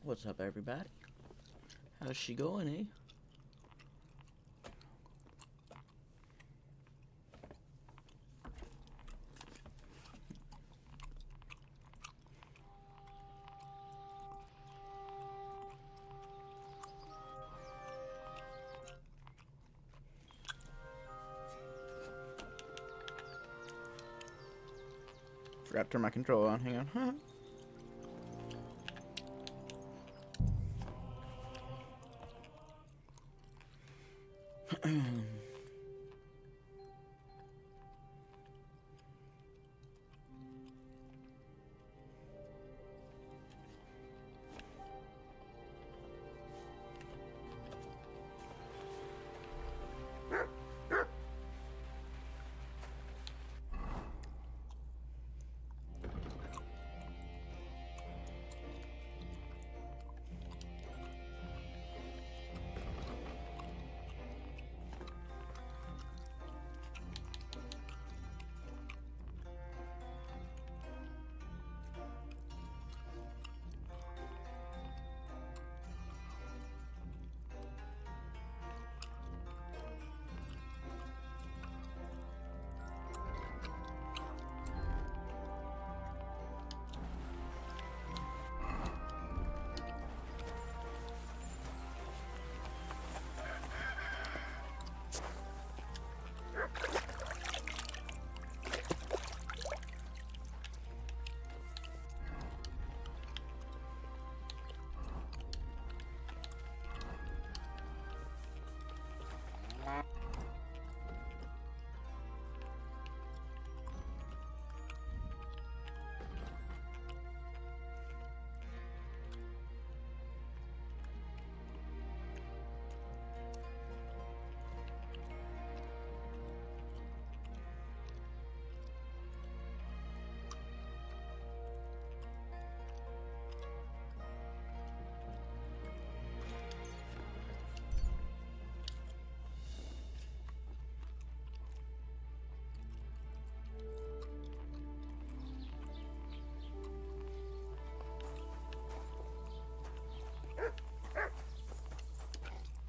What's up, everybody? How's she going, eh? Forgot to turn my controller on. Hang on.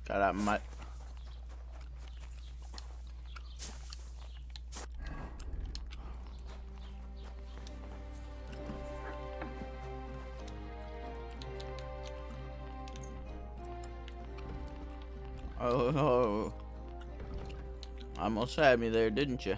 Got out my. Oh, almost had me there, didn't you?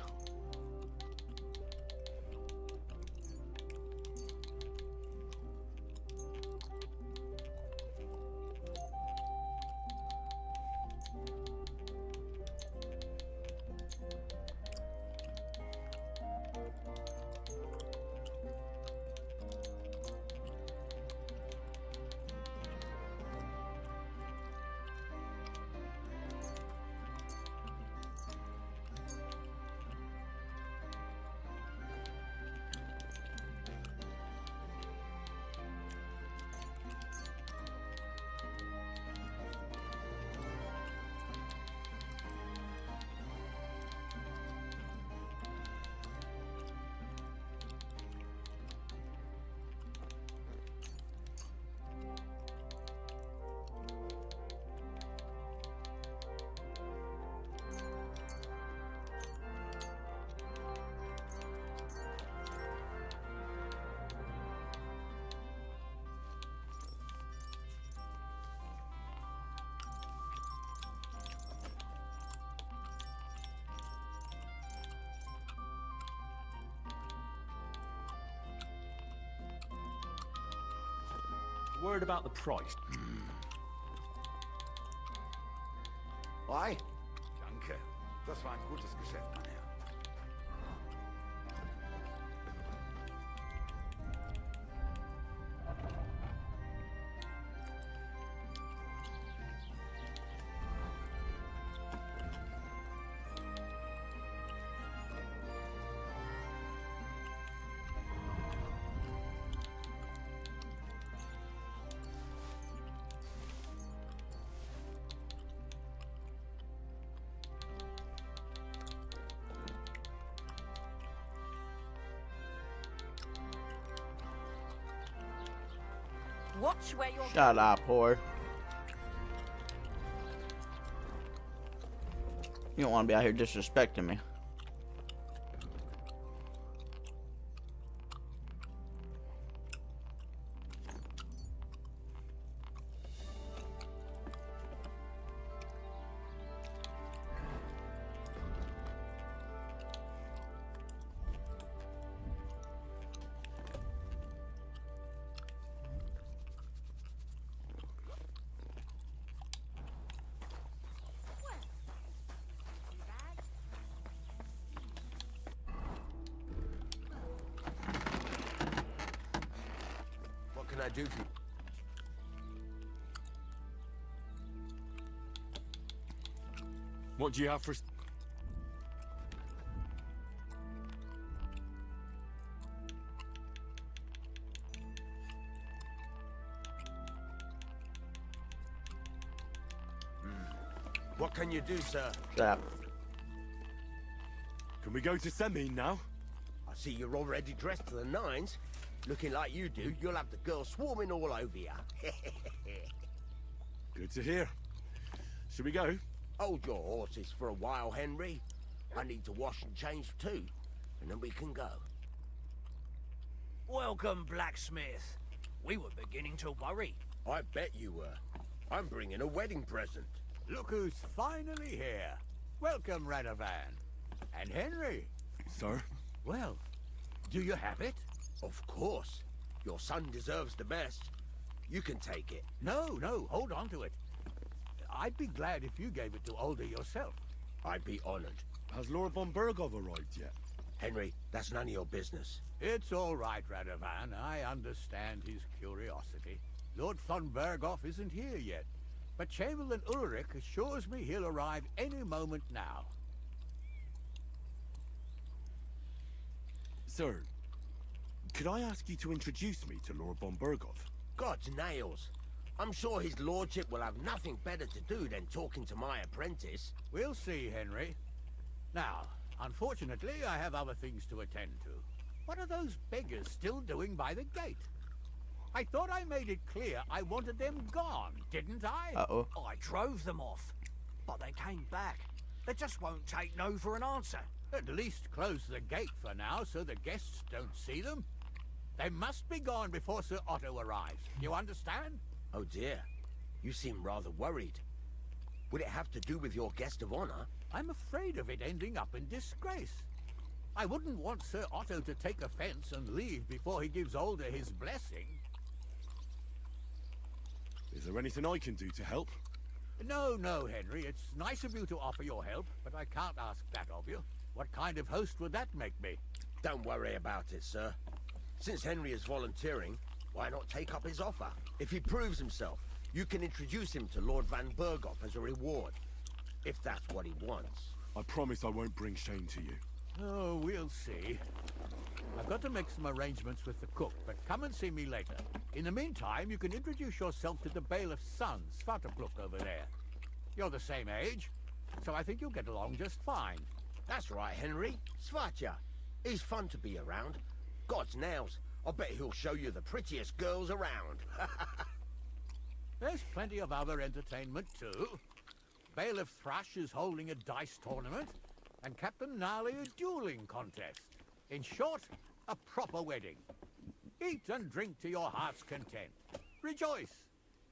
Worried about the price? Why? Danke. Das war ein gutes Geschäft, mein Herr. Watch where you're Shut up, whore. You don't want to be out here disrespecting me. What can I do for you? What do you have for... What can you do, sir? Shut up. Can we go to Semin now? I see you're already dressed to the nines. Looking like you do, you'll have the girls swarming all over you. Good to hear. Should we go? Hold your horses for a while, Henry. I need to wash and change too, and then we can go. Welcome, blacksmith. We were beginning to worry. I bet you were. I'm bringing a wedding present. Look who's finally here. Welcome, Radovan. And Henry. Sir? Well, do you have it? Of course. Your son deserves the best. You can take it. No, hold on to it. I'd be glad if you gave it to Older yourself. I'd be honored. Has Lord von Bergov arrived yet? Henry, that's none of your business. It's all right, Radovan. I understand his curiosity. Lord von Berghoff isn't here yet, but Chamberlain Ulrich assures me he'll arrive any moment now. Sir, could I ask you to introduce me to Lord von Bergov? God's nails. I'm sure his lordship will have nothing better to do than talking to my apprentice. We'll see, Henry. Now, unfortunately, I have other things to attend to. What are those beggars still doing by the gate? I thought I made it clear I wanted them gone, didn't I? Uh-oh. I drove them off, but they came back. They just won't take no for an answer. At least close the gate for now so the guests don't see them. They must be gone before Sir Otto arrives. You understand? Oh dear. You seem rather worried. Would it have to do with your guest of honor? I'm afraid of it ending up in disgrace. I wouldn't want Sir Otto to take offense and leave before he gives Older his blessing. Is there anything I can do to help? No, Henry. It's nice of you to offer your help, but I can't ask that of you. What kind of host would that make me? Don't worry about it, sir. Since Henry is volunteering, why not take up his offer? If he proves himself, you can introduce him to Lord Van Berghoff as a reward. If that's what he wants. I promise I won't bring shame to you. Oh, we'll see. I've got to make some arrangements with the cook, but come and see me later. In the meantime, you can introduce yourself to the bailiff's son, Svartapluk, over there. You're the same age, so I think you'll get along just fine. That's right, Henry. Svatja. He's fun to be around. God's nails. I bet he'll show you the prettiest girls around. There's plenty of other entertainment, too. Bailiff Thrush is holding a dice tournament, and Captain Gnarly a dueling contest. In short, a proper wedding. Eat and drink to your heart's content. Rejoice.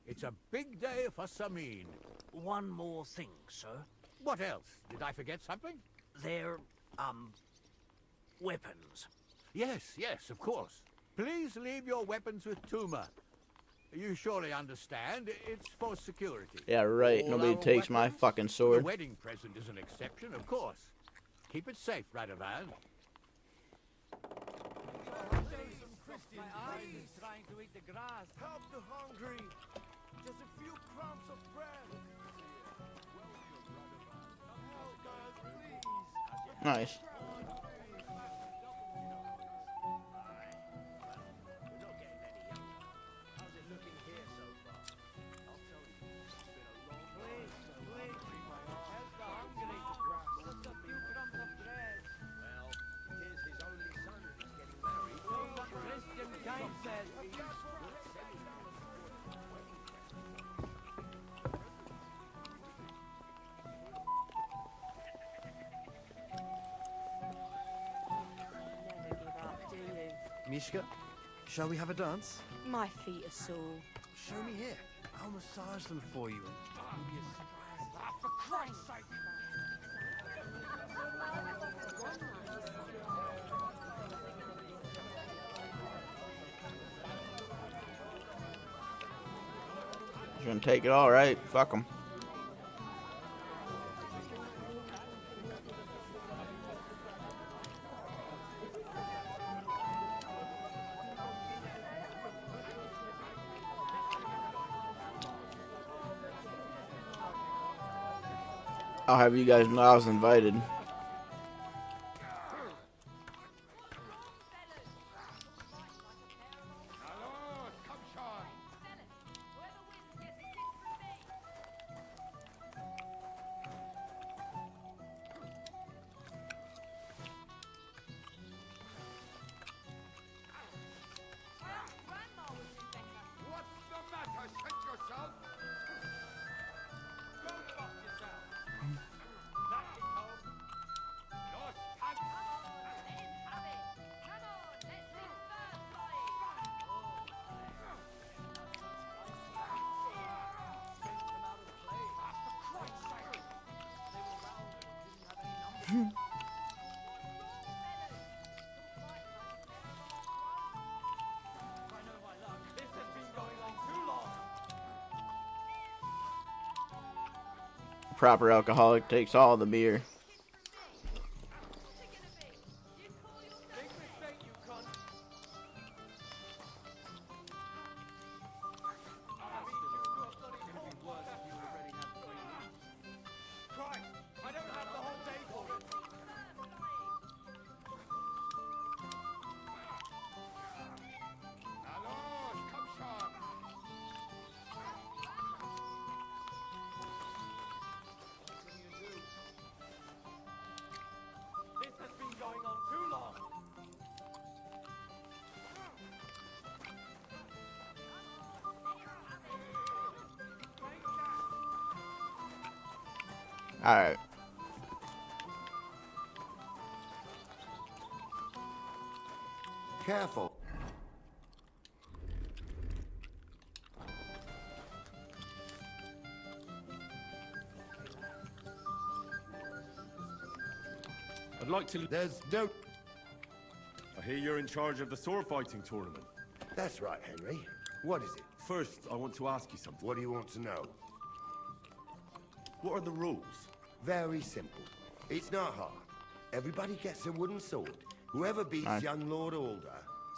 It's a big day for Samin. One more thing, sir. What else? Did I forget something? They're, weapons. Yes, of course. Please leave your weapons with Tuma. You surely understand, it's for security. Yeah, right. All Nobody our takes my weapons? fucking The sword. wedding present is an exception, of course. Keep it safe, Radovan. Help the hungry. Just a few crumbs of bread. Nice. Mishka, shall we have a dance? My feet are sore. Show me here. I'll massage them for you. And you'll be as surprised. For Christ's sake! You're gonna take it all right. Fuck them. I'll have you guys know I was invited. Proper alcoholic takes all the beer. Alright. Careful. I'd like to... There's no... I hear you're in charge of the sword fighting tournament. That's right, Henry. What is it? First, I want to ask you something. What do you want to know? What are the rules? Very simple. It's not hard. Everybody gets a wooden sword. Whoever beats Aye. young Lord Alder,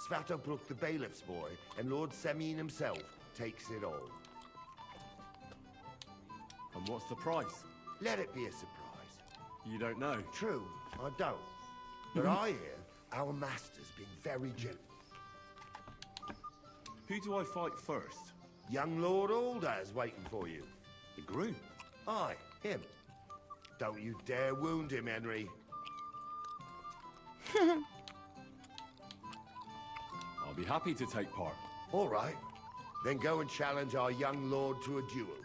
Svatobrook the bailiff's boy, and Lord Semyon himself takes it all. And what's the price? Let it be a surprise. You don't know. True, I don't. But I hear our master's been very generous. Who do I fight first? Young Lord Alder's waiting for you. The groom. Aye, him. Don't you dare wound him, Henry. I'll be happy to take part. All right. Then go and challenge our young lord to a duel.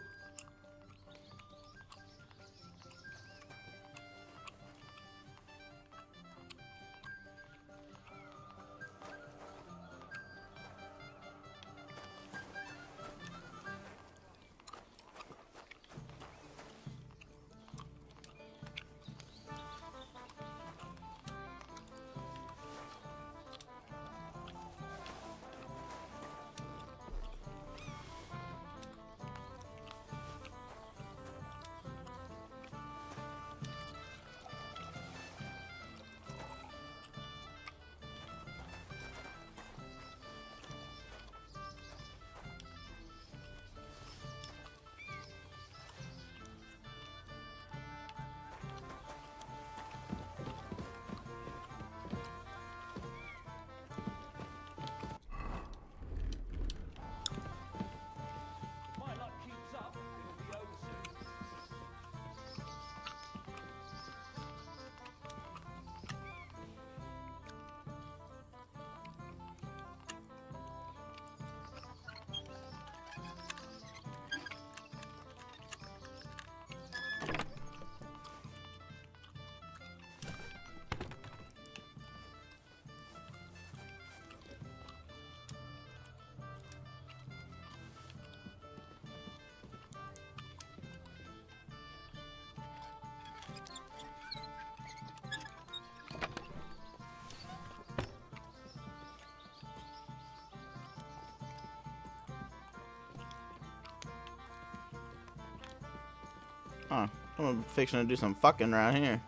Huh. I'm fixing to do some fucking around here.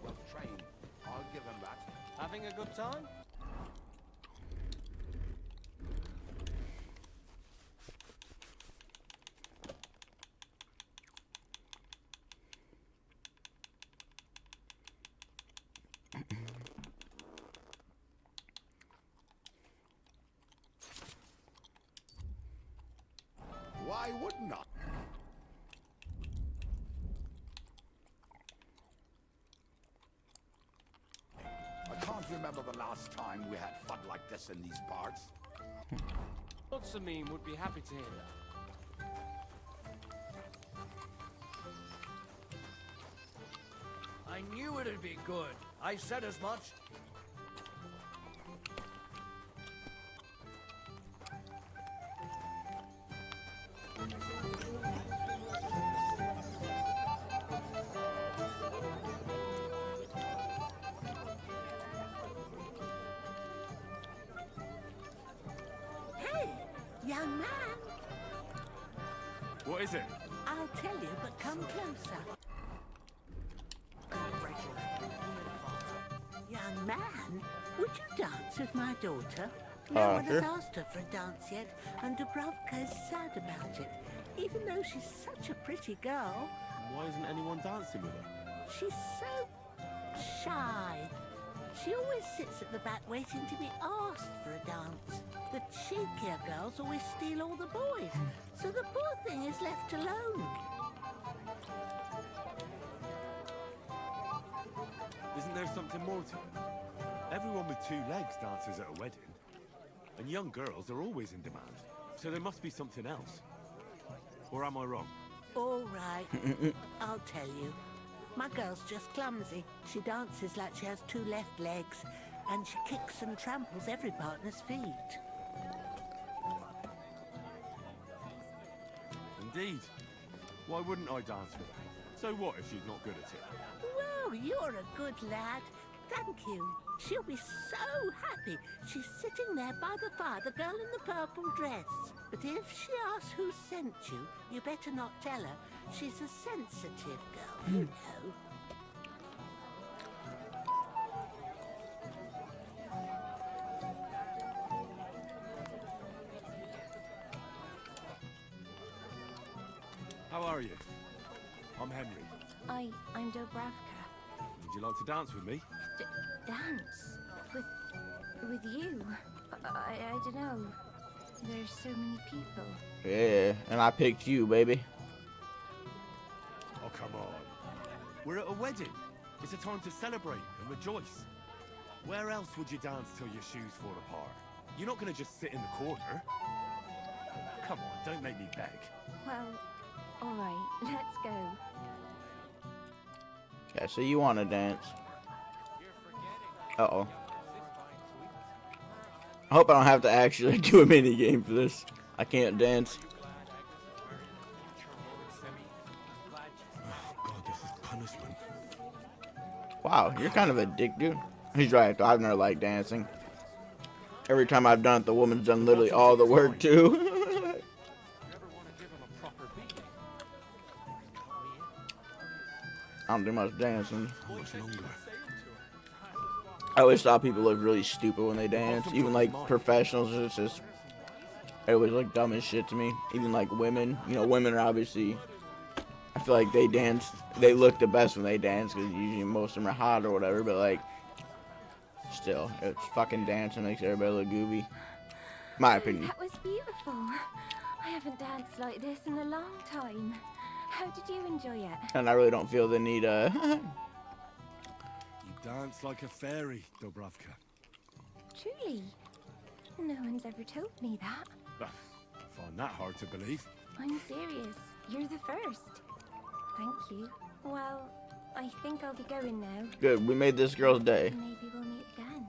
Well trained. I'll give him that. Having a good time? Why wouldn't I? I can't remember the last time we had fun like this in these parts. Lord Samim would be happy to hear that. I knew it'd be good. I said as much. Hey, young man. What is it? I'll tell you, but come closer. Young man, would you dance with my daughter? No one has sure. asked her for a dance yet, and Dubrovka is sad about it, even though she's such a pretty girl. Why isn't anyone dancing with her? She's so shy. She always sits at the back waiting to be asked for a dance. The cheekier girls always steal all the boys, so the poor thing is left alone. Isn't there something more to it? Everyone with two legs dances at a wedding. And young girls are always in demand. So there must be something else. Or am I wrong? All right, I'll tell you. My girl's just clumsy. She dances like she has two left legs, and she kicks and tramples every partner's feet. Indeed. Why wouldn't I dance with her? So what if she's not good at it? Well, you're a good lad. Thank you. She'll be so happy. She's sitting there by the fire, the girl in the purple dress. But if she asks who sent you, you better not tell her. She's a sensitive girl, you know. How are you? I'm Henry. I'm Dobravka. Would you like to dance with me? Dance? With you? I don't know. There's so many people. Yeah, and I picked you, baby. Oh, come on. We're at a wedding. It's a time to celebrate and rejoice. Where else would you dance till your shoes fall apart? You're not going to just sit in the corner. Come on, don't make me beg. Well, all right, let's go. Okay, so you want to dance. Uh-oh. I hope I don't have to actually do a mini game for this. I can't dance. Oh, God, this is punishment. Wow, you're kind of a dick, dude. He's right, though. I've never liked dancing. Every time I've done it, the woman's done literally all the work, too. I don't do much dancing. How much longer? I always thought people look really stupid when they dance. Even like professionals, it's just, it always look dumb as shit to me. Even like women, you know, women are obviously, I feel like they dance, they look the best when they dance because usually most of them are hot or whatever. But like, still, it's fucking dancing makes everybody look goofy. My opinion. That was beautiful. I haven't danced like this in a long time. How did you enjoy it? And I really don't feel the need. You dance like a fairy, Dobravka. Truly. No one's ever told me that. I find that hard to believe. I'm serious. You're the first. Thank you. Well, I think I'll be going now. Good, we made this girl's day. Maybe we'll meet again.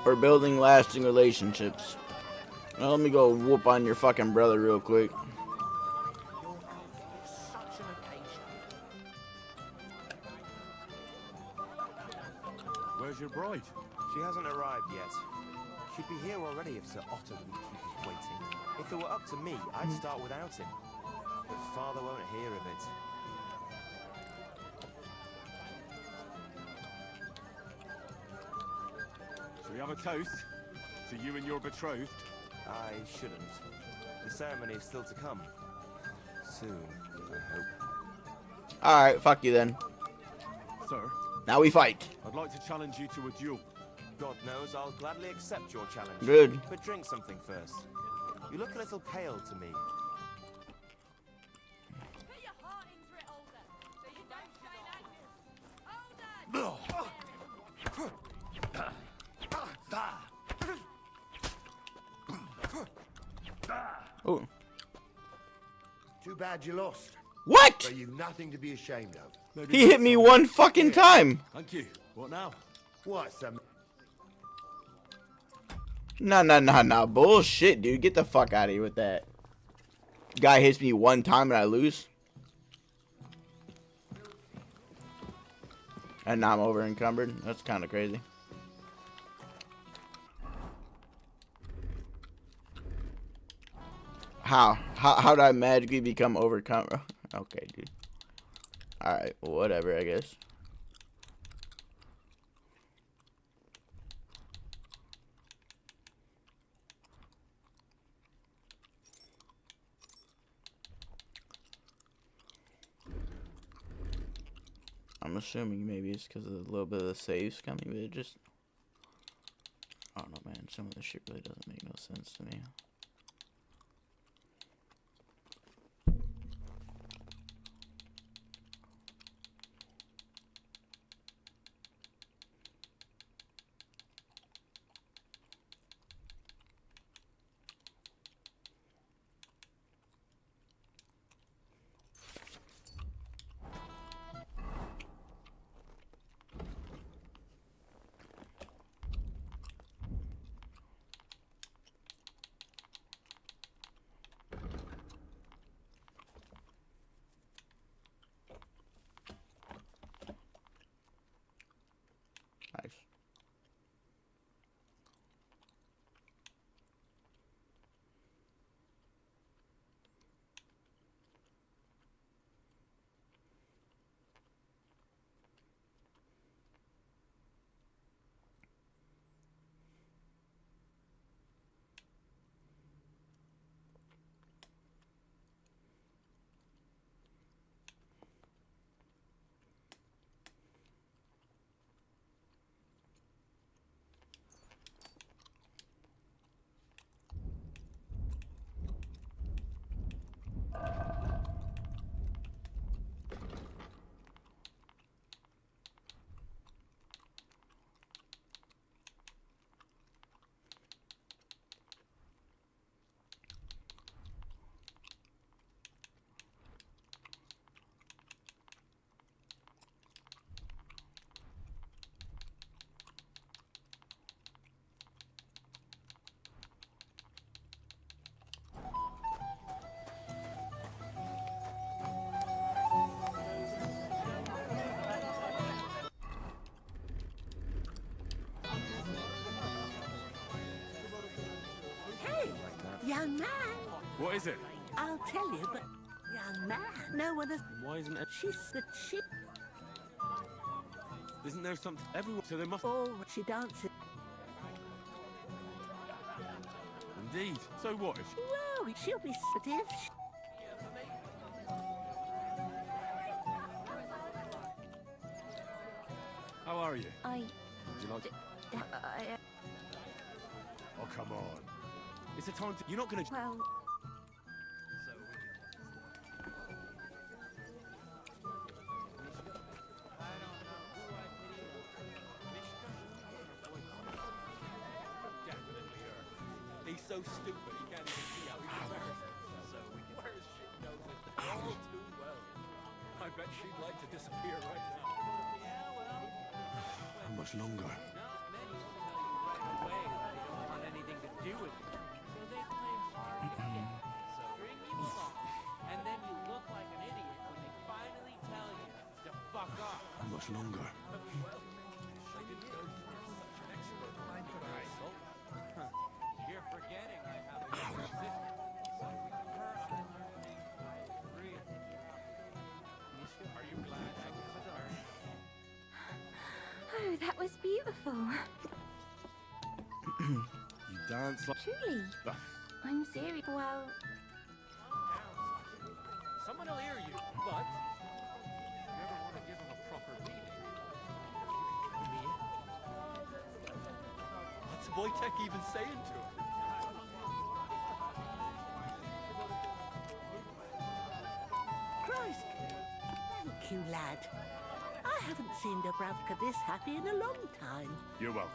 We're building lasting relationships. Now let me go whoop on your fucking brother real quick. Such an occasion. Where's your bride? She hasn't arrived yet. She'd be here already if Sir Otto wouldn't keep us waiting. If it were up to me, I'd start without him. But Father won't hear of it. Shall we have a toast to you and your betrothed? I shouldn't. The ceremony is still to come. Soon, I hope. Alright, fuck you then. Sir, Now we fight. I'd like to challenge you to a duel. God knows I'll gladly accept your challenge. Good. But drink something first. You look a little pale to me. Put your heart into it, Older, so you don't strain Older! Oh. Too bad you lost. What? But you've nothing to be ashamed of. Maybe He hit me one fucking time. Thank you. What now? What, some... Nah. Bullshit, dude. Get the fuck out of here with that. Guy hits me one time and I lose. And now I'm over encumbered. That's kind of crazy. How did I magically become overcome? Okay, dude. Alright, whatever, I guess. I'm assuming maybe it's because of a little bit of the saves coming, but it just... I don't know, man. Some of this shit really doesn't make no sense to me. Nice. Hey, young man. What is it? I'll tell you, but young man, no one has. Why isn't it? She's the she. Isn't there something everyone? So they must. Oh, she dances. Indeed. So what if? Whoa, she'll be stiff. How are you? I... Would you like? I... Oh come on. It's a time to. You're not gonna. Well, He's so stupid he can't even see how he deserves it. So we can whereas she knows it all too well. I bet she'd like to disappear right now. Yeah, well. How much longer? Many will tell you right away that they don't want anything to do with it. So they play hard to get. So bring you along. And then you look like an idiot when they finally tell you to fuck off. How much longer? Well, I didn't know you were such an expert in insult. You're forgetting I have a younger sister. So her real. Are you glad Agnes is ours? Oh, that was beautiful. You dance like... Truly. I'm serious. Well, Someone will hear you, but if you ever want to give him a proper reading, you can come here. What's Wojtek even saying to him? Christ! Thank you, lad. I haven't seen Dubravka this happy in a long time. You're welcome.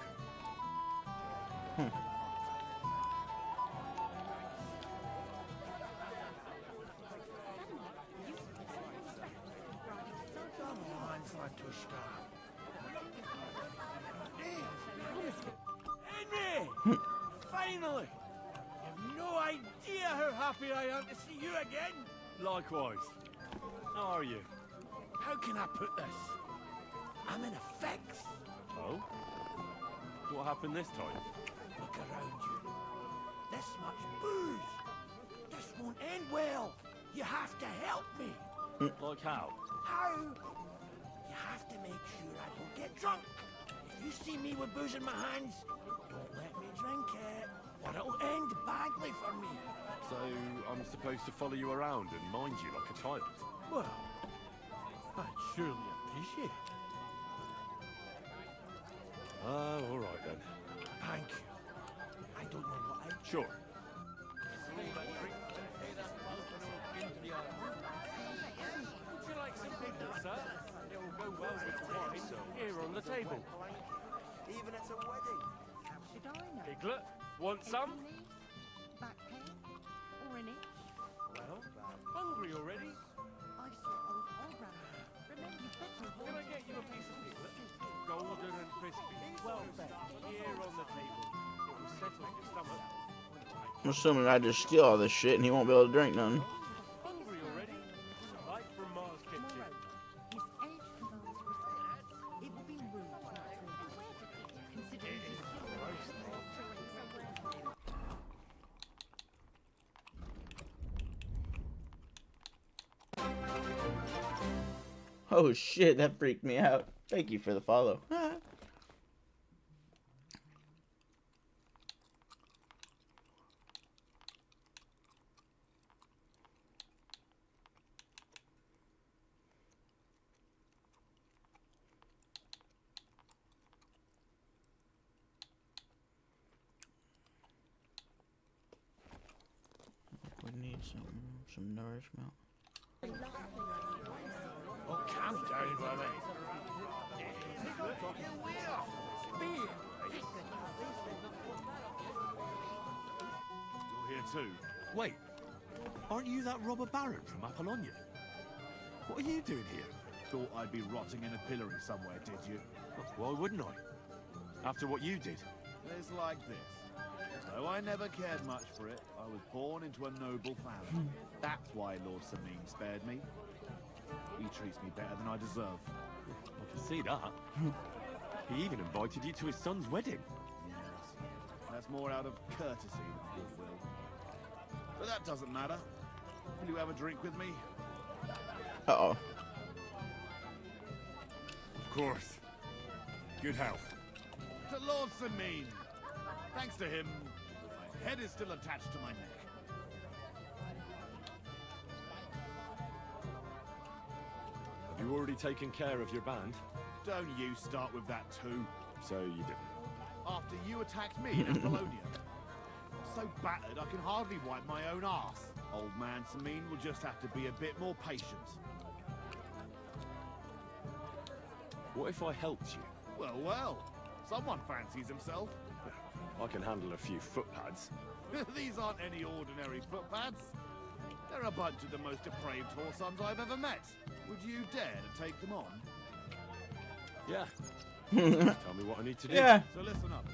Henry! Finally! You've no idea how happy I am to see you again! Likewise. How are you? How can I put this? I'm in a fix. Oh? What happened this time? Look around you. This much booze. This won't end well. You have to help me. Like how? How? You have to make sure I don't get drunk. If you see me with booze in my hands, don't let me drink it, or it'll end badly for me. So I'm supposed to follow you around and mind you like a child? Well, I'd surely appreciate it. All right then. Thank you. I don't know what I... Sure. Would you like some people, sir? It will go well with wine here on the table. Even at a wedding. Piglet, want some? Back pain? Or an itch? Well, hungry already? I saw old Oran. Remember, you better Can I get you a piece of piglet? Golden and crispy. Well fed. Here on the table. It will settle your stomach. I'm assuming I just steal all this shit and he won't be able to drink none. Hungry already? Right from Mars Kitchen. Moreover, his age commands respect. It would be rude not to invite him, considering he's still somewhere. Oh shit, that freaked me out. Thank you for the follow. We need some nourishment. Oh, calm down, Willie. You're here too? Wait, aren't you that robber baron from Apollonia? What are you doing here? Thought I'd be rotting in a pillory somewhere, did you? Why wouldn't I? After what you did. It's like this. Though I never cared much for it, I was born into a noble family. That's why Lord Sameen spared me. He treats me better than I deserve. I can see that. He even invited you to his son's wedding. Yes. That's more out of courtesy than goodwill. But that doesn't matter. Will you have a drink with me? Uh-oh. Of course. Good health. To Lord Sameen. Thanks to him, my head is still attached to my neck. Have you already taken care of your band? Don't you start with that too. So you didn't. After you attacked me in Apollonia. I'm so battered I can hardly wipe my own arse. Old man Sameen will just have to be a bit more patient. What if I helped you? Well, well. Someone fancies himself. I can handle a few footpads. These aren't any ordinary footpads. They're a bunch of the most depraved whoresons I've ever met. Would you dare to take them on? Yeah. Just tell me what I need to do. Yeah. So listen up.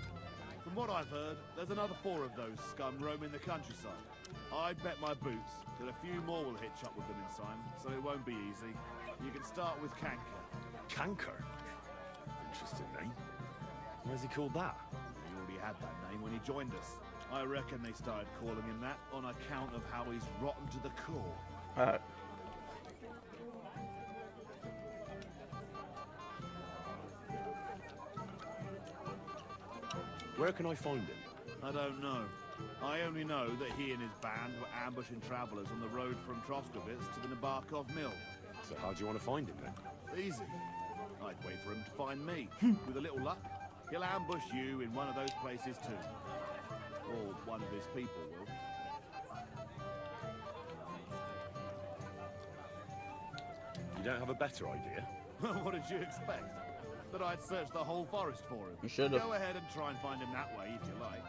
From what I've heard, there's another 4 of those scum roaming the countryside. I'd bet my boots that a few more will hitch up with them in time, so it won't be easy. You can start with Canker. Canker? Interesting name. Where's he called that? He already had that name when he joined us. I reckon they started calling him that on account of how he's rotten to the core. Where can I find him? I don't know. I only know that he and his band were ambushing travellers on the road from Troskovitz to the Nabarkov mill. So how do you want to find him then? Easy. I'd wait for him to find me. With a little luck, he'll ambush you in one of those places too. Or one of his people will. You don't have a better idea? What did you expect? That I'd search the whole forest for him? You should've. Go ahead and try and find him that way if you like.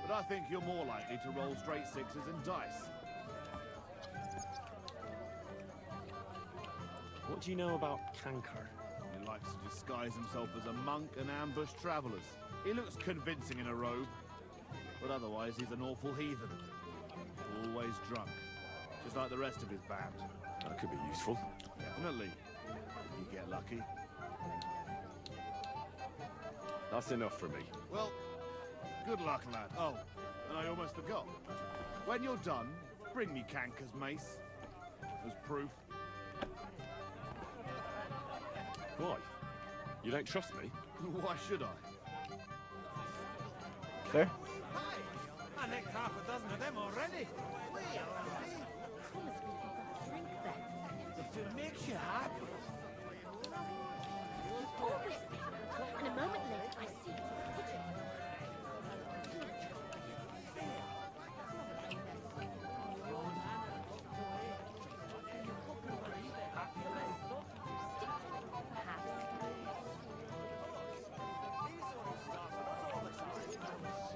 But I think you're more likely to roll straight 6s and dice. What do you know about Canker? He likes to disguise himself as a monk and ambush travellers. He looks convincing in a robe. But otherwise, he's an awful heathen. Always drunk. Just like the rest of his band. That could be useful. Definitely. If you get lucky. That's enough for me. Well, good luck, lad. Oh, and I almost forgot. When you're done, bring me Canker's mace. As proof. Why? You don't trust me? Why should I? Fair. I nicked half a dozen of them already. If it makes you happy. And a moment later, I see it in the kitchen.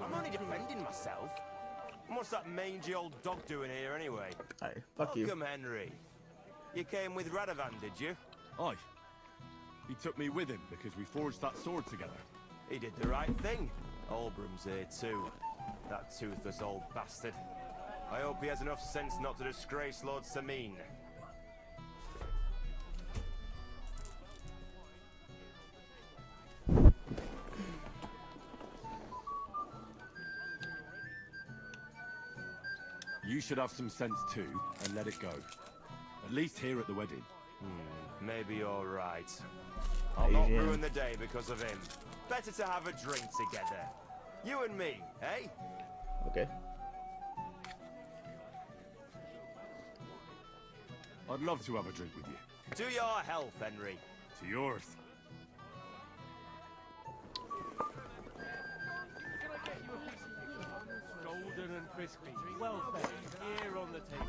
I'm only defending myself. And what's that mangy old dog doing here anyway? Hey, fuck you. Welcome, Henry. You came with Radovan, did you? Aye. He took me with him because we forged that sword together. He did the right thing. Olbrum's here too. That toothless old bastard. I hope he has enough sense not to disgrace Lord Samin. You should have some sense too, and let it go. At least here at the wedding. Maybe you're right. I'll not ruin the day because of him. Better to have a drink together. You and me, eh? Okay. I'd love to have a drink with you. To your health, Henry. To yours. Golden and crispy. Well fed. Here on the table.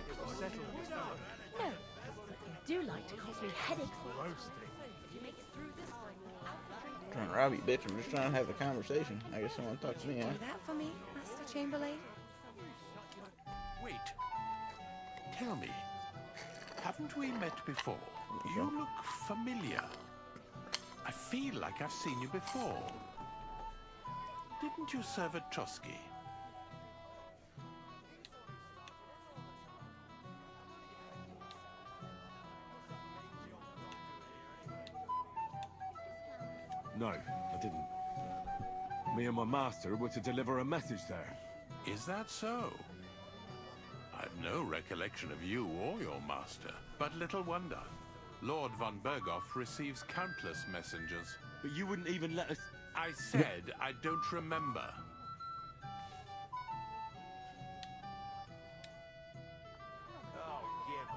It will settle your stomach. No, but they do like to cause me headaches. Roasting. If you make it through this time without drinking. Trying to rob you, bitch. I'm just trying to have a conversation. I guess someone talk to me, huh? Do that for me, Master Chamberlain. Wait. Tell me, haven't we met before? You look familiar. I feel like I've seen you before. Didn't you serve at Trotsky? No, I didn't. Me and my master were to deliver a message there. Is that so? I've no recollection of you or your master, but little wonder. Lord von Berghoff receives countless messengers. But you wouldn't even let us... I said I don't remember. Oh, give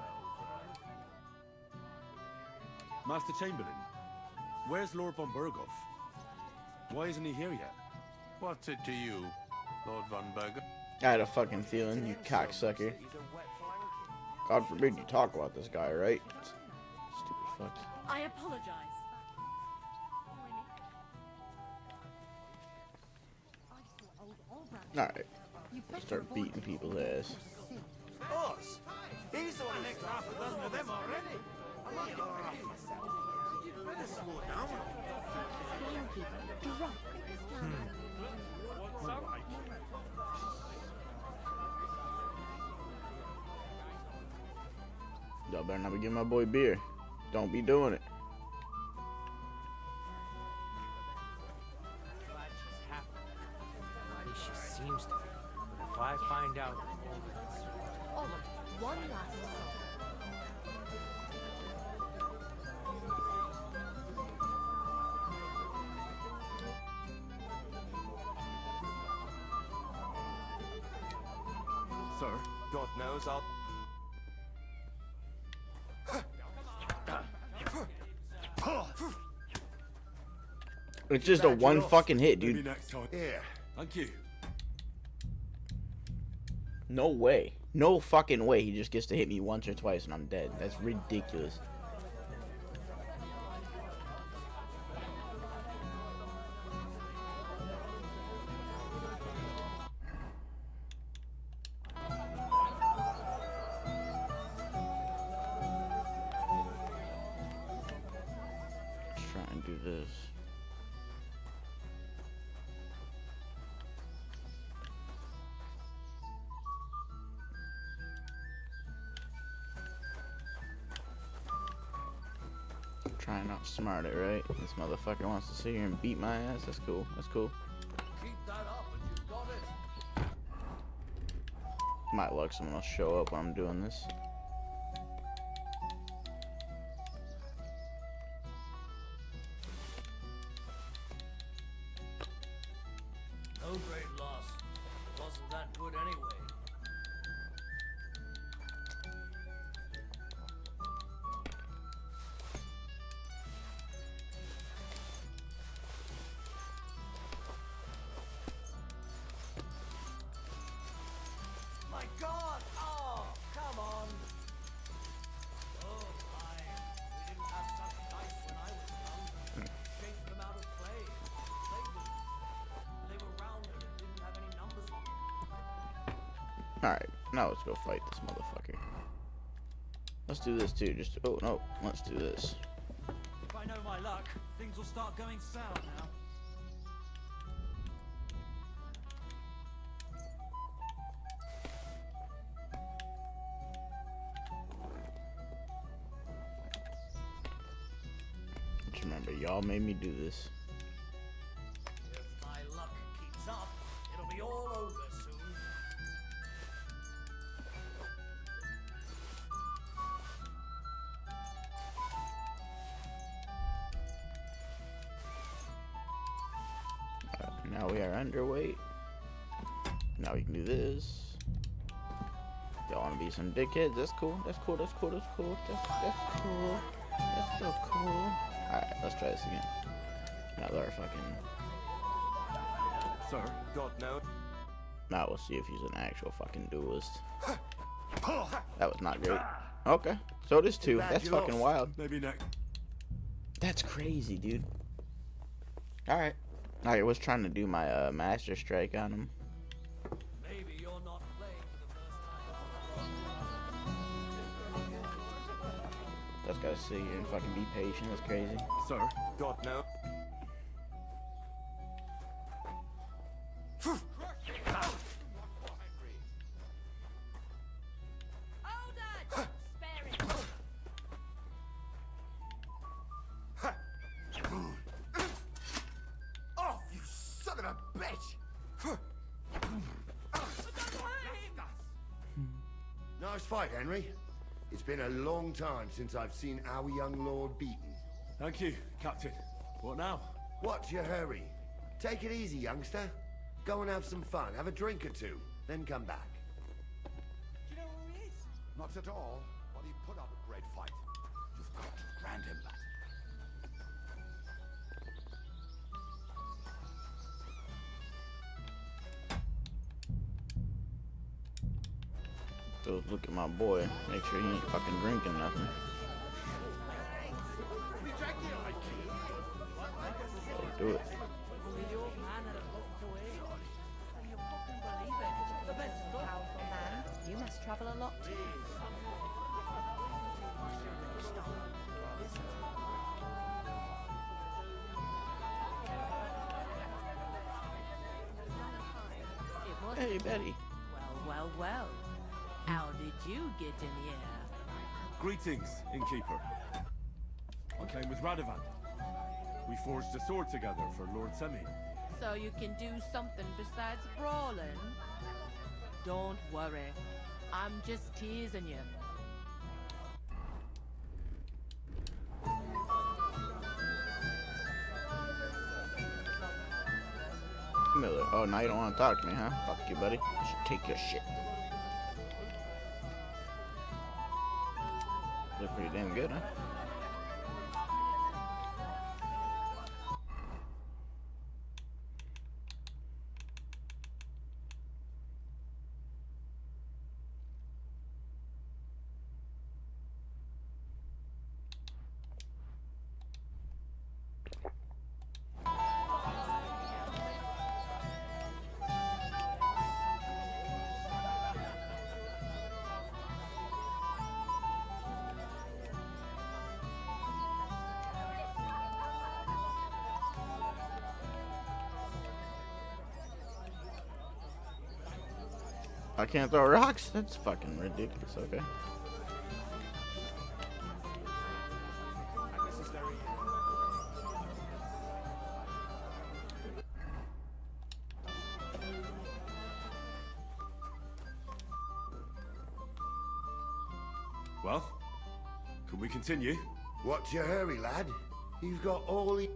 over. Master Chamberlain, where's Lord von Berghoff? Why isn't he here yet? What's it to you, Lord von Berghoff? I had a fucking feeling, you cocksucker. God forbid you talk about this guy, right? Stupid fucks. I apologize. Alright. Start beating people's ass. Us? He's the one who next half a dozen of them already. Oh my God. You better slow down. Gamekeeper, drop. What's up? Y'all better not be giving my boy beer. Don't be doing it. Glad she's happy. At least she seems to be. But if I find out... Oh, one last song. Sir, God knows I'll... It's just a one fucking hit, maybe dude. next time. Here. Thank you. No way. No fucking way he just gets to hit me once or twice and I'm dead. That's ridiculous. Let's try and do this. Trying not to smart it, right? This motherfucker wants to sit here and beat my ass. That's cool. That's cool. Keep that up and you've got it. Might luck someone will show up when I'm doing this. No great loss. It wasn't that good anyway. My God! Oh, come on! Oh, my. We didn't have such dice when I was young. Shaped them out of clay. Played with them. They were rounded and didn't have any numbers on them. Alright, now let's go fight this motherfucker. Let's do this too. Just oh no, let's do this. If I know my luck, things will start going south now. Just remember, y'all made me do this. If my luck keeps up, it'll be all over soon. Now we are underweight. Now we can do this. Y'all want to be some dickheads? That's cool. That's cool. That's cool. That's cool. That's cool. That's so cool. Alright, let's try this again. Now they're fucking. Sir, God knows. Now we'll see if he's an actual fucking duelist. That was not great. Okay, so it is two. That's fucking wild. maybe next. That's crazy, dude. Alright. I was trying to do my master strike on him. Maybe you're not playing for the first time. Just gotta sit here and fucking be patient. That's crazy. Sir, God knows. Hold on! Spare it! Off, you son of a bitch! Nice fight, Henry. It's been a long time since I've seen our young lord beaten. thank you, Captain. What now? What's your hurry? Take it easy, youngster. Go and have some fun. Have a drink or two, then come back. Do you know who he is? Not at all, but he put up a great fight. You've got to grant him that. Go look at my boy. Make sure he ain't fucking drinking nothing. Go do it. travel a lot too. Hey, Betty. Well. How did you get in here? Greetings, innkeeper. I came with Radovan. We forged a sword together for Lord Semi. So you can do something besides brawling? Don't worry. I'm just teasing you. Miller. Oh, now you don't want to talk to me, huh? Fuck you, buddy. You should take your shit. Look pretty damn good, huh? I can't throw rocks? That's fucking ridiculous, okay. Well, can we continue? What's your hurry, lad? You've got all the...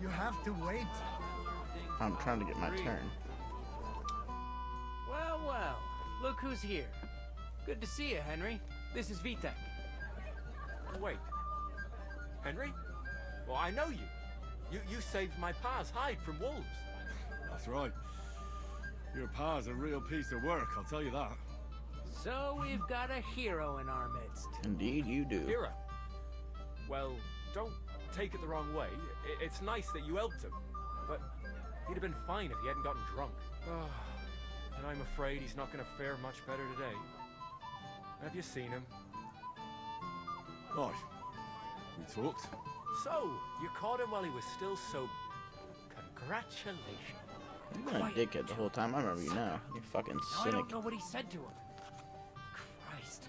You have to wait. I'm trying to get my turn. Well. Look who's here. Good to see you, Henry. This is Vitek. Wait. Henry? Well, I know you. You saved my pa's hide from wolves. That's right. Your pa's a real piece of work, I'll tell you that. So we've got a hero in our midst. Indeed you do. Hero? Well, don't take it the wrong way. It's nice that you helped him. But he'd have been fine if he hadn't gotten drunk. And I'm afraid he's not going to fare much better today. Have you seen him? Aye. We talked. So, you caught him while he was still sober. Congratulations. You've been a dickhead the whole time. I remember you now. You fucking Now, I cynic. don't know what he said to her. Christ.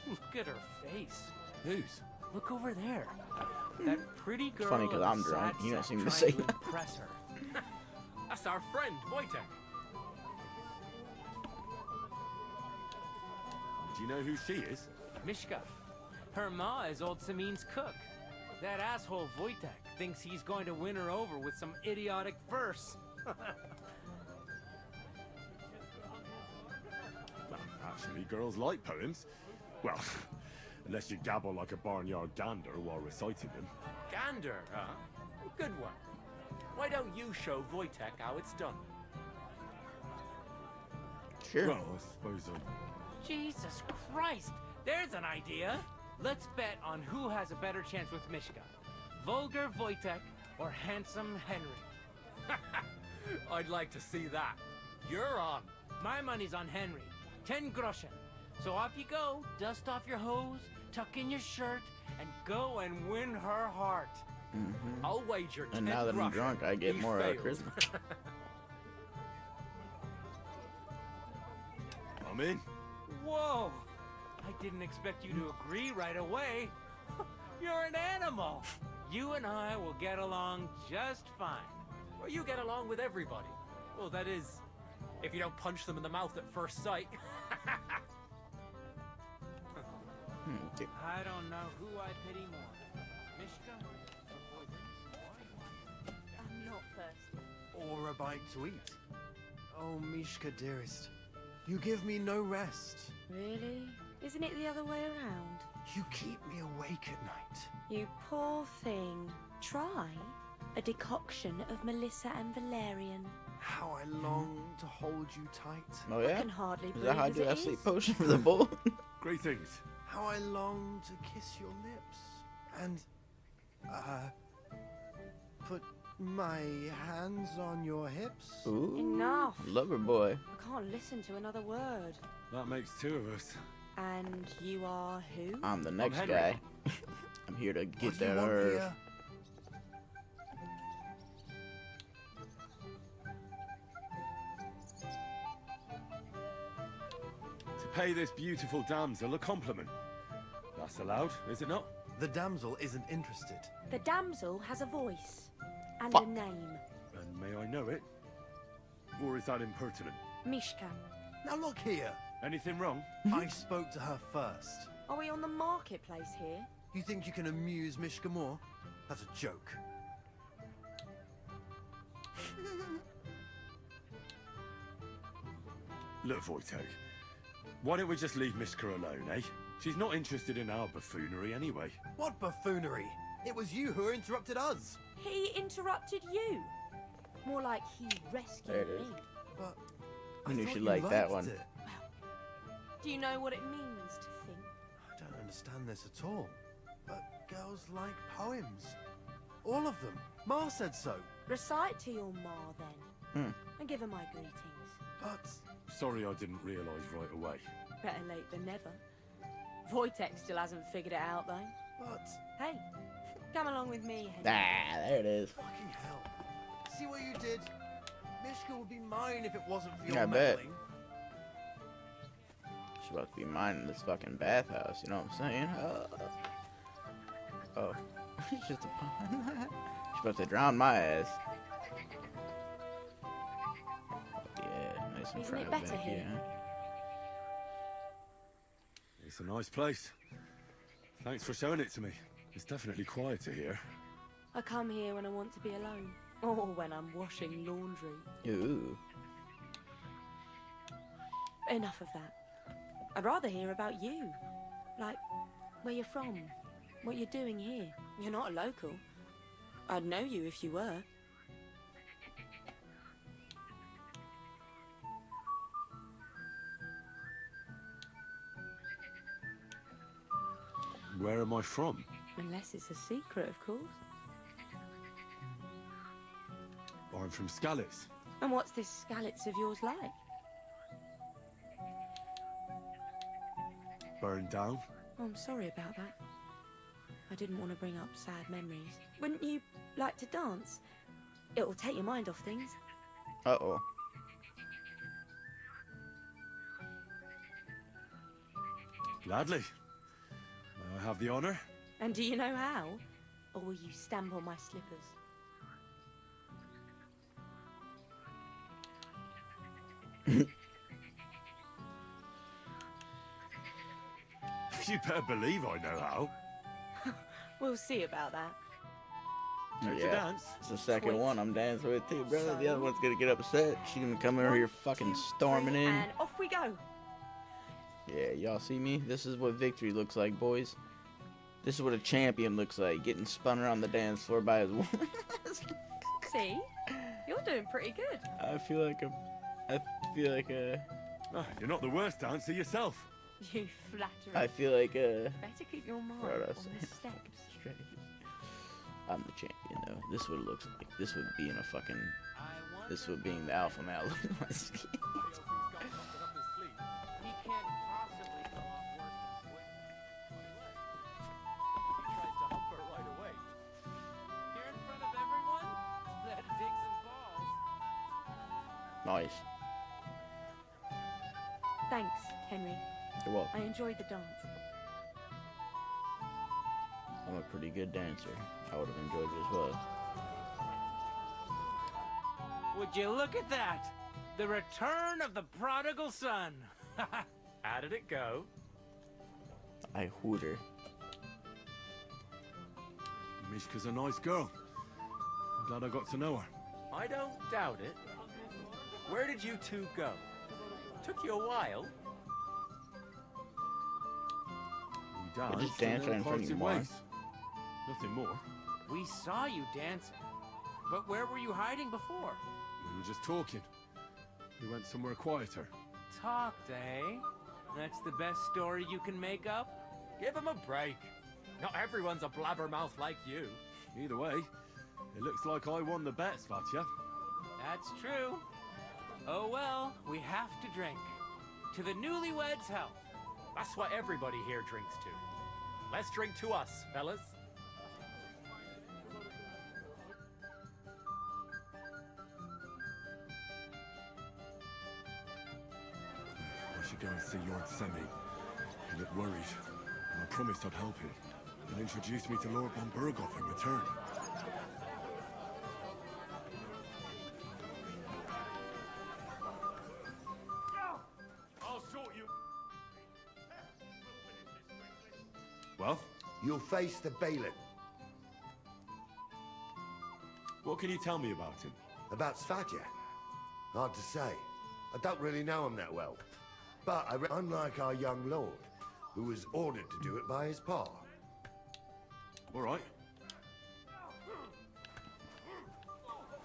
Look at her face. Whose? Look over there. That pretty girl. It's funny because I'm drunk. You don't seem to say that. Impress her. That's our friend, Wojtek. Do you know who she is? Mishka. Her ma is old Samin's cook. That asshole Wojtek thinks he's going to win her over with some idiotic verse. Well, actually, girls like poems. Well, unless you gabble like a barnyard gander while reciting them. Gander, huh? Good one. Why don't you show Wojtek how it's done? Sure. Well, I suppose Jesus Christ! There's an idea! Let's bet on who has a better chance with Mishka. Vulgar Wojtek or handsome Henry. I'd like to see that. You're on. My money's on Henry. 10 groschen. So off you go, dust off your hose, tuck in your shirt, and go and win her heart. Mm-hmm. I'll wager 10 And now that I'm groschen drunk, I get he more fails. charisma. I'm in. Whoa! I didn't expect you to agree right away. You're an animal. You and I will get along just fine. Well, you get along with everybody. Well, that is, if you don't punch them in the mouth at first sight. I don't know who I pity more. Mishka or Wojtek? I'm not thirsty. Or a bite to eat. Oh, Mishka, dearest. You give me no rest. Really? Isn't it the other way around? You keep me awake at night. You poor thing. Try a decoction of Melissa and valerian. How I long to hold you tight. Oh yeah? can hardly Is that how I breathe do as that it sleep is. potion for the bull? Great things. How I long to kiss your lips. And, put my hands on your hips. Ooh. Enough. Lover boy. I can't listen to another word. That makes two of us. And you are who? I'm the next Henry. guy. I'm here to get What do you that want herb. here? To pay this beautiful damsel a compliment. That's allowed, is it not? The damsel isn't interested. The damsel has a voice and Fuck. a name. And may I know it? Or is that impertinent? Mishka. Now look here. Anything wrong? I spoke to her first. Are we on the marketplace here? You think you can amuse Mishka more? That's a joke. Look, Wojtek. Why don't we just leave Mishka alone, eh? She's not interested in our buffoonery anyway. What buffoonery? It was you who interrupted us. He interrupted you. More like he There rescued it is. me. But I knew thought she you liked that liked one. it. Do you know what it means to think? I don't understand this at all. But girls like poems. All of them. Ma said so. Recite to your ma then. Hmm. And give her my greetings. But Sorry I didn't realise right away. Better late than never. Wojtek still hasn't figured it out though. But Hey, come along with me, Henry. Ah, there it is. fucking hell. See what you did? Mishka would be mine if it wasn't for your I bet. meddling. She's about to be mine in this fucking bathhouse, you know what I'm saying? Oh. She's just a pond. She's about to drown my ass. Yeah, nice and Isn't it private better back here? here. It's a nice place. Thanks for showing it to me. It's definitely quieter here. I come here when I want to be alone. Or when I'm washing laundry. Ooh. Enough of that. I'd rather hear about you. Like, where you're from. What you're doing here. You're not a local. I'd know you if you were. Where am I from? Unless it's a secret, of course. I'm from Skalitz. And what's this Skalitz of yours like? Burned down. Oh, I'm sorry about that. I didn't want to bring up sad memories. Wouldn't you like to dance? It'll take your mind off things. Uh-oh. Gladly. May I have the honour? And do you know how? Or will you stamp on my slippers? You better believe I know how. We'll see about that. Don't you Yeah, dance? it's the second Sweet. one I'm dancing with too, brother. The other one's gonna get upset. She's gonna come over here fucking storming in. And off we go. Yeah, y'all see me? This is what victory looks like, boys. This is what a champion looks like, getting spun around the dance floor by his woman. See? You're doing pretty good. I feel like Ah, you're not the worst dancer yourself. You flatter. I feel like Better keep your mind what on I the say? steps. I'm the champion though. This is what it looks like. This would be in a fucking. This would be in the alpha male. He can't possibly come off worse than He tries to hump her right away. Here in front of everyone? That'd take some balls. Nice. Thanks, Henry. You're welcome. I enjoyed the dance. I'm a pretty good dancer. I would have enjoyed it as well. Would you look at that? The return of the prodigal son. How did it go? I hooter. Mishka's a nice girl. I'm glad I got to know her. I don't doubt it. Where did you two go? Took you a while. We danced. just danced and right in then front of you, parted Mark. ways. Nothing more. We saw you dancing. But where were you hiding before? We were just talking. We went somewhere quieter. Talked, eh? That's the best story you can make up? Give him a break. Not everyone's a blabbermouth like you. Either way, it looks like I won the bet, Svatya. That's true. Oh well, we have to drink. To the newlyweds' health. That's what everybody here drinks to. Let's drink to us, fellas. I should go and see Lord Semi. He looked worried, and I promised I'd help him. He'll introduce me to Lord von Burghoff in return. I'll sort you. Well? You'll face the bailiff. What can you tell me about him? About Svatya? Hard to say. I don't really know him that well. But unlike our young lord, who was ordered to do it by his pa. All right.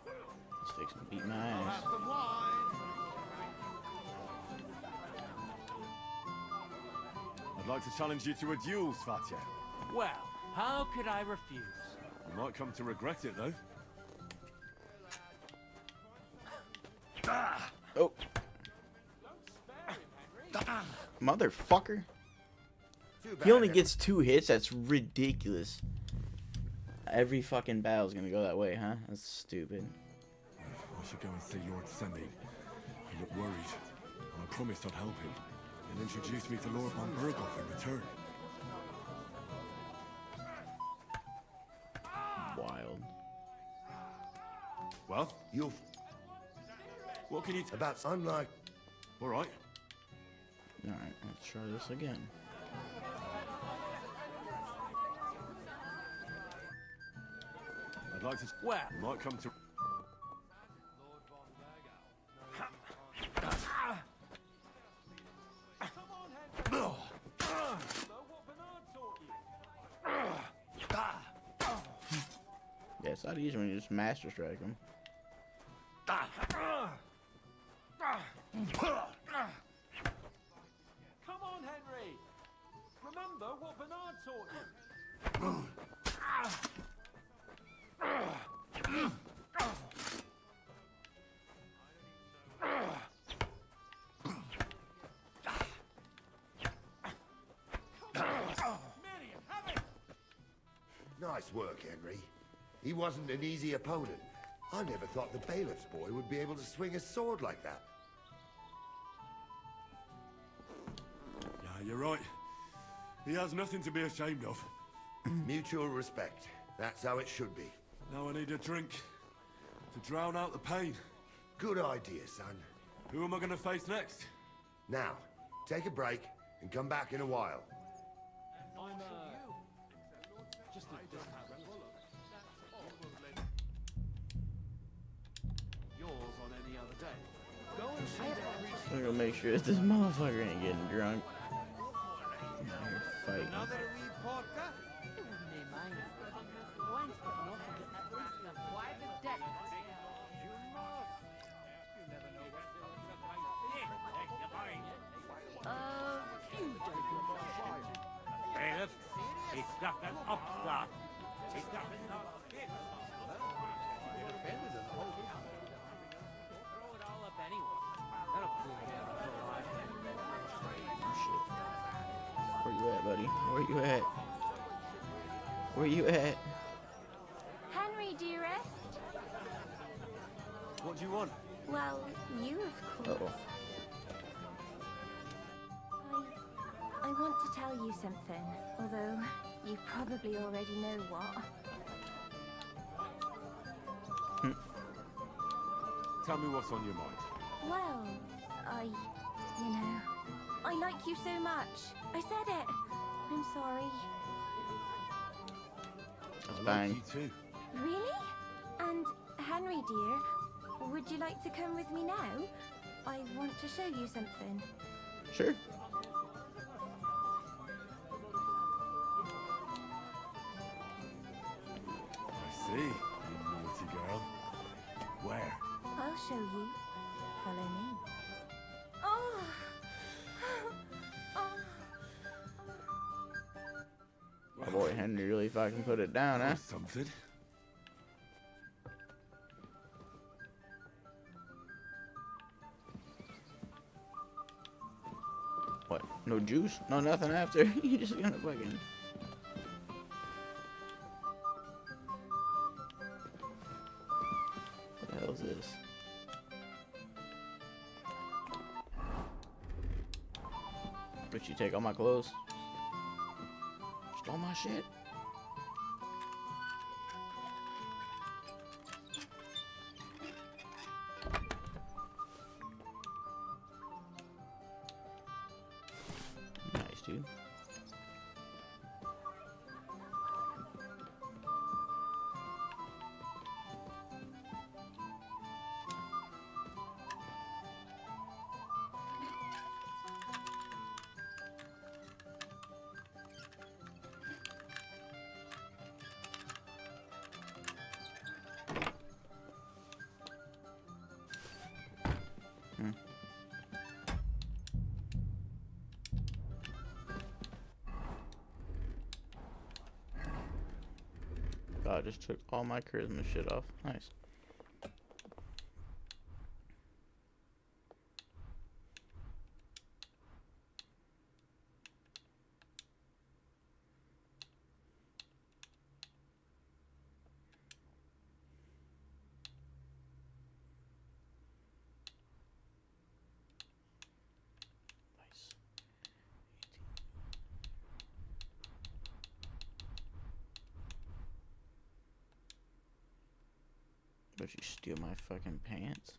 Let's fix him beat my ass. I'd like to challenge you to a duel, Svatya. Well, how could I refuse? You might come to regret it, though. Oh. Motherfucker. He only gets 2 hits? That's ridiculous. Every fucking battle's gonna go that way, huh? That's stupid. I should go and see Lord Semi. He looked worried, and I promised I'd help him. He'll introduce me to Lord von Burghoff in return. Wild. Well? You'll... What can you... About unlike... All right. Alright, let's try this again. I'd like to... Well... You might come to... Yeah, it's not easy when you just master strike him. Come on, Henry! Remember what Bernard taught you! Nice work, Henry. He wasn't an easy opponent. I never thought the bailiff's boy would be able to swing a sword like that. Yeah, you're right. He has nothing to be ashamed of. Mutual respect. That's how it should be. Now I need a drink to drown out the pain. Good idea, son. Who am I going to face next? Now, take a break and come back in a while. I'm, just a Yours on any other day. Go and see that. I'm gonna make sure that this motherfucker ain't getting drunk. You're fighting. Another wee porker? It wouldn't be mine. Wine's got enough of it, at least the wide of deck. You must. You never know what few Bailiff, he's got an upstart. He's got enough hits. Throw it all up anyway. That'll cool it down for a while. Oh, shit. Where you at, buddy? Where you at? Where you at? Henry, dearest. What do you want? Well, you, of course. Uh-oh. I want to tell you something, although you probably already know what. Tell me what's on your mind. Well, I like you so much. I said it. I'm sorry. That's I bang. like you too. Really? And Henry, dear, would you like to come with me now? I want to show you something. Sure. I see, you naughty girl. Where? I'll show you. Follow me. Oh! Oh! My boy Henry really fucking put it down, huh? Something. What? No juice? No nothing after? You just gonna fucking... What the hell is this? But you take all my clothes? Stole my shit? Nice, dude. God, I just took all my charisma shit off. Nice. But you steal my fucking pants?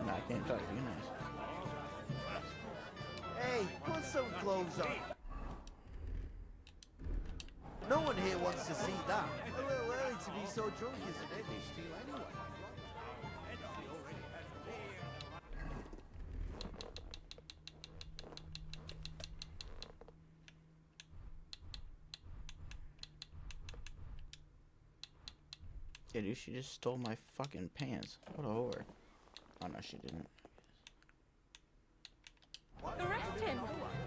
No, I can't talk to you, nice. Hey, put some clothes on. No one here wants to see that. A little early to be so drunk, isn't it? They steal anyway. Yeah, dude, she just stole my fucking pants. What a whore. Oh, no, she didn't. Arrest him!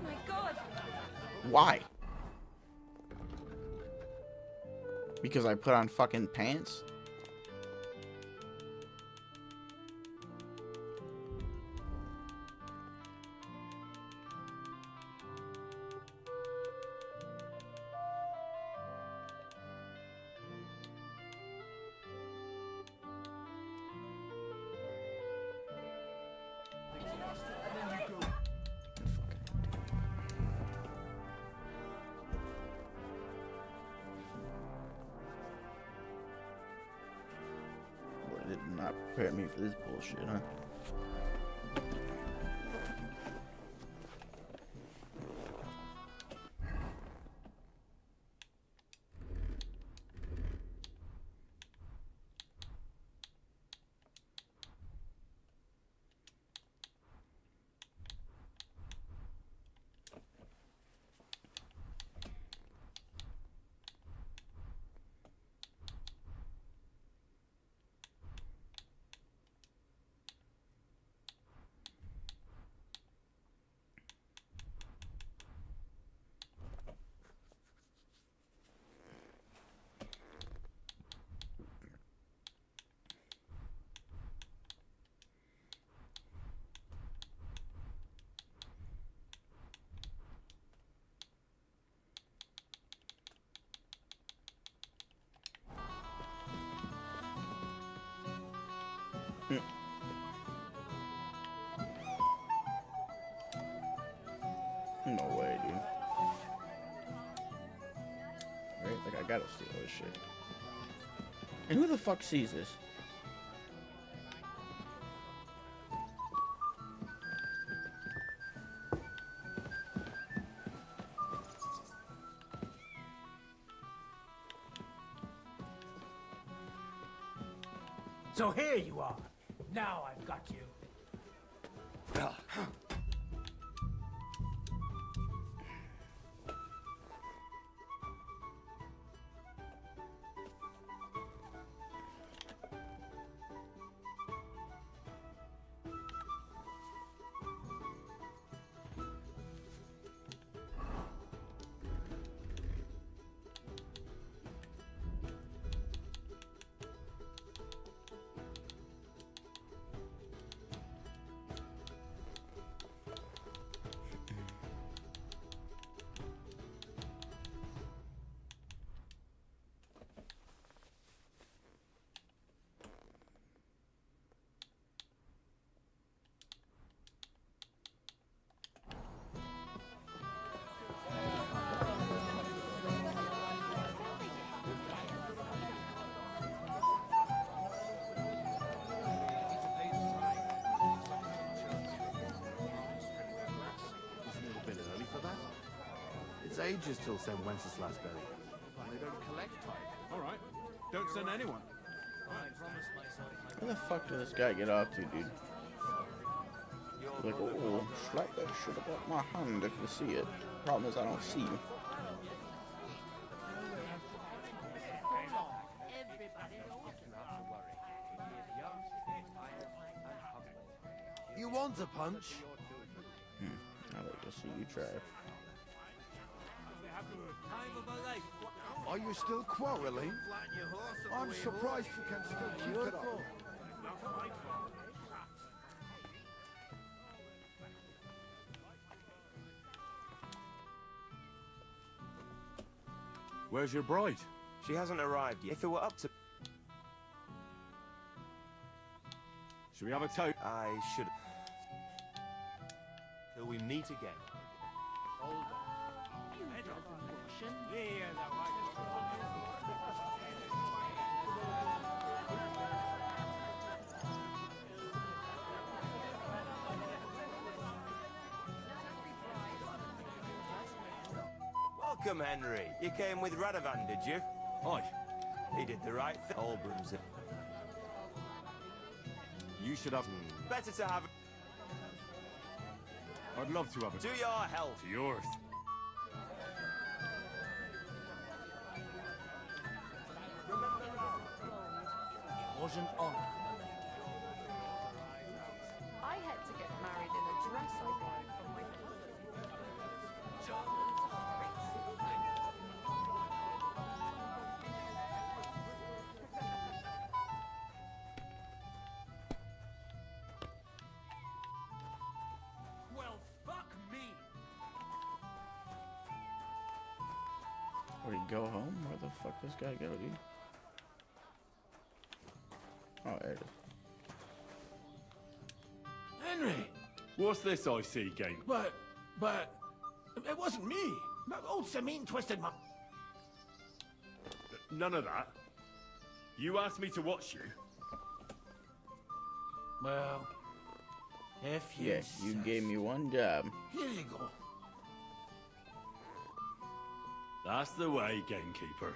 My God! Why? Because I put on fucking pants? Boy, they did not prepare me for this bullshit, huh? No way, dude. Right? Like, I gotta steal this shit. And who the fuck sees this? So here you are. Now I've got you. It's ages till St. Wenceslas Day. They don't collect tithe. All right. Don't send anyone. Where the fuck did this guy get off to, dude? Like, oh, slap that shit about my hand if you see it. Problem is, I don't see you. You want a punch? I'd like to see you try. Are you still quarreling? I'm surprised you can still keep it up. Where's your bride? She hasn't arrived yet. If it were up to... Should we have a toast? I should... Till we meet again. Welcome, Henry. You came with Radovan, did you? Aye. He did the right thing. Olbram's it. You should have... Better to have... I'd love to have it. To your health. To yours. It wasn't honor. I had to get married in a dress I bought from my Well, fuck me. Where'd he go home? Where the fuck this guy go, dude? Oh, there it is. Henry! What's this I see, game? But, it wasn't me. Old Samine twisted my... None of that. You asked me to watch you. Well, if you... Yeah, you gave me one job. Here you go. That's the way, gamekeeper.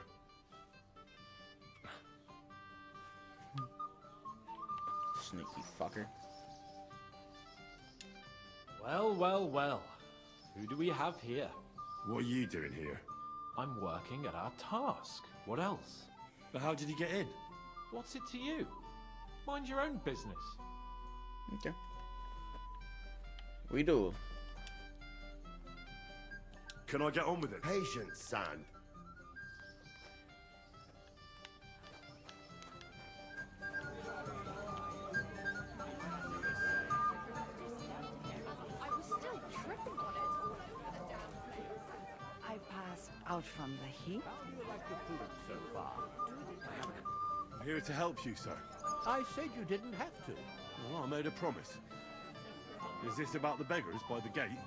Sneaky fucker. Well, well, well. Who do we have here? What are you doing here? I'm working at our task. What else? But how did he get in? What's it to you? Mind your own business. Okay. We do. Can I get on with it? Patience, son. I was still tripping on it all over the damn place. I passed out from the heat. How do you like the food so far? I'm here to help you, sir. I said you didn't have to. Well, I made a promise. Is this about the beggars by the gate?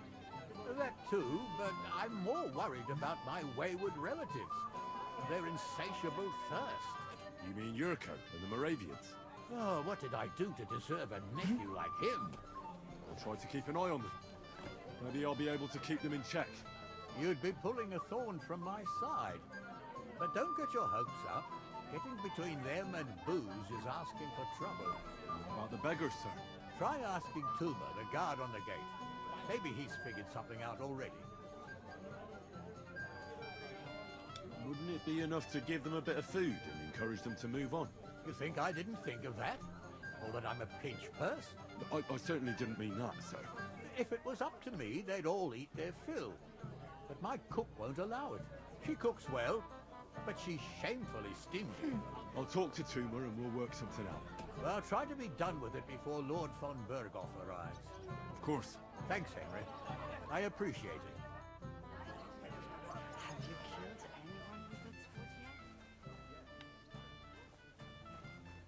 That too, but I'm more worried about my wayward relatives. Their insatiable thirst. You mean Yurko and the Moravians? Oh, what did I do to deserve a nephew like him? I'll try to keep an eye on them. Maybe I'll be able to keep them in check. You'd be pulling a thorn from my side. But don't get your hopes up. Getting between them and booze is asking for trouble. About the beggars, sir? Try asking Tuma, the guard on the gate. Maybe he's figured something out already. Wouldn't it be enough to give them a bit of food and encourage them to move on? You think I didn't think of that? Or that I'm a pinch purse? I certainly didn't mean that, sir. If it was up to me, they'd all eat their fill. But my cook won't allow it. She cooks well, but she's shamefully stingy. I'll talk to Tuma and we'll work something out. Well, try to be done with it before Lord von Berghoff arrives. Of course. Thanks, Henry. I appreciate it. Have you killed anyone with its foot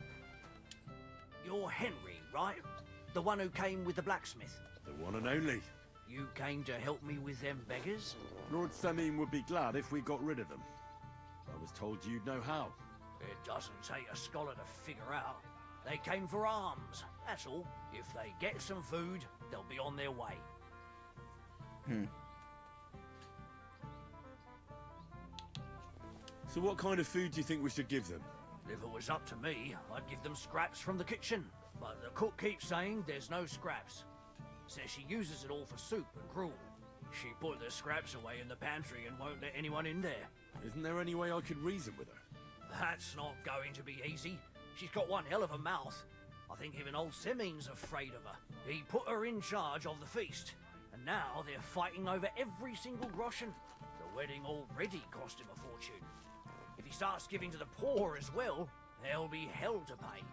yet? You're Henry, right? The one who came with the blacksmith. The one and only. You came to help me with them beggars? Lord Semin would be glad if we got rid of them. I was told you'd know how. It doesn't take a scholar to figure out. They came for alms, that's all. If they get some food, they'll be on their way. So what kind of food do you think we should give them? If it was up to me, I'd give them scraps from the kitchen. But the cook keeps saying there's no scraps. Says she uses it all for soup and gruel. She put the scraps away in the pantry and won't let anyone in there. Isn't there any way I could reason with her? That's not going to be easy. She's got one hell of a mouth. I think even old Semin's afraid of her. He put her in charge of the feast, and now they're fighting over every single groschen. The wedding already cost him a fortune. If he starts giving to the poor as well, there'll be hell to pay.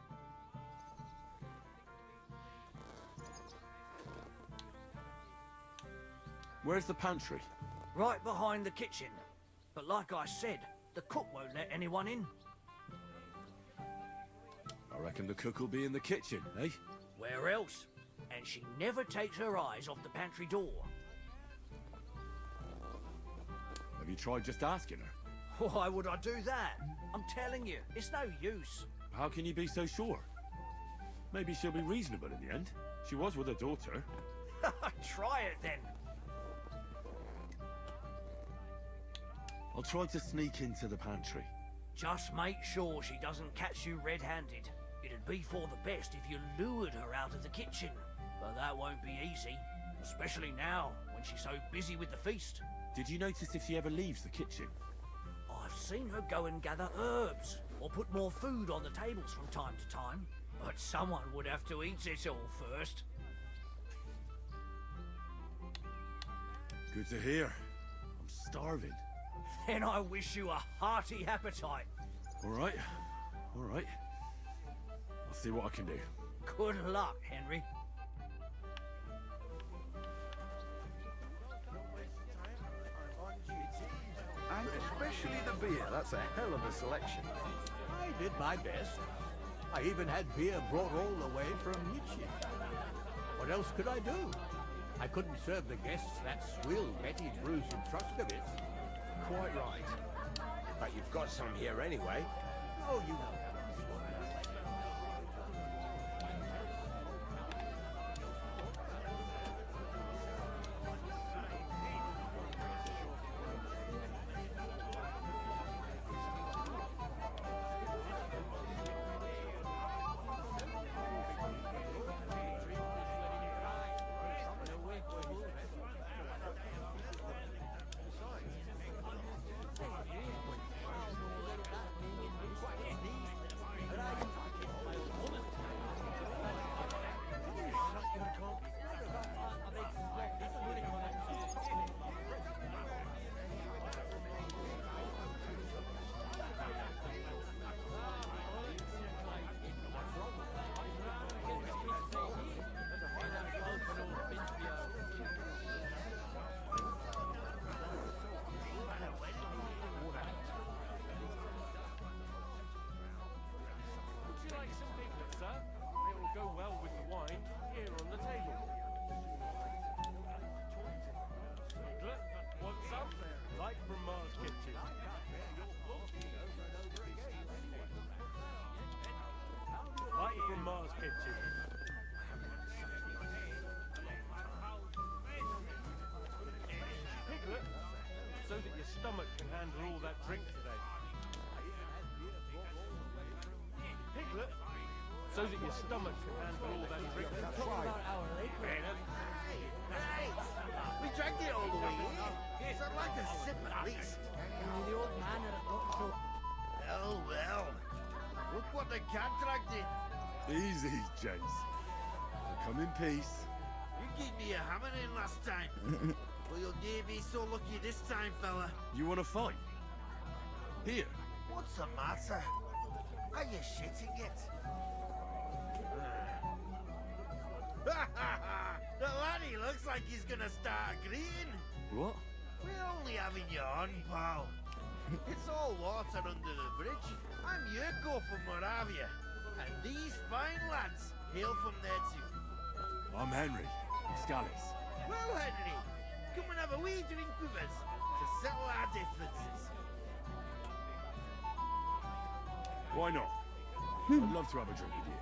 Where's the pantry? Right behind the kitchen. But like I said, the cook won't let anyone in. I reckon the cook will be in the kitchen, eh? Where else? And she never takes her eyes off the pantry door. Have you tried just asking her? Why would I do that? I'm telling you, it's no use. How can you be so sure? Maybe she'll be reasonable in the end. She was with her daughter. Try it then. I'll try to sneak into the pantry. Just make sure she doesn't catch you red-handed. It'd be for the best if you lured her out of the kitchen. But that won't be easy. Especially now, when she's so busy with the feast. Did you notice if she ever leaves the kitchen? I've seen her go and gather herbs, or put more food on the tables from time to time. But someone would have to eat it all first. Good to hear. I'm starving. Then I wish you a hearty appetite. All right. All right. I'll see what I can do. Good luck, Henry. And especially the beer. That's a hell of a selection. I did my best. I even had beer brought all the way from Nietzsche. What else could I do? I couldn't serve the guests that swill Betty brews in Truscovitz. Quite right. But you've got some here anyway. Oh, you know. stomach can handle all that drink today. Piglet, so that your stomach can handle all that drink. We drank it all the way here. So I'd like a sip at least. The old man had a book to... Well. Look what the cat dragged in. Easy, gents. Come in peace. You gave me a hammer in last time. Well, you'll never be so lucky this time, fella. You want to fight? Here. What's the matter? Are you shitting it? The laddie looks like he's gonna start agreeing. What? We're only having you on, pal. It's all water under the bridge. I'm Yurko from Moravia, and these fine lads hail from there too. I'm Henry, Scalis. Well, Henry, come and have a wee drink with us to settle our differences. Why not? I'd love to have a drink with you.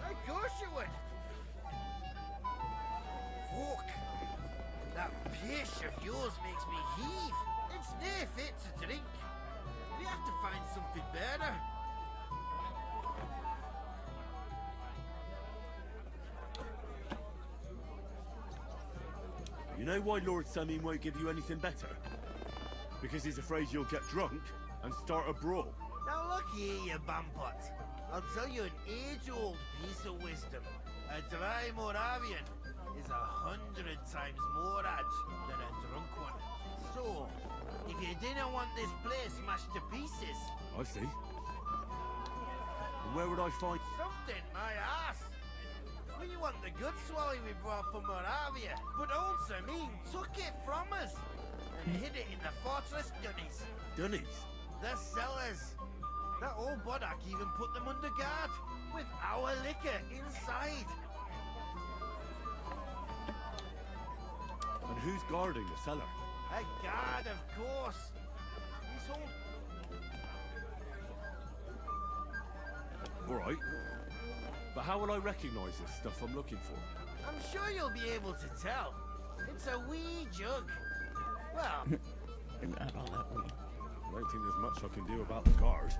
Of course you would. Fuck. That pish of yours makes me heave. It's near fit to drink. We have to find something better. You know why Lord Samin won't give you anything better? Because he's afraid you'll get drunk and start a brawl. Now look here, you bampot. I'll tell you an age-old piece of wisdom. A dry Moravian is 100 times more edge than a drunk one. So, if you didn't want this place smashed to pieces... I see. And where would I find... Something, my ass! We want the good swally we brought from Moravia, but old Samin took it from us and hid it in the fortress dunnies. Dunnies? The cellars. That old Bodak even put them under guard, with our liquor inside. And who's guarding the cellar? A guard, of course. He's all... All right. But how will I recognize this stuff I'm looking for? I'm sure you'll be able to tell. It's a wee jug. Well... Not all that wee. I don't think there's much I can do about the guard.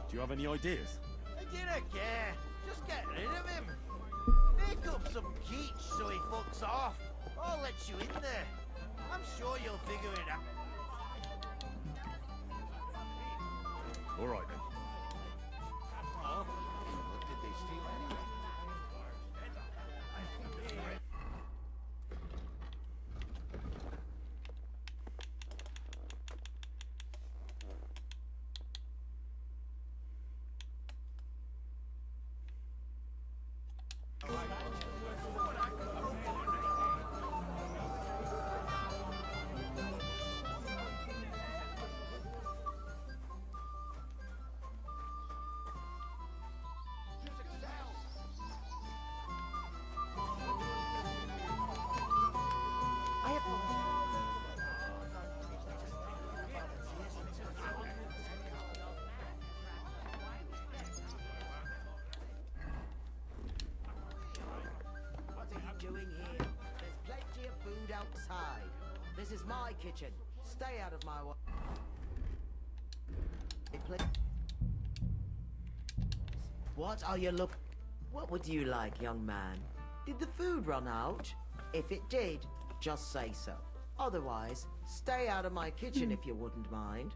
Do you have any ideas? I didn't care. Just get rid of him. Make up some quiche so he fucks off. I'll let you in there. I'm sure you'll figure it out. All right then. What did they steal anyway? Doing here? There's plenty of food outside. This is my kitchen. Stay out of my way. What are you look? What would you like, young man? Did the food run out? If it did, just say so. Otherwise, stay out of my kitchen if you wouldn't mind.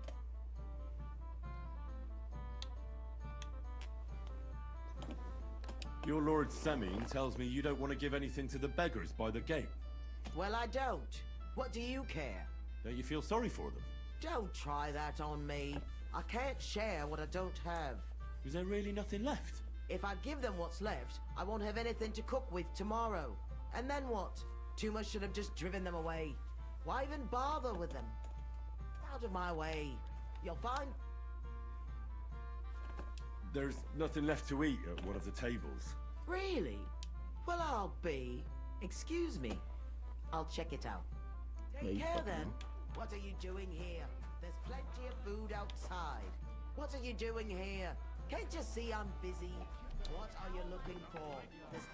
Your Lord Samin tells me you don't want to give anything to the beggars by the gate. Well, I don't. What do you care? Don't you feel sorry for them? Don't try that on me. I can't share what I don't have. Is there really nothing left? If I give them what's left, I won't have anything to cook with tomorrow. And then what? Too much should have just driven them away. Why even bother with them? Out of my way. You'll find... There's nothing left to eat at one of the tables. Really? Well, I'll be... Excuse me. I'll check it out. Take care then. What are you doing here? There's plenty of food outside. What are you doing here? Can't you see I'm busy? What are you looking for? There's...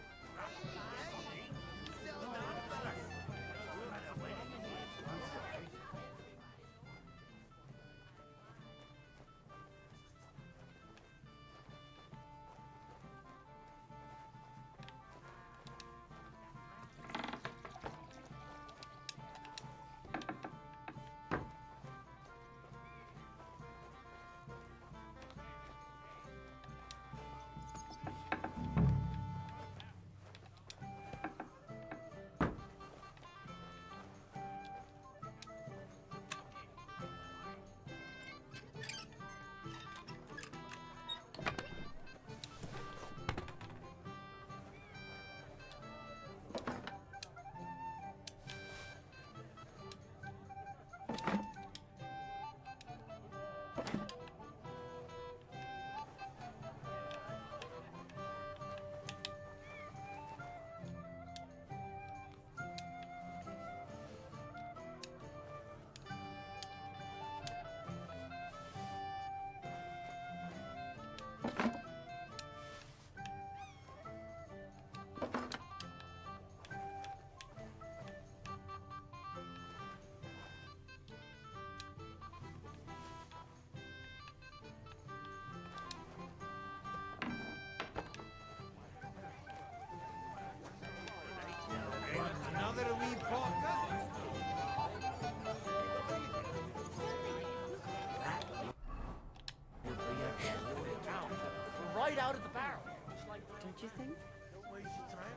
you think? Don't waste your time.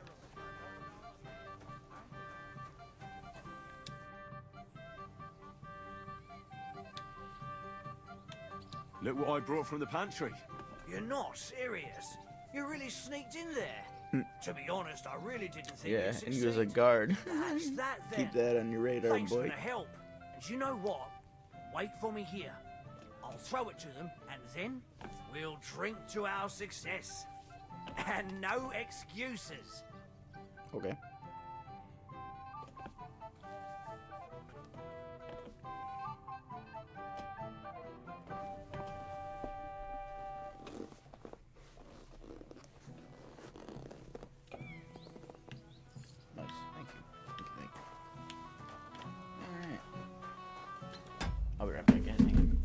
Look what I brought from the pantry. You're not serious. You really sneaked in there. To be honest, I really didn't think Yeah, you'd and he was a succeed. guard. That's that then. Keep that on your radar, Thanks boy. for the help. And you know what? Wait for me here. I'll throw it to them, and then we'll drink to our success. And no excuses. Okay. Nice. Thank you. Thank you. Alright. I'll be right back, guys. Hang on.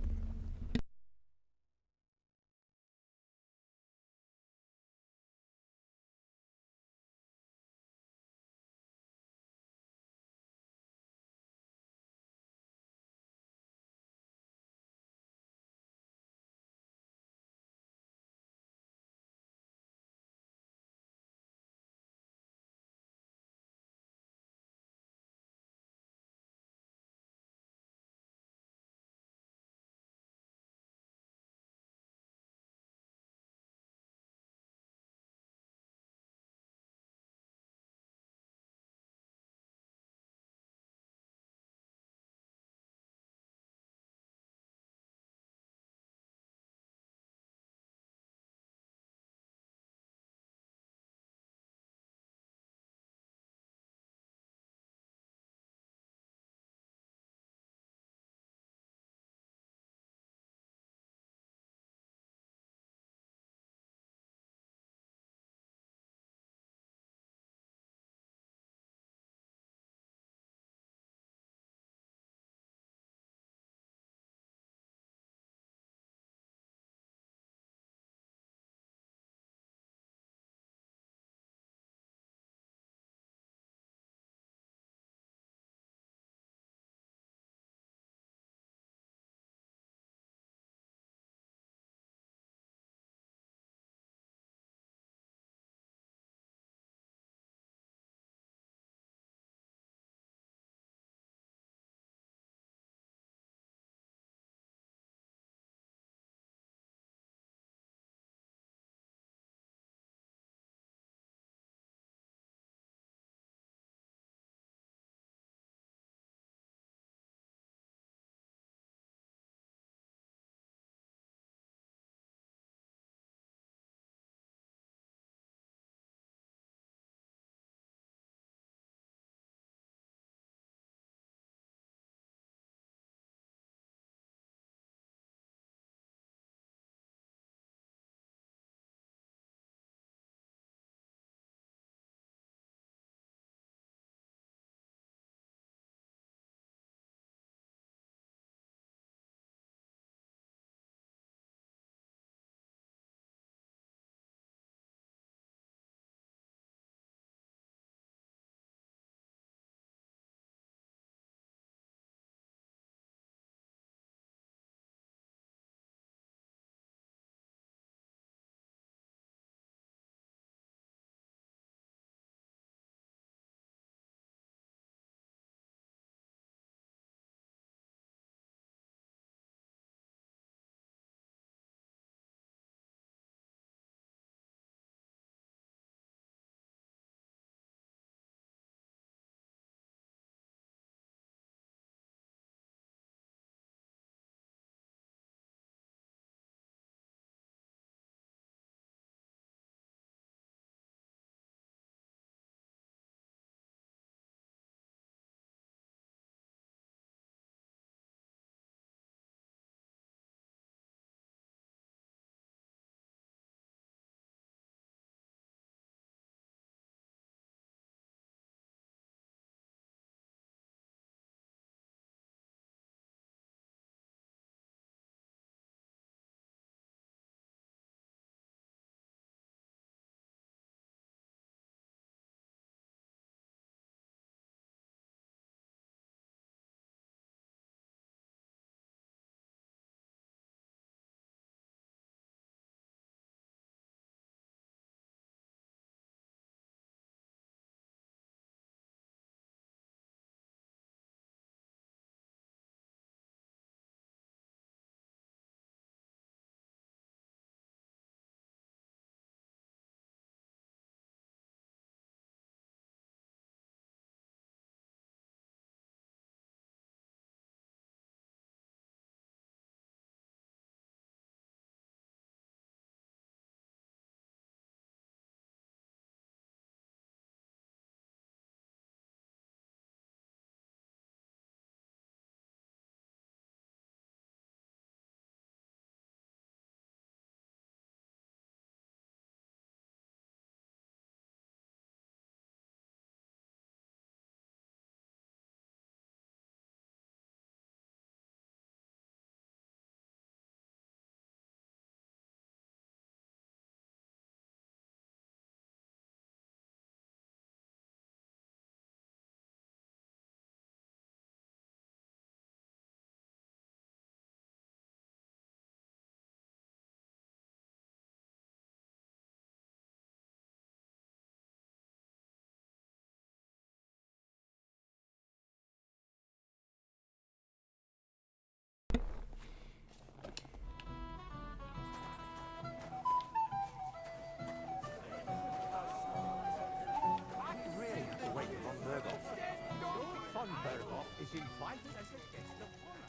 was invited as a guest of honor.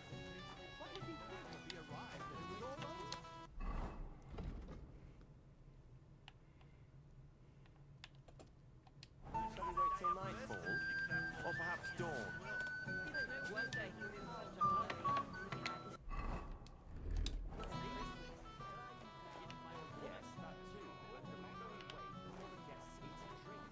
What did he think when he arrived and it was all over? Shall we wait till nightfall? Or perhaps dawn? One day you Yes, that too. But the longer we wait, the more the guests eat and drink.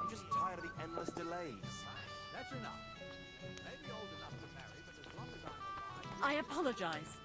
I'm just tired of the endless delays. That's enough. Maybe old enough to marry, but as long as I'm alive... I apologize.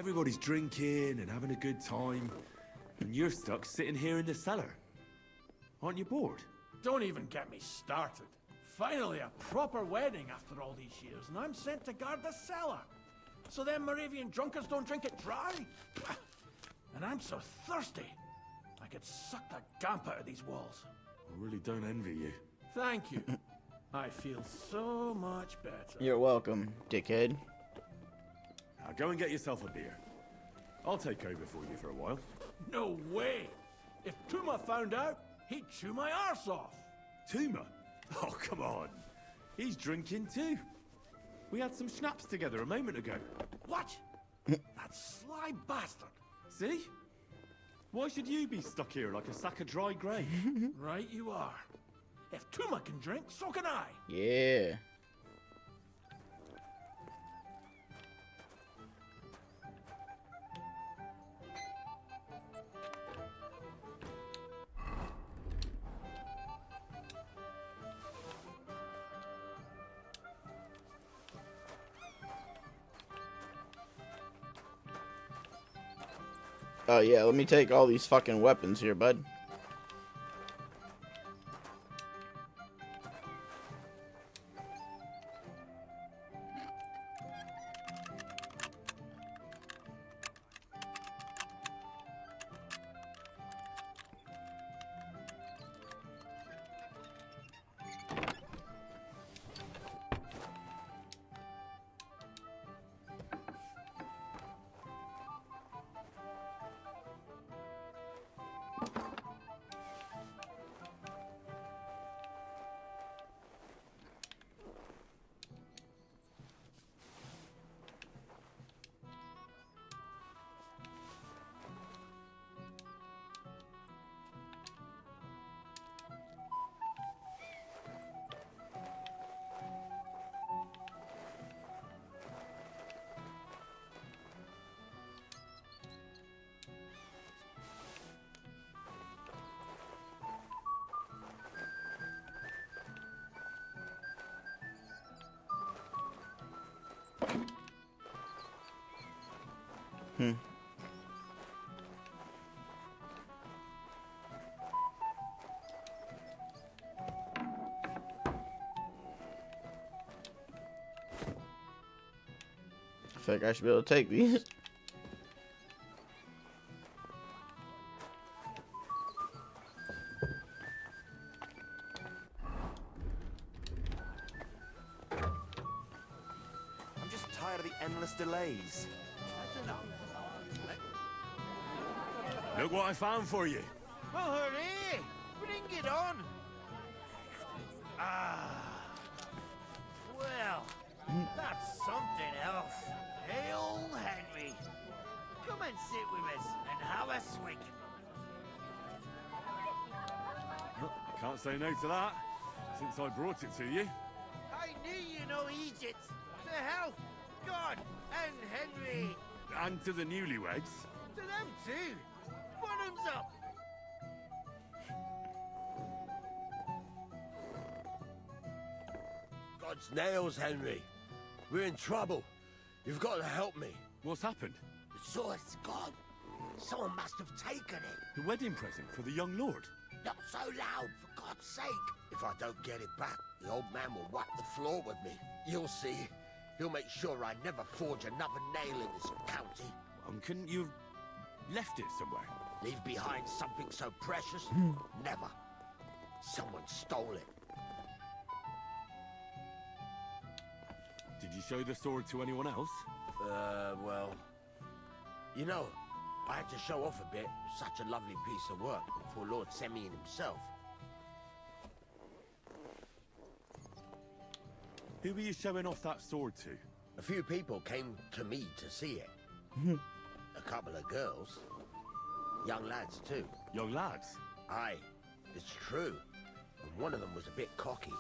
Everybody's drinking and having a good time, and you're stuck sitting here in the cellar. Aren't you bored? Don't even get me started. Finally, a proper wedding after all these years, and I'm sent to guard the cellar. So them Moravian drunkards don't drink it dry? And I'm so thirsty, I could suck the gamp out of these walls. I really don't envy you. Thank you. I feel so much better. You're welcome, dickhead. Now go and get yourself a beer. I'll take over for you for a while. No way! If Tuma found out, he'd chew my arse off. Tuma? Oh, come on. He's drinking too. We had some schnapps together a moment ago. What? That sly bastard. See? Why should you be stuck here like a sack of dry grain? Right you are. If Tuma can drink, so can I. Yeah. Oh yeah, let me take all these fucking weapons here, bud. I feel like I should be able to take these. I'm just tired of the endless delays. Look what I found for you. Well, hurry! Bring it on! Ah. Well, that's something else. Hail Henry. Come and sit with us and have a swig. Well, I can't say no to that, since I brought it to you. I knew you know Egypt. To health, God, and Henry. And to the newlyweds. To them too. Bottoms up. God's nails, Henry. We're in trouble. You've got to help me. What's happened? The sword's gone. Someone must have taken it. The wedding present for the young lord. Not so loud, for God's sake. If I don't get it back, the old man will wipe the floor with me. You'll see. He'll make sure I never forge another nail in this county. Couldn't you have left it somewhere? Leave behind something so precious? Never. Someone stole it. Did you show the sword to anyone else? Well... You know, I had to show off a bit. Such a lovely piece of work for Lord Semyon himself. Who were you showing off that sword to? A few people came to me to see it. A couple of girls. Young lads, too. Young lads? Aye, it's true. And one of them was a bit cocky.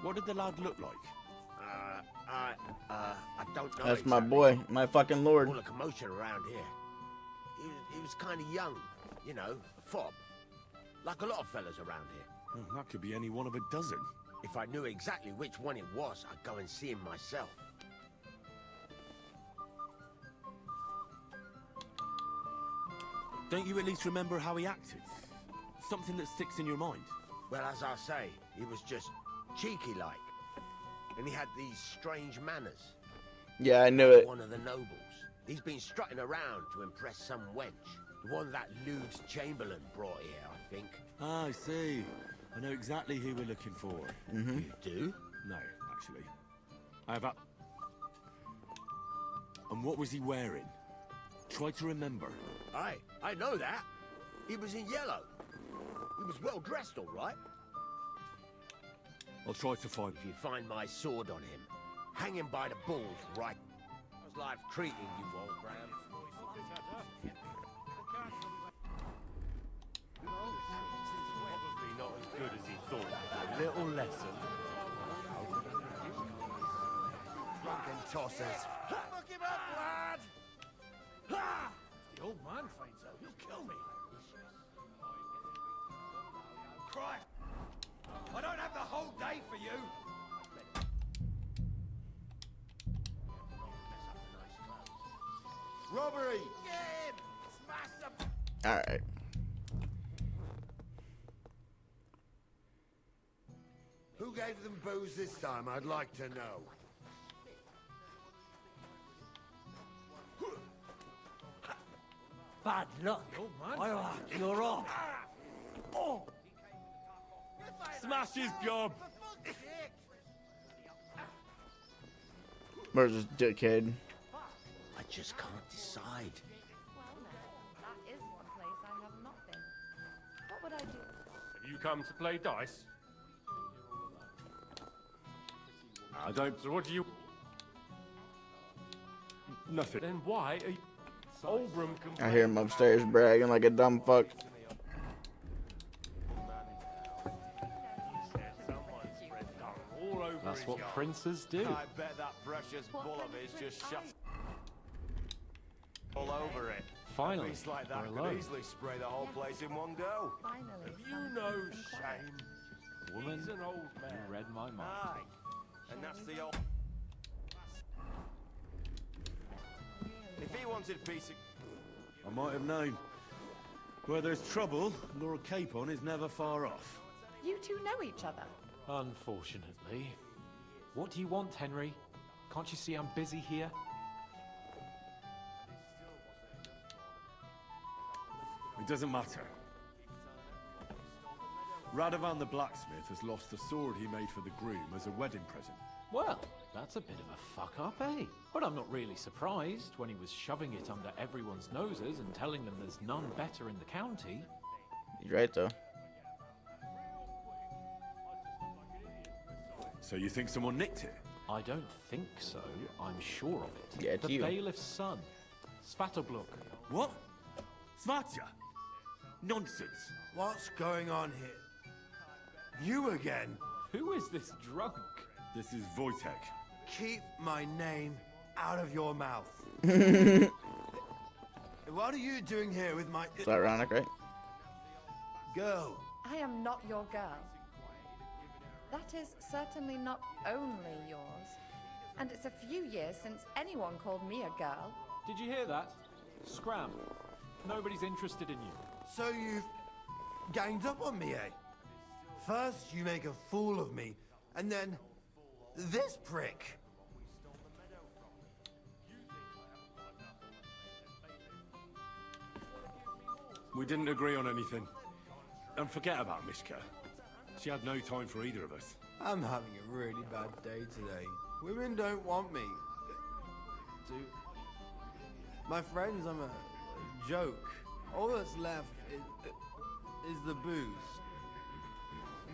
What did the lad look like? I don't know. That's my boy, my fucking lord. All the commotion around here. He was kind of young, you know, a fob. Like a lot of fellas around here. That could be any one of a dozen. If I knew exactly which one it was, I'd go and see him myself. Don't you at least remember how he acted? Something that sticks in your mind? Well, as I say, he was just cheeky-like. And he had these strange manners. Yeah, I knew it. One of the nobles. He's been strutting around to impress some wench. The one that lewd Chamberlain brought here, I think. Ah, I see. I know exactly who we're looking for. Mm-hmm. You do? No, actually. I have a... And what was he wearing? Try to remember. I know that. He was in yellow. He was well dressed, all right. I'll try to find... If you find my sword on him, hang him by the balls, right? How's life treating you, old Graham? Probably not as good as he thought. A little lesson. Drunken tossers. Look him up, lad! Ha! The old man finds out, he'll kill me. Christ! I don't have the whole day for you! Robbery! Get him! Smash them! Alright. Who gave them booze this time, I'd like to know. Bad luck. You're off. Oh! Smash his gob! Where's this dickhead? I just can't decide. Well, no, that is one place I have not been. What would I do? Have you come to play dice? I don't... So what do you... Nothing. Then why are you... Oldham can... I hear him upstairs bragging like a dumb fuck. That's what princes do. I bet that precious bull of his just shut all over it. Finally, A beast like we're that could alone. easily spray the whole place in one go. Finally, Have you no shame? Woman, He's an old man. you read my mind. Aye, and that's the old... If he wanted peace... I might have known. Where there's trouble, Lord Capon is never far off. You two know each other. Unfortunately. What do you want, Henry? Can't you see I'm busy here? It doesn't matter. Radovan the blacksmith has lost the sword he made for the groom as a wedding present. Well, that's a bit of a fuck up, eh? But I'm not really surprised when he was shoving it under everyone's noses and telling them there's none better in the county. He's right though. So you think someone nicked it? I don't think so. I'm sure of it. Yeah, it's the you. bailiff's son, Svatobluk. What? Svatja? Nonsense. What's going on here? You again? Who is this drunk? This is Wojtek. Keep my name out of your mouth. What are you doing here with my... It's ironic, right? Girl. I am not your girl. That is certainly not only yours. And it's a few years since anyone called me a girl. Did you hear that? Scram. Nobody's interested in you. So you've ganged up on me, eh? First you make a fool of me, and then this prick. We didn't agree on anything. And forget about Mishka. She had no time for either of us. I'm having a really bad day today. Women don't want me. My friends, I'm a joke. All that's left is the booze.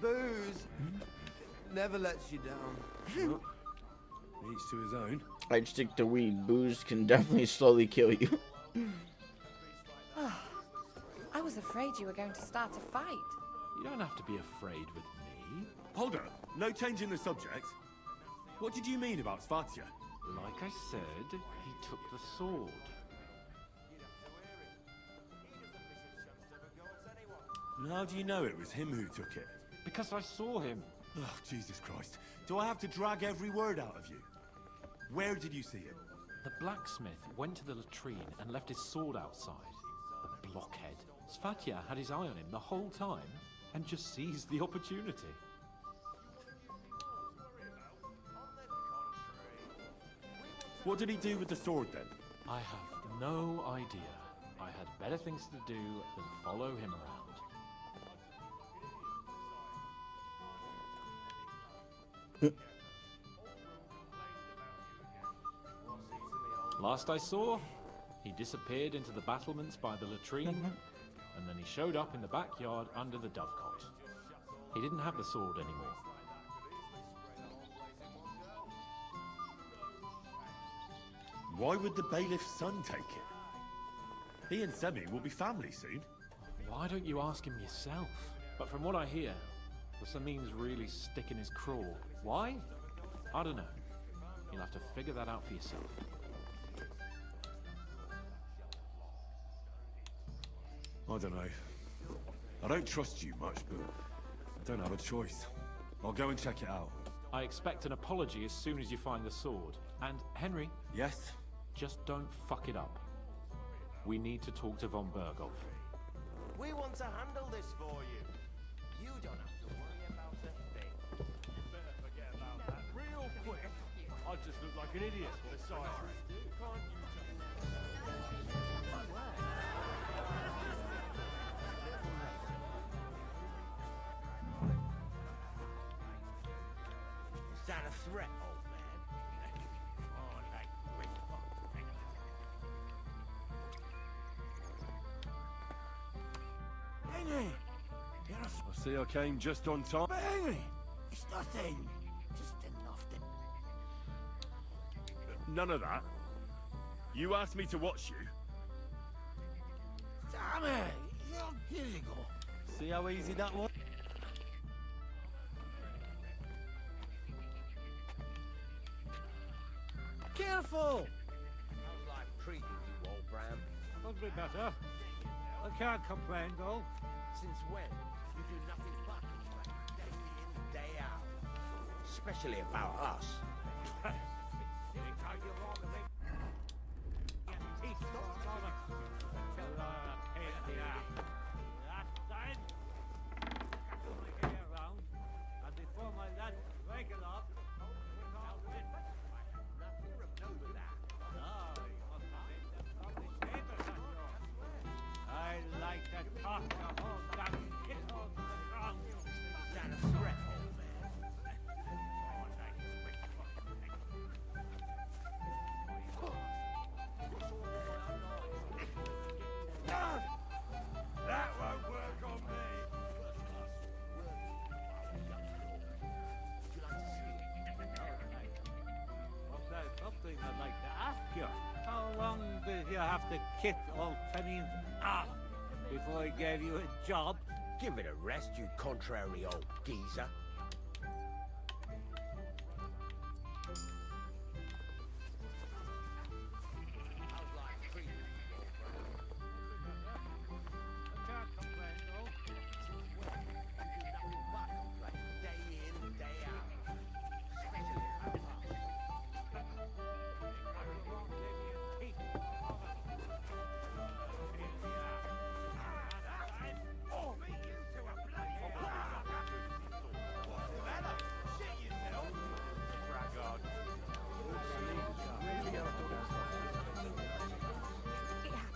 Booze never lets you down. Each to his own. I'd stick to weed. Booze can definitely slowly kill you. I was afraid you were going to start a fight. You don't have to be afraid with me. Hold up. No change in the subject. What did you mean about Svatja? Like I said, he took the sword. And how do you know it was him who took it? Because I saw him. Oh, Jesus Christ. Do I have to drag every word out of you? Where did you see him? The blacksmith went to the latrine and left his sword outside. The Fuckhead. Svatya had his eye on him the whole time and just seized the opportunity. What did he do with the sword then? I have no idea. I had better things to do than follow him around. Last I saw, he disappeared into the battlements by the latrine, and then he showed up in the backyard under the dovecot. He didn't have the sword anymore. Why would the bailiff's son take it? He and Semi will be family soon. Why don't you ask him yourself? But from what I hear, the Samin's really sticking his craw. Why? I don't know. You'll have to figure that out for yourself. I don't know. I don't trust you much, but I don't have a choice. I'll go and check it out. I expect an apology as soon as you find the sword. And, Henry... Yes? Just don't fuck it up. We need to talk to von Berghoff. We want to handle this for you. You don't have to worry about a thing. You better forget about that real quick. I just look like an idiot besides. Can't you Is that a threat, old man? Henry! You're a I see I came just on time. Henry! It's nothing. Just enough to... None of that. You asked me to watch you. Damn it! Here you go. See how easy that was? Careful! How's life treating you, old Bram? Could be better. I can't complain, though. Since when? You do nothing but complain, day in, day out. Especially about us. I like to talk to hold that kiddo to the ground. Is that a threat, old man? That won't work on me. Well, there's something I'd like to ask you. How long did you have to kick old Fenning's ass before he gave you a job? Give it a rest, you contrary old geezer.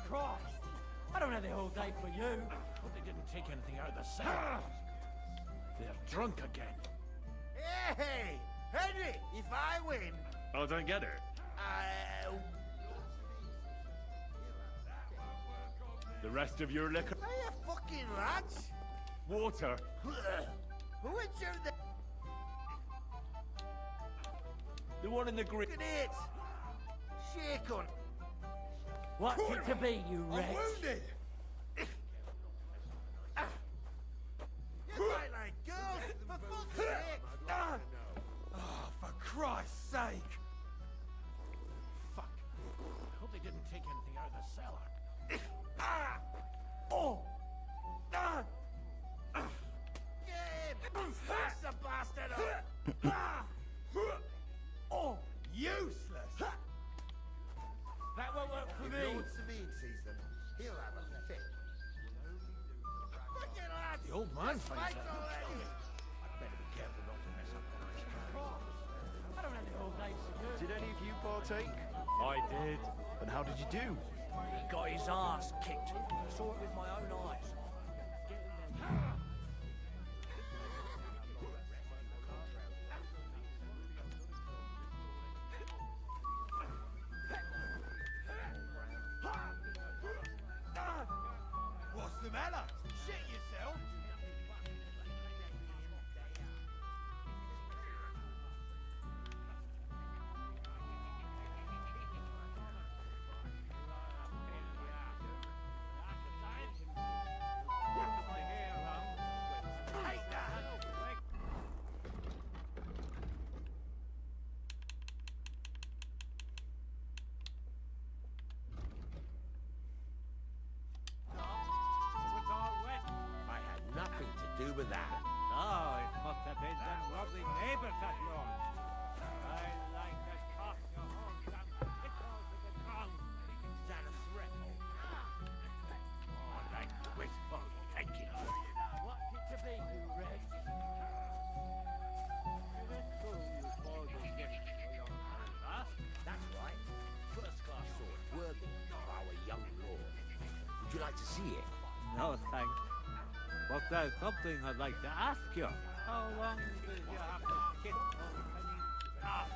Christ! I don't have the whole day for you. But they didn't take anything out of the cellar. They're drunk again. Hey! Henry, if I win... I don't get it. The rest of your liquor... Are you fucking lads? Water. Which of the... The one in the green... Look at it! Shake on. What's it to be, you wretch? I'm wounded! You fight like girls, for fuck's sake! Oh, for Christ's sake! Fuck. I hope they didn't take anything out of the cellar. Oh! Get him! Smash the bastard up! Oh! Useless! That won't work for If me! Lord Sabine sees them, he'll have a fit. partake? I did. And how did you do? He got his ass kicked. I saw it with my own eyes. What's the matter? Shit yourself? I had nothing to do with that. No, it must have been them lovely neighbors of yours. I like the cock your horns and pickles with the tongue. Is that a threat? More like wistful thinking. What's it to be, you wretch? Is it true you bought the gift for your hand, huh? That's right. First class sword, worthy of our young lord. Would you like to see it? No, thanks. But there's something I'd like to ask you. How long did you have to kit those penny staff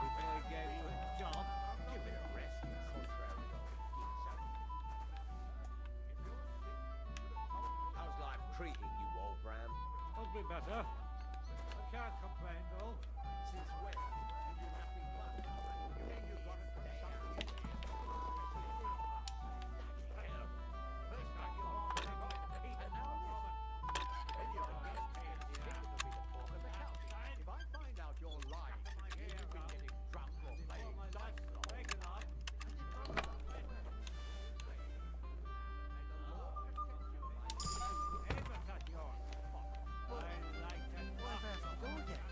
before I gave you a job? Give it a rest, you contrary old geezer. How's life treating you, old Bram? Could be better. I can't complain though. Since when? Have you nothing but? Then you got it from something. First time you want to go, even now woman. Then you can get paid the ass to be the talk of the house. If I find out you're lying, you've been getting drunk or playing dice, breaking up. Neighbors at yours. I like that.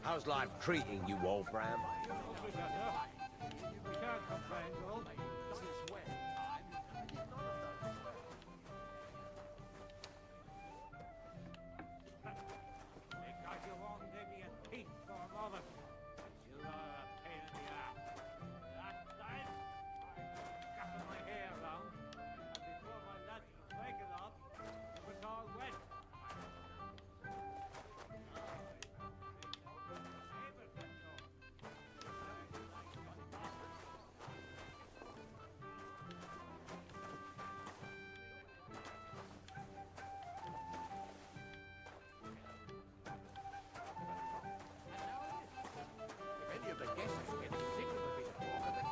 How's life treating you, old Bram? We can't complain, though. Since when? Because you won't leave me in peace for a moment. You are a pain in the ass. Last time, I cut my hair round, and before my lads could wake it up, it was all wet. If any of the guests are getting sick, it would be the talk of the town.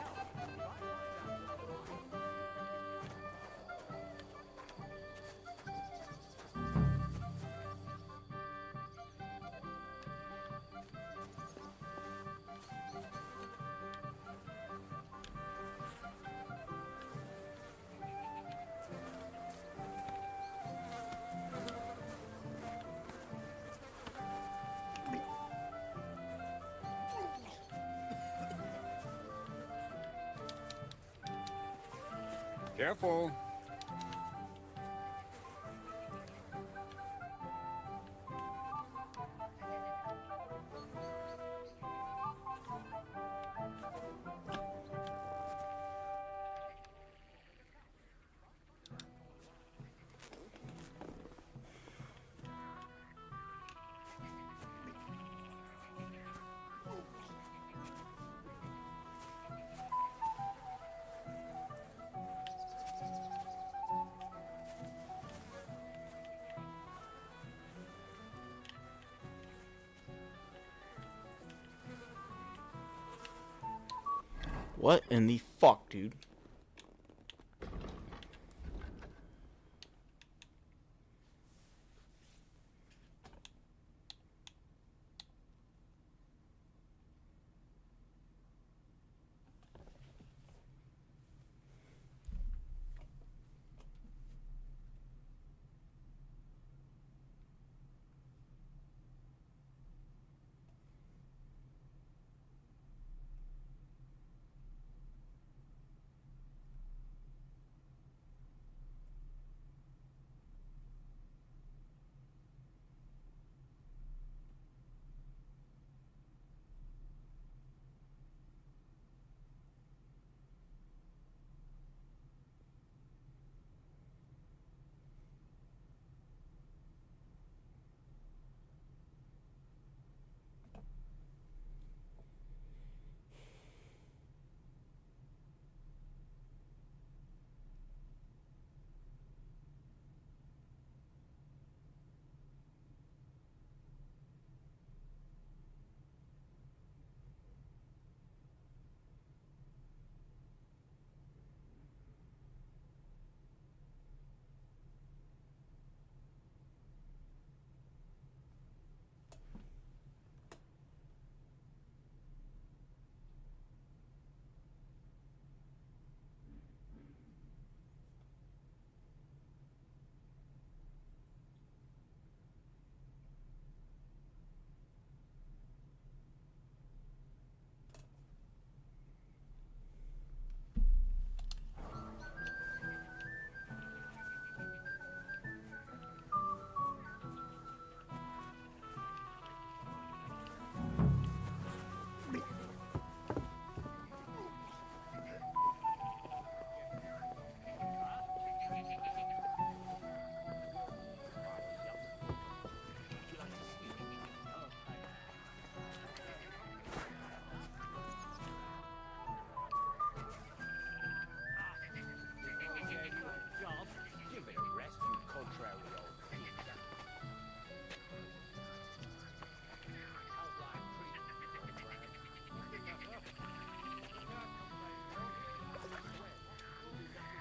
Careful. What in the fuck, dude?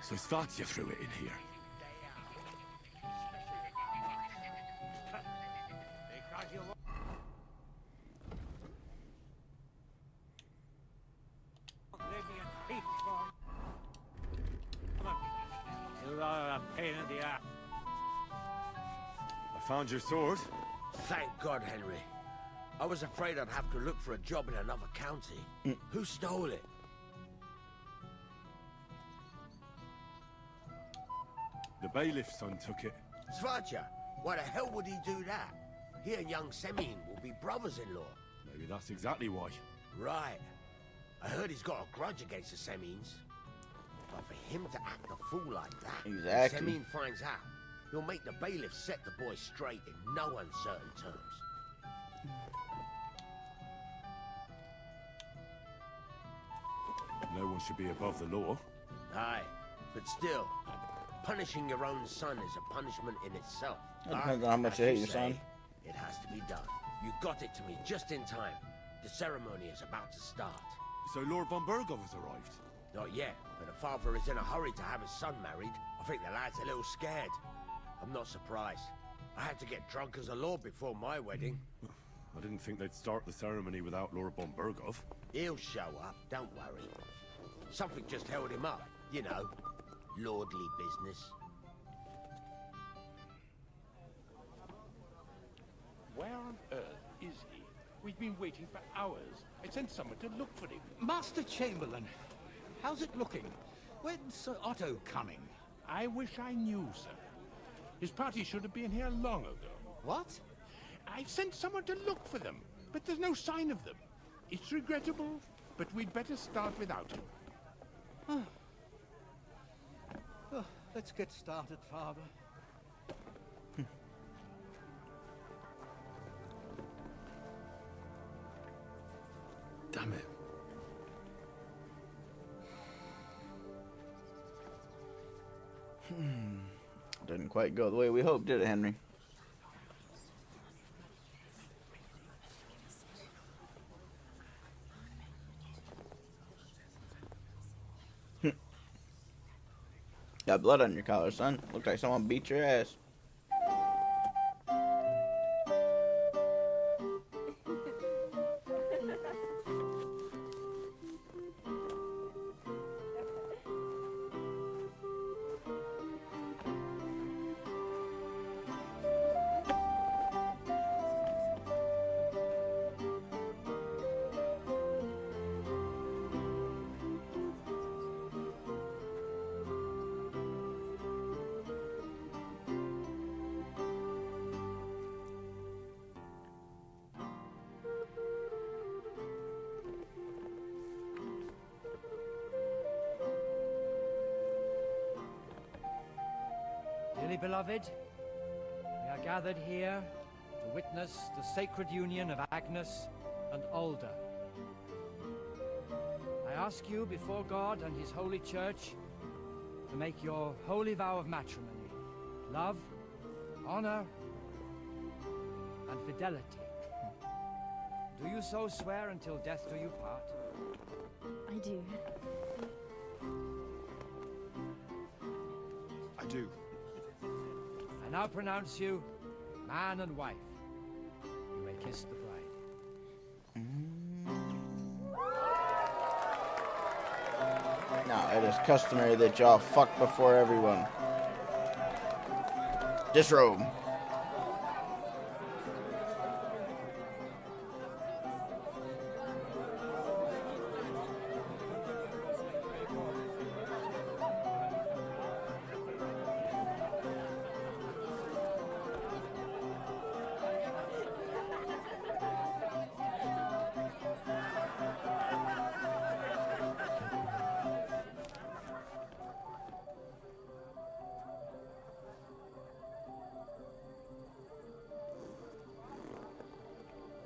So thought you threw it in here. You are a pain in the ass. I found your sword. Thank God, Henry. I was afraid I'd have to look for a job in another county. Who stole it? The bailiff's son took it. Svaja? Why the hell would he do that? He and young Semyon will be brothers-in-law. Maybe that's exactly why. Right. I heard he's got a grudge against the Semyons. But for him to act a fool like that, Exactly. if Semyon finds out, he'll make the bailiff set the boy straight in no uncertain terms. No one should be above the law. Aye, but still, punishing your own son is a punishment in itself. It depends on how much as you hate you your say, son. It has to be done. You got it to me just in time. The ceremony is about to start. So Lord von Burgov has arrived? Not yet, but the father is in a hurry to have his son married. I think the lad's a little scared. I'm not surprised. I had to get drunk as a lord before my wedding. I didn't think they'd start the ceremony without Lord von Burgov. He'll show up, don't worry. Something just held him up, you know. Lordly business. Where on earth is he? We've been waiting for hours. I sent someone to look for him. Master Chamberlain, how's it looking? When's Sir Otto coming? I wish I knew, sir. His party should have been here long ago. What? I've sent someone to look for them, but there's no sign of them. It's regrettable, but we'd better start without him. Oh, let's get started, Father. Damn it. Didn't quite go the way we hoped, did it, Henry? Got blood on your collar, son. Looked like someone beat your ass. Dearly beloved, we are gathered here to witness the sacred union of Agnes and Alda. I ask you before God and His holy church to make your holy vow of matrimony, love, honor, and fidelity. Do you so swear until death do you part? I do. I do. I now pronounce you man and wife. You may kiss the bride. Now, it is customary that y'all fuck before everyone. Disrobe.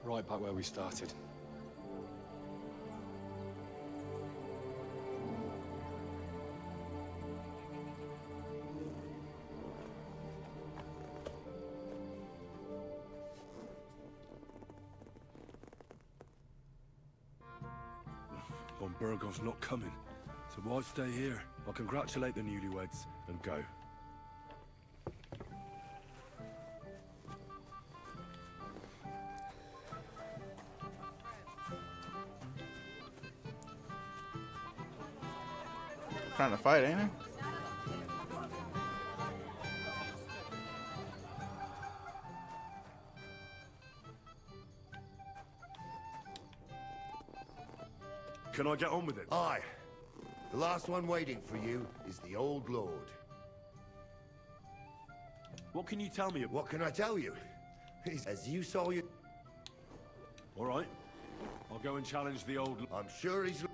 Right back where we started. Von Burgov's not coming, so why stay here? I'll congratulate the newlyweds and go. Trying to fight, ain't he? Can I get on with it? Aye. The last one waiting for you is the Old Lord. What can you tell me? What can I tell you? As you saw your... All right. I'll go and challenge the Old... I'm sure he's...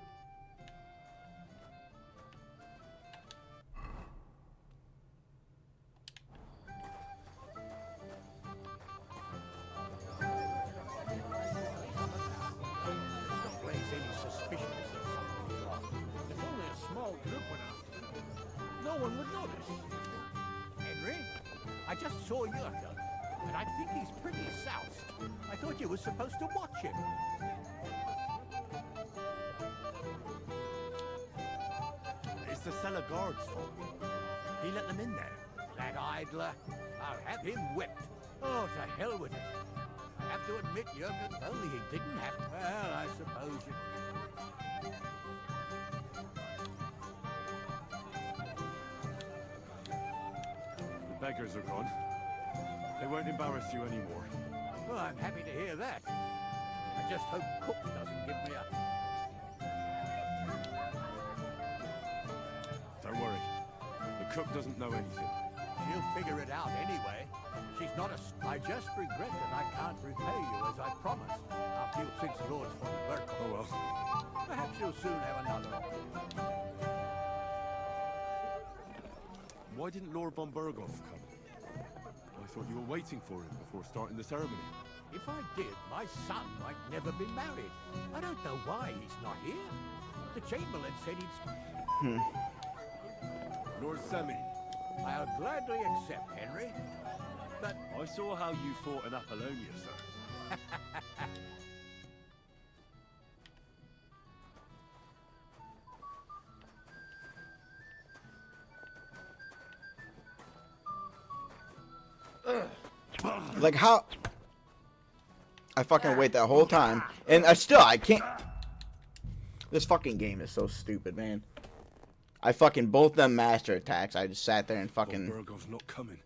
No one would notice. Henry, I just saw your gun, and I think he's pretty soused. I thought you were supposed to watch him. It's the cellar guard's fault. He let them in there. That idler, I'll have him whipped. Oh, to hell with it. I have to admit, Jurgen, only he didn't have to. Well, I suppose you... Beggars are gone. They won't embarrass you anymore. Well, I'm happy to hear that. I just hope Cook doesn't give me a... Don't worry. The cook doesn't know anything. She'll figure it out anyway. She's not a... I just regret that I can't repay you as I promised after you since Lord von Berg. Oh well. Perhaps you'll soon have another opportunity. Why didn't Lord von Berghoff come? I thought you were waiting for him before starting the ceremony. If I did, my son might never be married. I don't know why he's not here. The Chamberlain said he'd... Lord Semi. I'll gladly accept, Henry. But... I saw how you fought in Apollonia, sir. Like how? I fucking wait that whole time, and I can't. This fucking game is so stupid, man. I fucking both them master attacks. I just sat there and fucking. Bergoff's not coming,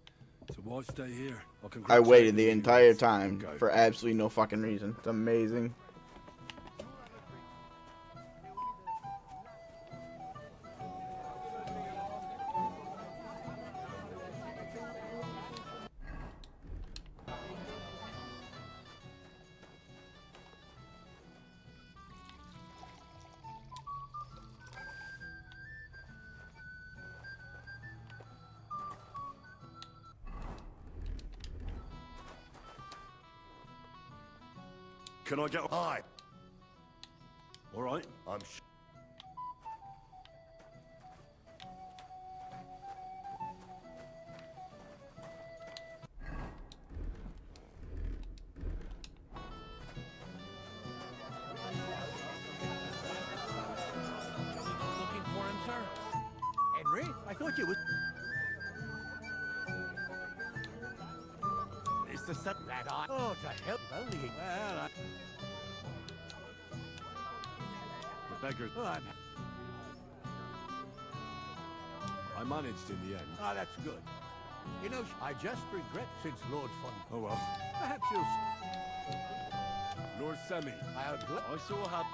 so why stay here? I waited the entire time for absolutely no fucking reason. It's amazing. Can I get... Aye. All right. I'm Looking for him, sir? Henry, I thought you was... It's the set That I... Oh, to hell. Only he... Well, The beggars... Oh, I managed in the end. Ah, that's good. You know, I just regret since Lord von... Oh well. Perhaps you'll... Lord Semi. I'll... I saw how...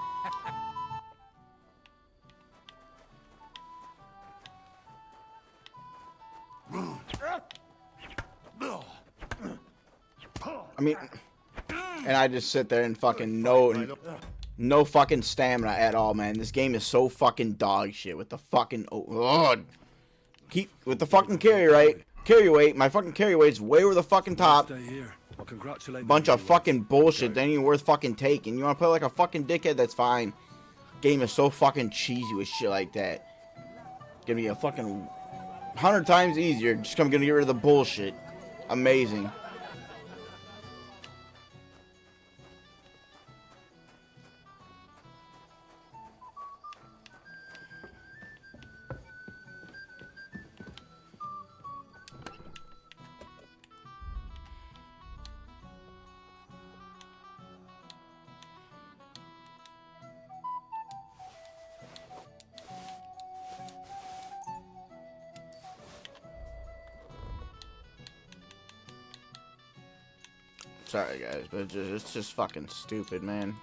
I mean, and I just sit there and fucking no fucking stamina at all, man. This game is so fucking dog shit with the fucking keep with the fucking carry weight. My fucking carry weight's way over the fucking top. Stay here. I'll congratulate Bunch of fucking bullshit that ain't even worth fucking taking. You wanna play like a fucking dickhead? That's fine. Game is so fucking cheesy with shit like that. Gonna be a fucking 100 times easier. Just gonna get rid of the bullshit. Amazing. Sorry guys, but it's just fucking stupid, man.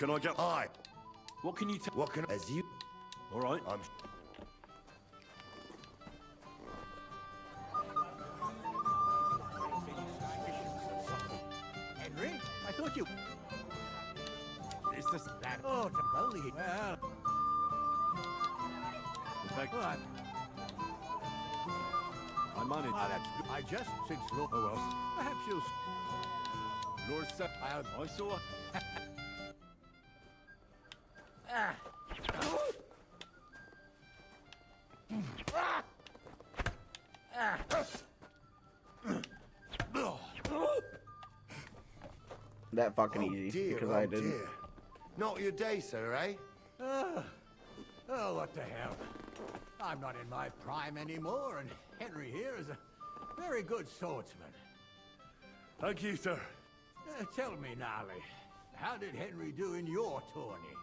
can I get... Aye. What can you tell... What can... As you... All right. I'm... Henry, I thought you... It's just that... Oh, it's only... Well... Well, I managed. Ah, that's good. I just, since Lord... Oh, well. Perhaps you'll... Lord said... I saw... Ah. That fucking easy dear, because oh I didn't. dear. Not your day, sir, eh? Oh, what the hell. I'm not in my prime anymore, and Henry here is a very good swordsman. Thank you, sir. Tell me, Gnarly, how did Henry do in your tourney?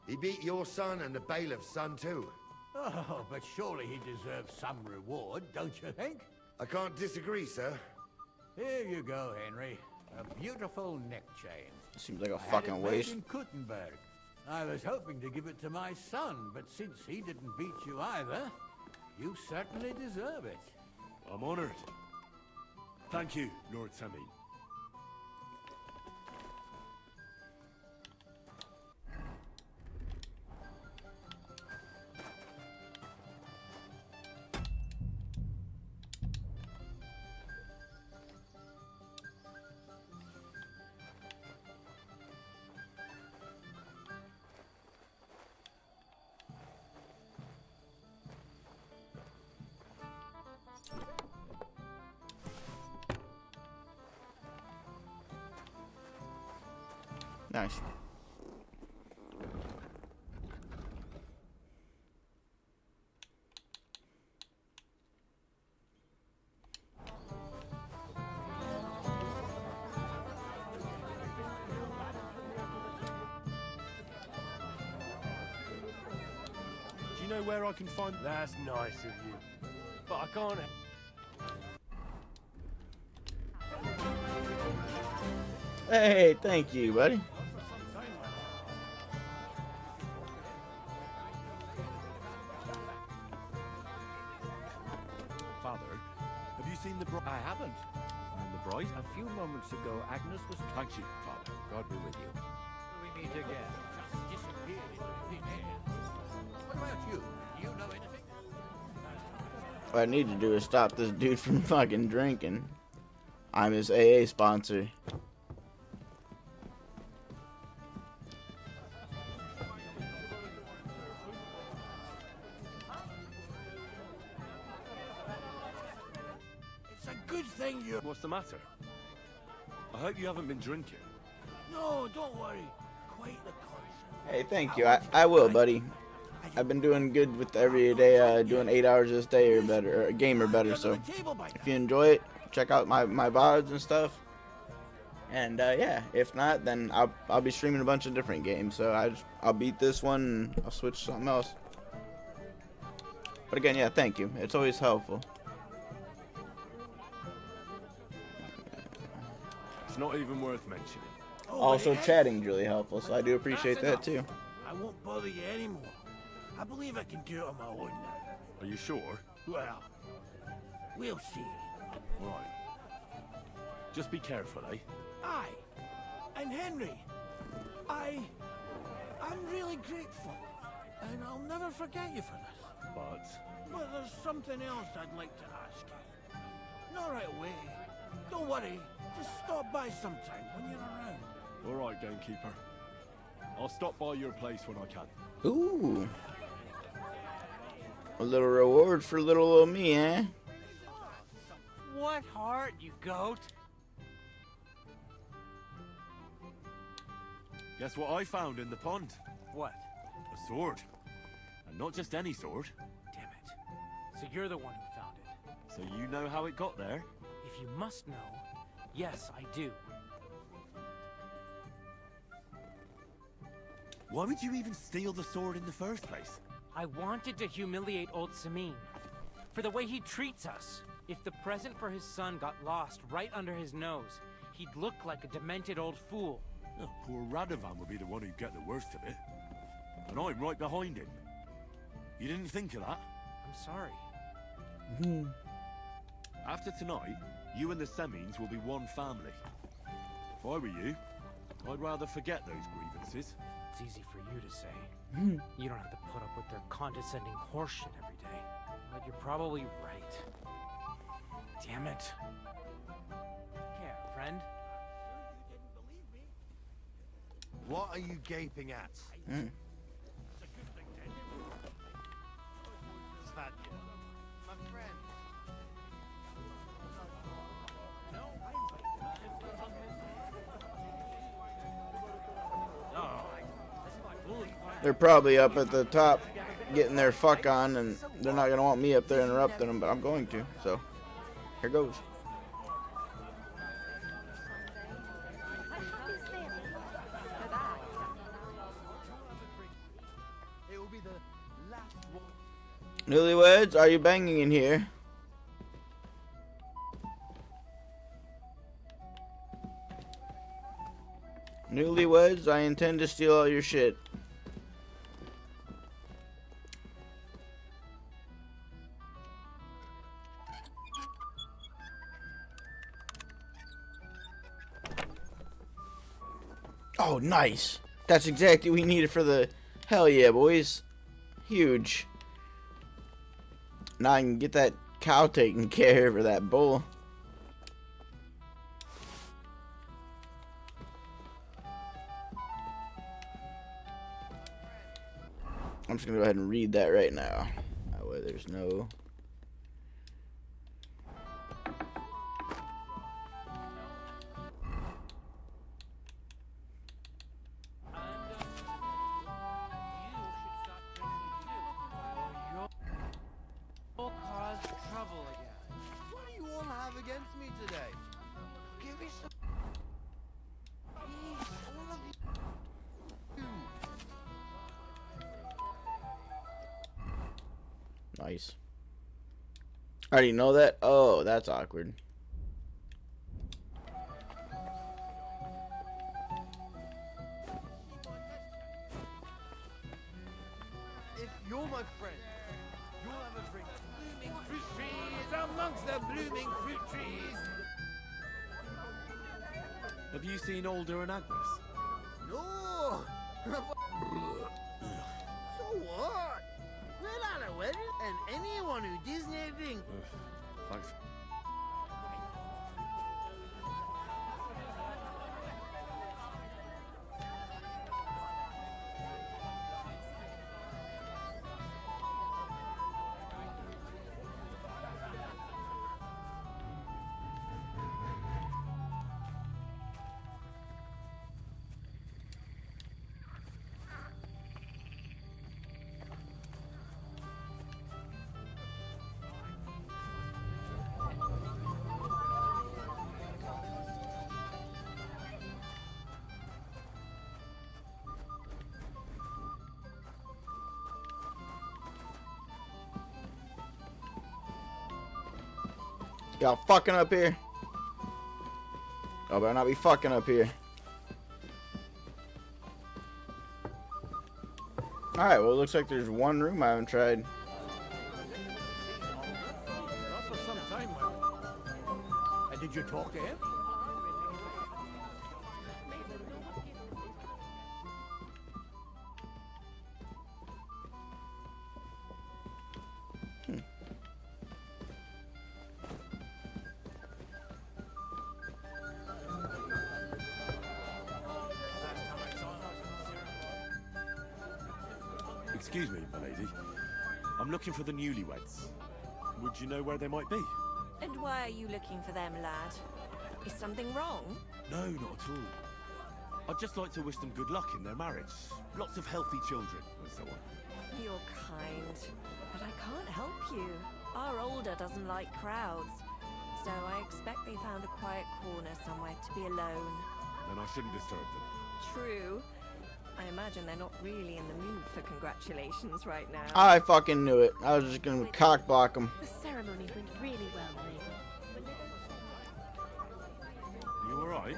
He beat your son and the bailiff's son, too. Oh, but surely he deserves some reward, don't you think? I can't disagree, sir. Here you go, Henry. A beautiful neck chain. Seems like a I had fucking it made waste. in Kuttenberg. I was hoping to give it to my son, but since he didn't beat you either, you certainly deserve it. I'm honored. Thank you, Lord Sammy. Nice. Do you know where I can find... That's nice of you. But I can't... Hey, thank you, buddy. Father, have you seen the bride? I haven't. And the bride? A few moments ago, Agnes was... Thank you, Father. God be with you. We meet again. Just disappeared into thin air. What about you? Do you know anything? What I need to do is stop this dude from fucking drinking. I'm his AA sponsor. It's a good thing you... What's the matter? I hope you haven't been drinking. No, don't worry. Quite the contrary. Hey, thank you. I will, buddy. I've been doing good with every day, doing 8 hours this day or better, or a game or better. So if you enjoy it, check out my VODs and stuff. And yeah, if not, then I'll be streaming a bunch of different games. So I'll beat this one and I'll switch to something else. But again, yeah, thank you. It's always helpful. It's not even worth mentioning. Also, chatting's really helpful, so I do appreciate that too. I won't bother you anymore. I believe I can do it on my own now. Are you sure? Well, we'll see. Right. Just be careful, eh? Aye. And Henry, I'm really grateful. And I'll never forget you for this. But there's something else I'd like to ask you. Not right away. Don't worry. Just stop by sometime when you're around. All right, gamekeeper. I'll stop by your place when I can. Ooh. A little reward for little old me, eh? What heart, you goat? Guess what I found in the pond? What? A sword. And not just any sword. Damn it. So you're the one who found it. So you know how it got there? If you must know, yes, I do. Why would you even steal the sword in the first place? I wanted to humiliate old Samin. For the way he treats us. If the present for his son got lost right under his nose, he'd look like a demented old fool. Oh, poor Radovan would be the one who'd get the worst of it. And I'm right behind him. You didn't think of that? I'm sorry. After tonight, you and the Semines will be one family. If I were you, I'd rather forget those grievances. It's easy for you to say. You don't have to put up with their condescending horseshit every day. But you're probably right. Damn it. Here, friend. What are you gaping at? Tanya, my friend. They're probably up at the top getting their fuck on, and they're not going to want me up there interrupting them, but I'm going to. So, here goes. Newlyweds, are you banging in here? Newlyweds, I intend to steal all your shit. Oh, nice. That's exactly what we needed for the... Hell yeah, boys. Huge. Now I can get that cow taken care of, or that bull. I'm just gonna go ahead and read that right now. That way there's no... Nice. I already know that? Oh, that's awkward. If you're my friend, you'll have a drink. Blooming fruit trees amongst the blooming fruit trees. Have you seen Alder and Agnes? No! So what? We're not a wedding, and anyone who doesn't drink. Thanks. Y'all fucking up here. Y'all better not be fucking up here. Alright, well it looks like there's one room I haven't tried. Not for some time, and did you talk to him? Excuse me, my lady. I'm looking for the newlyweds. Would you know where they might be? And why are you looking for them, lad? Is something wrong? No, not at all. I'd just like to wish them good luck in their marriage. Lots of healthy children, and so on. You're kind, but I can't help you. Our older doesn't like crowds, so I expect they found a quiet corner somewhere to be alone. Then I shouldn't disturb them. True. I imagine they're not really in the mood for congratulations right now. I fucking knew it. I was just gonna cock block them. The ceremony went really well, lady. You alright?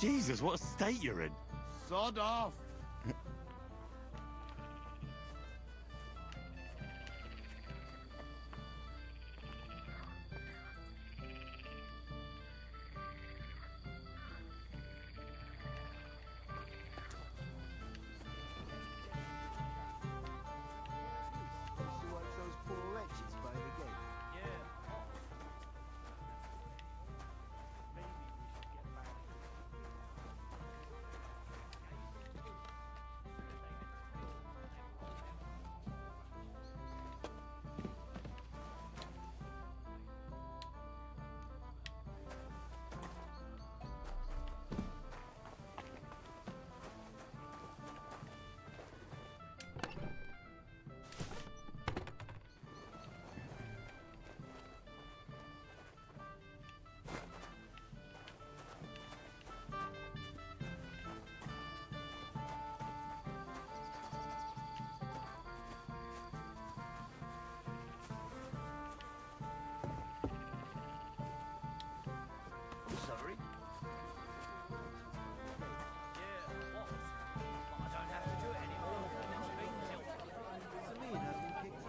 Jesus, what a state you're in. Sod off! Those poor wretches by the gate. Sorry? I don't have to do it anymore. It's been tilted. To me, hasn't kicked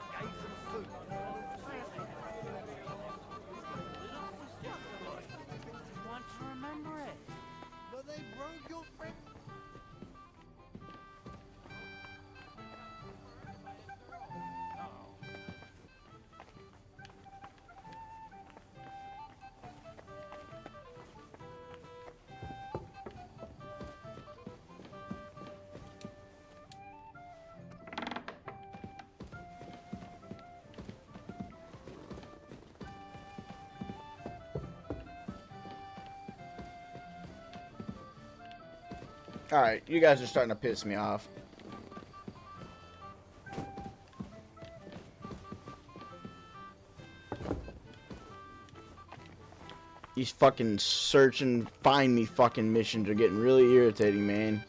I gave them food. Want to remember it? But they broke your friend. Alright, you guys are starting to piss me off. These fucking search and find me fucking missions are getting really irritating, man.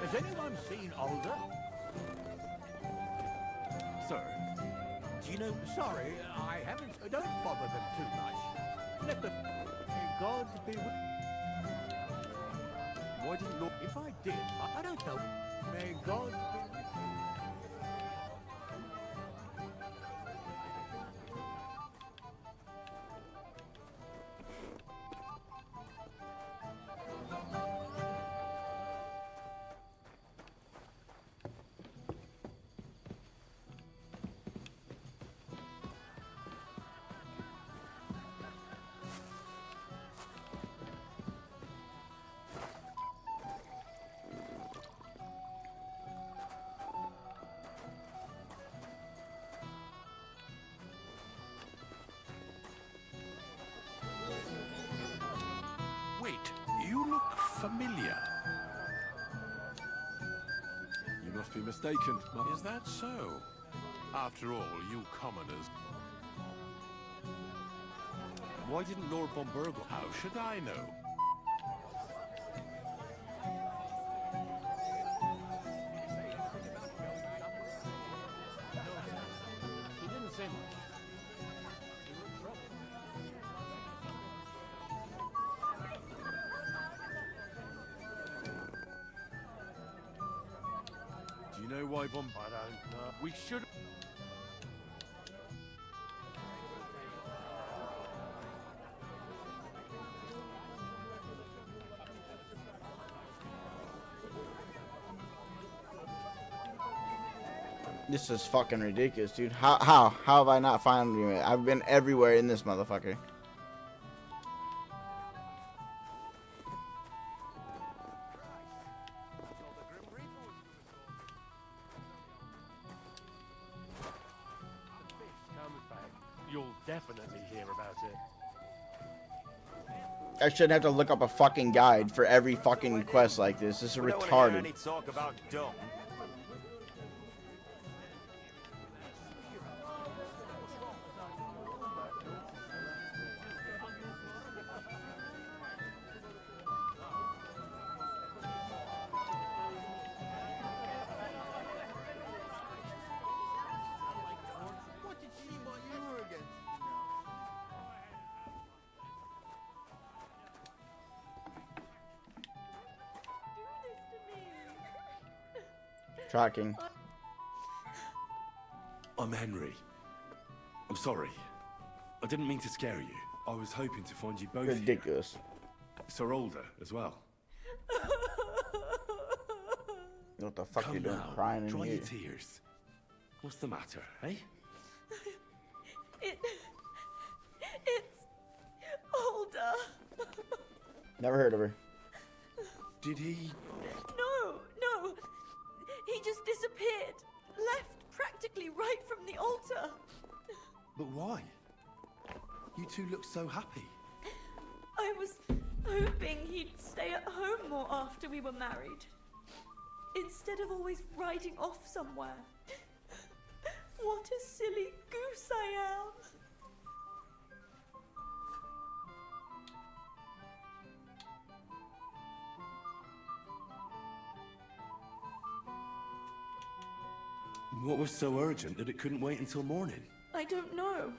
Has anyone seen Alder? Sir, Do you know? Sorry, I haven't. Don't bother them too much. Let them. May God be with. Why didn't Lord? If I did, I don't know. May God be. Wait, you look familiar. you must be mistaken. Is that so? After all, you commoners... Why didn't Lord von Burgle? How should I know? He didn't say much. Do you know why von... I don't know. We should... This is fucking ridiculous, dude. How have I not found you? I've been everywhere in this motherfucker. You'll definitely hear about it. I shouldn't have to look up a fucking guide for every fucking quest like this. This is We don't wanna hear retarded. any talk about dumb. Shocking. I'm Henry. I'm sorry. I didn't mean to scare you. I was hoping to find you both Ridiculous. here. Sir Older as well. What the fuck Come you doing now, crying in dry here? your tears. What's the matter, eh? It's Older. Never heard of her. Did he... No. He just disappeared. Left practically right from the altar. But why? You two look so happy. I was hoping he'd stay at home more after we were married. Instead of always riding off somewhere. What a silly goose I am. What was so urgent that it couldn't wait until morning? I don't know.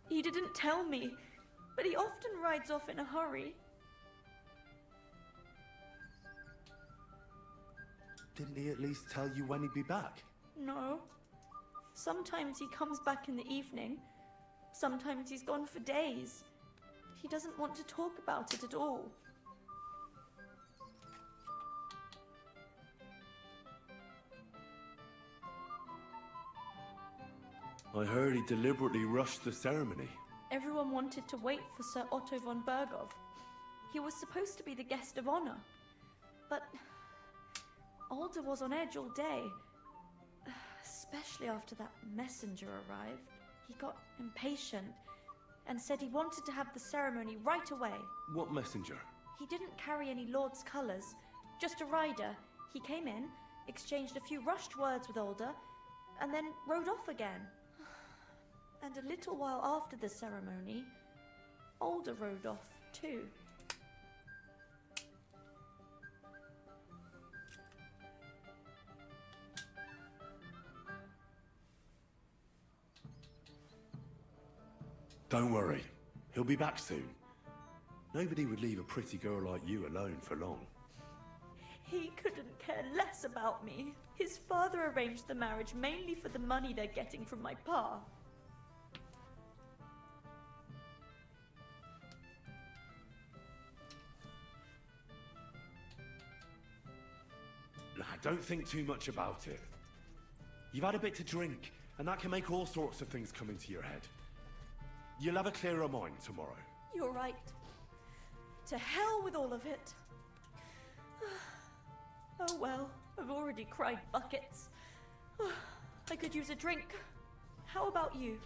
He didn't tell me, but he often rides off in a hurry. Didn't he at least tell you when he'd be back? No. Sometimes he comes back in the evening. Sometimes he's gone for days. He doesn't want to talk about it at all. I heard he deliberately rushed the ceremony. Everyone wanted to wait for Sir Otto von Bergov. He was supposed to be the guest of honor. But Alder was on edge all day. Especially after that messenger arrived. He got impatient and said he wanted to have the ceremony right away. What messenger? He didn't carry any lord's colours, just a rider. He came in, exchanged a few rushed words with Alder, and then rode off again. And a little while after the ceremony, Alder rode off too. Don't worry. He'll be back soon. Nobody would leave a pretty girl like you alone for long. He couldn't care less about me. His father arranged the marriage mainly for the money they're getting from my pa. Nah, don't think too much about it. You've had a bit to drink, and that can make all sorts of things come into your head. You'll have a clearer mind tomorrow. You're right. To hell with all of it. Oh well, I've already cried buckets. I could use a drink. How about you?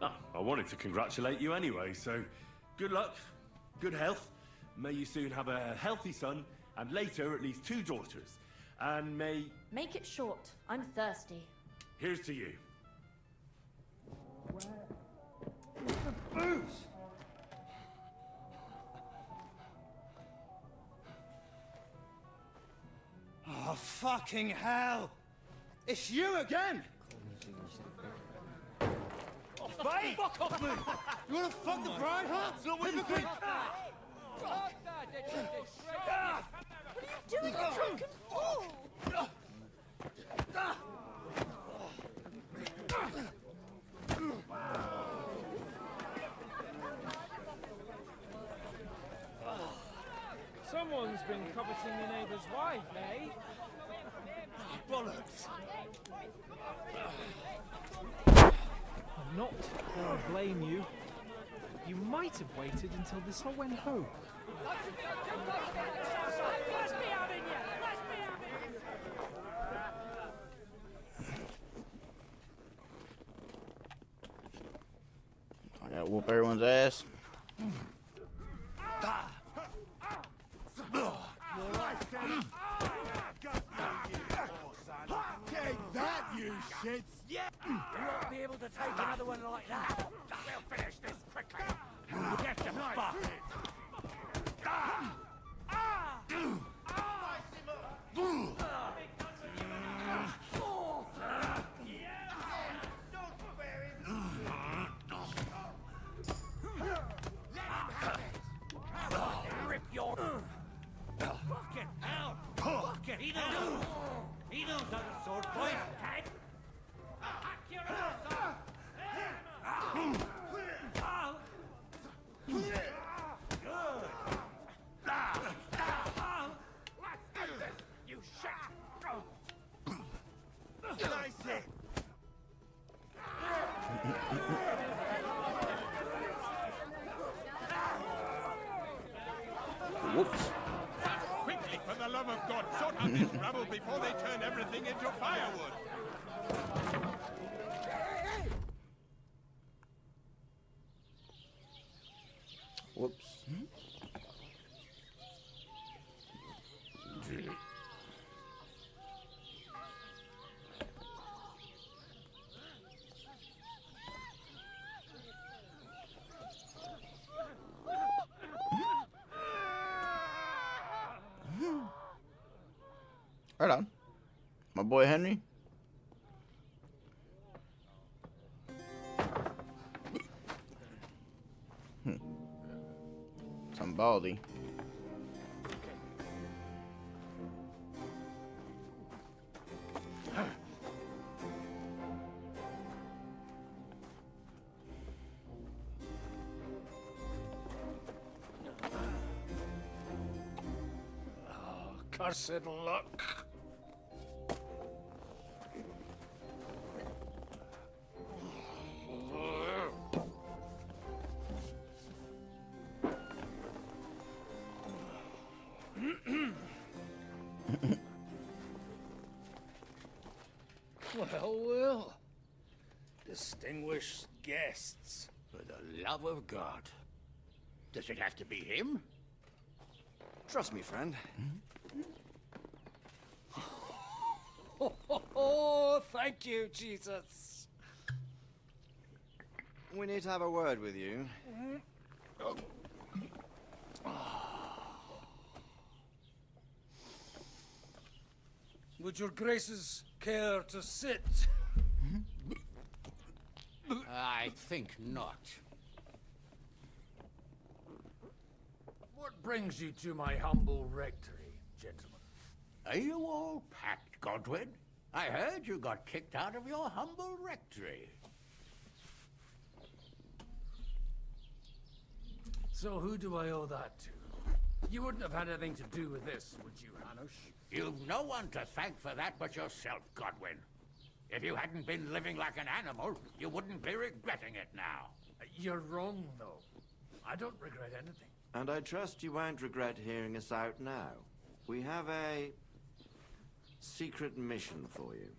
I wanted to congratulate you anyway, so good luck, good health. May you soon have a healthy son, and later at least 2 daughters. And may... Make it short. I'm thirsty. Here's to you. Booze! Oh, fucking hell! It's you again! Oh, fuck off me! You wanna fuck the bride, huh? It's not what you think! What are you doing, you drunken fool? Someone's been coveting your neighbour's wife, eh? Bollocks! I'm not gonna blame you. You might have waited until this all went home. Whoop everyone's ass. Take that, you shits! Yeah! You won't be able to take another one like that. We'll finish this quickly. Get your butt. Rip your... Fucking hell! Fucking... He knows how to sword fight, Ted! Hack your ass off! Good! Let's do this, you shit! Nice hit! Whoops. Quickly, for the love of God, sort out this rabble before they turn everything into firewood. Whoops. Right on. My boy Henry. Some baldy. Cursed luck. Well. Distinguished guests. For the love of God. Does it have to be him? Trust me, friend. Oh, thank you, Jesus. We need to have a word with you. Would your graces care to sit? I think not. What brings you to my humble rectory, gentlemen? Are you all packed, Godwin? I heard you got kicked out of your humble rectory. So who do I owe that to? You wouldn't have had anything to do with this, would you, Hanush? You've no one to thank for that but yourself, Godwin. If you hadn't been living like an animal, you wouldn't be regretting it now. You're wrong, though. I don't regret anything. And I trust you won't regret hearing us out now. We have a secret mission for you.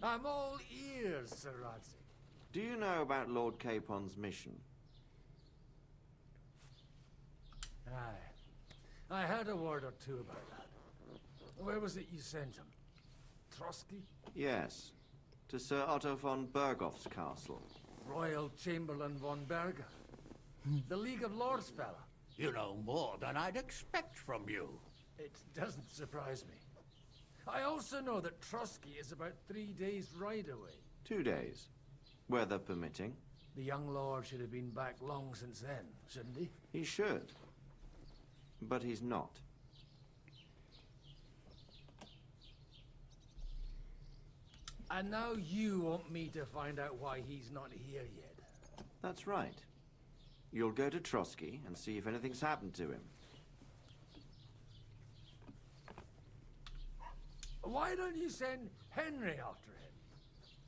I'm all ears, Sir Radzi. Do you know about Lord Capon's mission? Aye. I had a word or two about that. Where was it you sent him? Trotsky? Yes. To Sir Otto von Bergoff's castle. Royal Chamberlain von Berger. The League of Lords fella. You know more than I'd expect from you. It doesn't surprise me. I also know that Trotsky is about 3 days' ride away. 2 days. Weather permitting. The young lord should have been back long since then, shouldn't he? He should. But he's not. And now you want me to find out why he's not here yet. That's right. You'll go to Trotsky and see if anything's happened to him. Why don't you send Henry after him?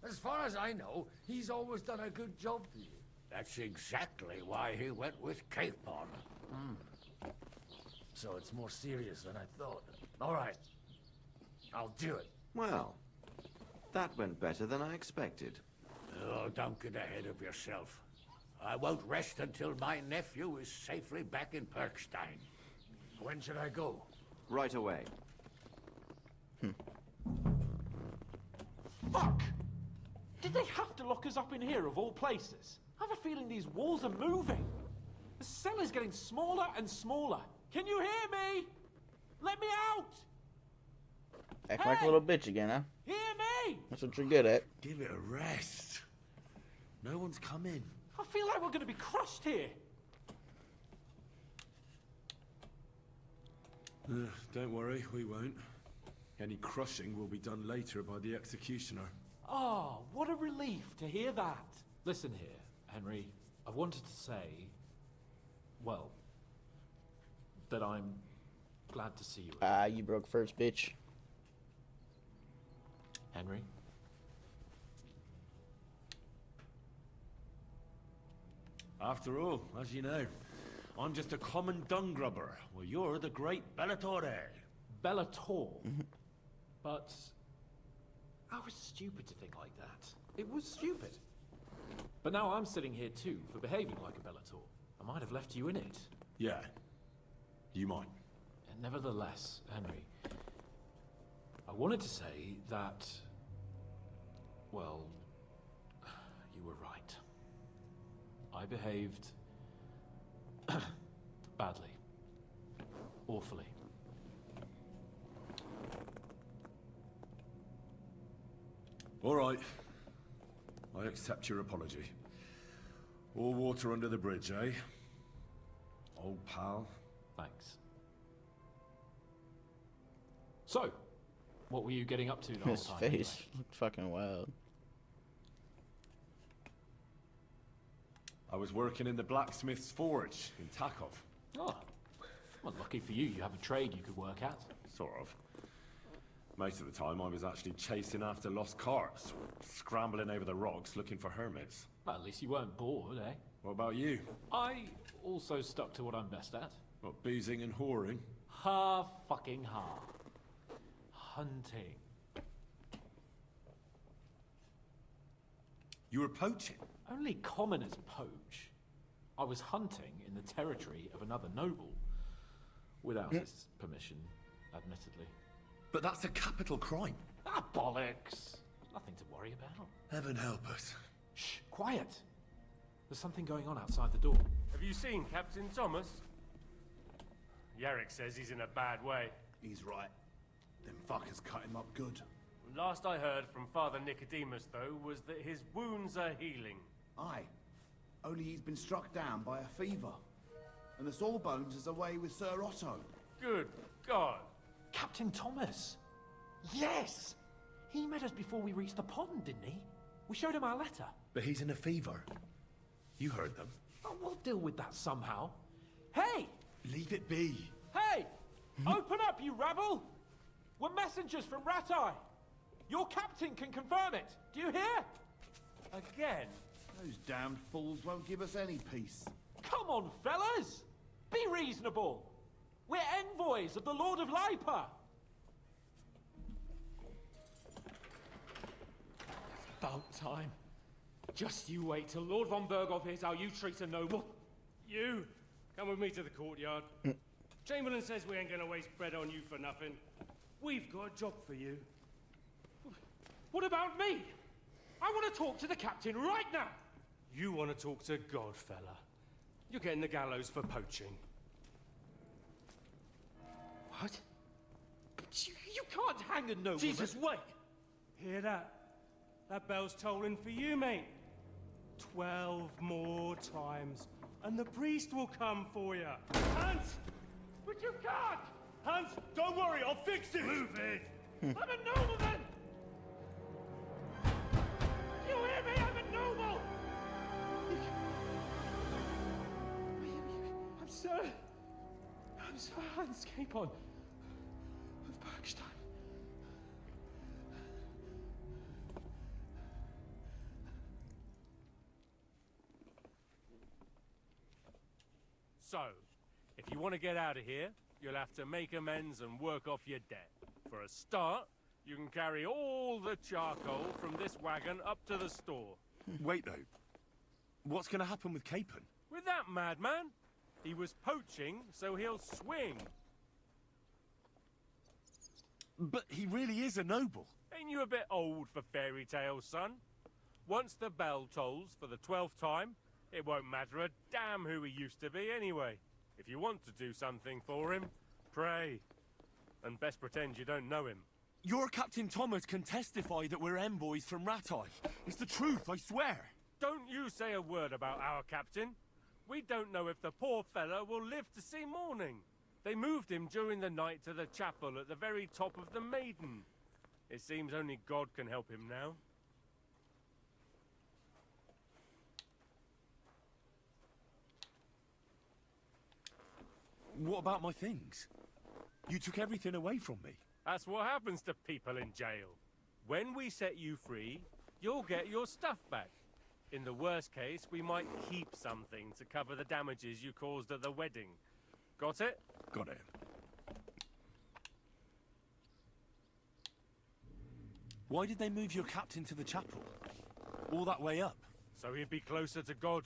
As far as I know, he's always done a good job for you. That's exactly why he went with Capon. So it's more serious than I thought. All right. I'll do it. Well, that went better than I expected. Oh, don't get ahead of yourself. I won't rest until my nephew is safely back in Perkstein. When should I go? Right away. Fuck! Did they have to lock us up in here of all places? I have a feeling these walls are moving. The cell is getting smaller and smaller. Can you hear me? Let me out! Act like a little bitch again, huh? Hear me! That's what you're good at. Give it a rest. No one's come in. I feel like we're going to be crushed here. Don't worry, we won't. Any crushing will be done later by the executioner. Oh, what a relief to hear that. Listen here, Henry. I wanted to say, well, that I'm glad to see you. You broke first, bitch. Henry? After all, as you know, I'm just a common dung grubber. Well, you're the great Bellatore. Bellator? But I was stupid to think like that. It was stupid. But now I'm sitting here too for behaving like a Bellator. I might have left you in it. Yeah, you might. And nevertheless, Henry, I wanted to say that, well, you were right. I behaved badly. Awfully. All right. I accept your apology. All water under the bridge, eh? Old pal. Thanks. So, what were you getting up to the whole His time? face looked fucking wild. I was working in the blacksmith's forge in Takov. Oh, well, lucky for you, you have a trade you could work at. Sort of. Most of the time I was actually chasing after lost carts, scrambling over the rocks looking for hermits. Well, at least you weren't bored, eh? What about you? I also stuck to what I'm best at. What, boozing and whoring? Fucking hunting. You were poaching? Only commoners poach. I was hunting in the territory of another noble. Without his permission, admittedly. But that's a capital crime. Ah, bollocks. Nothing to worry about. Heaven help us. Shh, quiet. There's something going on outside the door. Have you seen Captain Thomas? Yarrick says he's in a bad way. He's right. Them fuckers cut him up good. Last I heard from Father Nicodemus, though, was that his wounds are healing. Aye. Only he's been struck down by a fever. And the Sawbones is away with Sir Otto. Good God. Captain Thomas! Yes! He met us before we reached the pond, didn't he? We showed him our letter. But he's in a fever. You heard them. Oh, we'll deal with that somehow. Hey! Leave it be. Hey! Open up, you rabble! We're messengers from Ratai. Your captain can confirm it. Do you hear? Again? Those damned fools won't give us any peace. Come on, fellas! Be reasonable. We're envoys of the Lord of Lipa. About time. Just you wait till Lord von Berghoff hears how you treat a noble. You, come with me to the courtyard. Chamberlain says we ain't gonna waste bread on you for nothing. We've got a job for you. What about me? I want to talk to the captain right now. You want to talk to God, fella. You're getting the gallows for poaching. What? But you can't hang a nobleman. Jesus, wait! Hear that? That bell's tolling for you, mate. 12 more times, and the priest will come for you. Hans! But you can't! Hans, don't worry, I'll fix it! Move it! I'm a nobleman! You hear me? I'm a noble! I'm Sir Hans Capon of Bergstein. So, if you want to get out of here, you'll have to make amends and work off your debt. For a start, You can carry all the charcoal from this wagon up to the store. Wait, though. What's going to happen with Capon? With that madman? He was poaching, so he'll swing. But he really is a noble. Ain't you a bit old for fairy tales, son? Once the bell tolls for the 12th time, it won't matter a damn who he used to be anyway. If you want to do something for him, pray. And best pretend you don't know him. Your Captain Thomas can testify that we're envoys from Ratai. It's the truth, I swear. Don't you say a word about our captain. We don't know if the poor fella will live to see morning. They moved him during the night to the chapel at the very top of the Maiden. It seems only God can help him now. What about my things? You took everything away from me. That's what happens to people in jail. When we set you free, you'll get your stuff back. In the worst case, we might keep something to cover the damages you caused at the wedding. Got it? Got it. Why did they move your captain to the chapel? All that way up? So he'd be closer to God.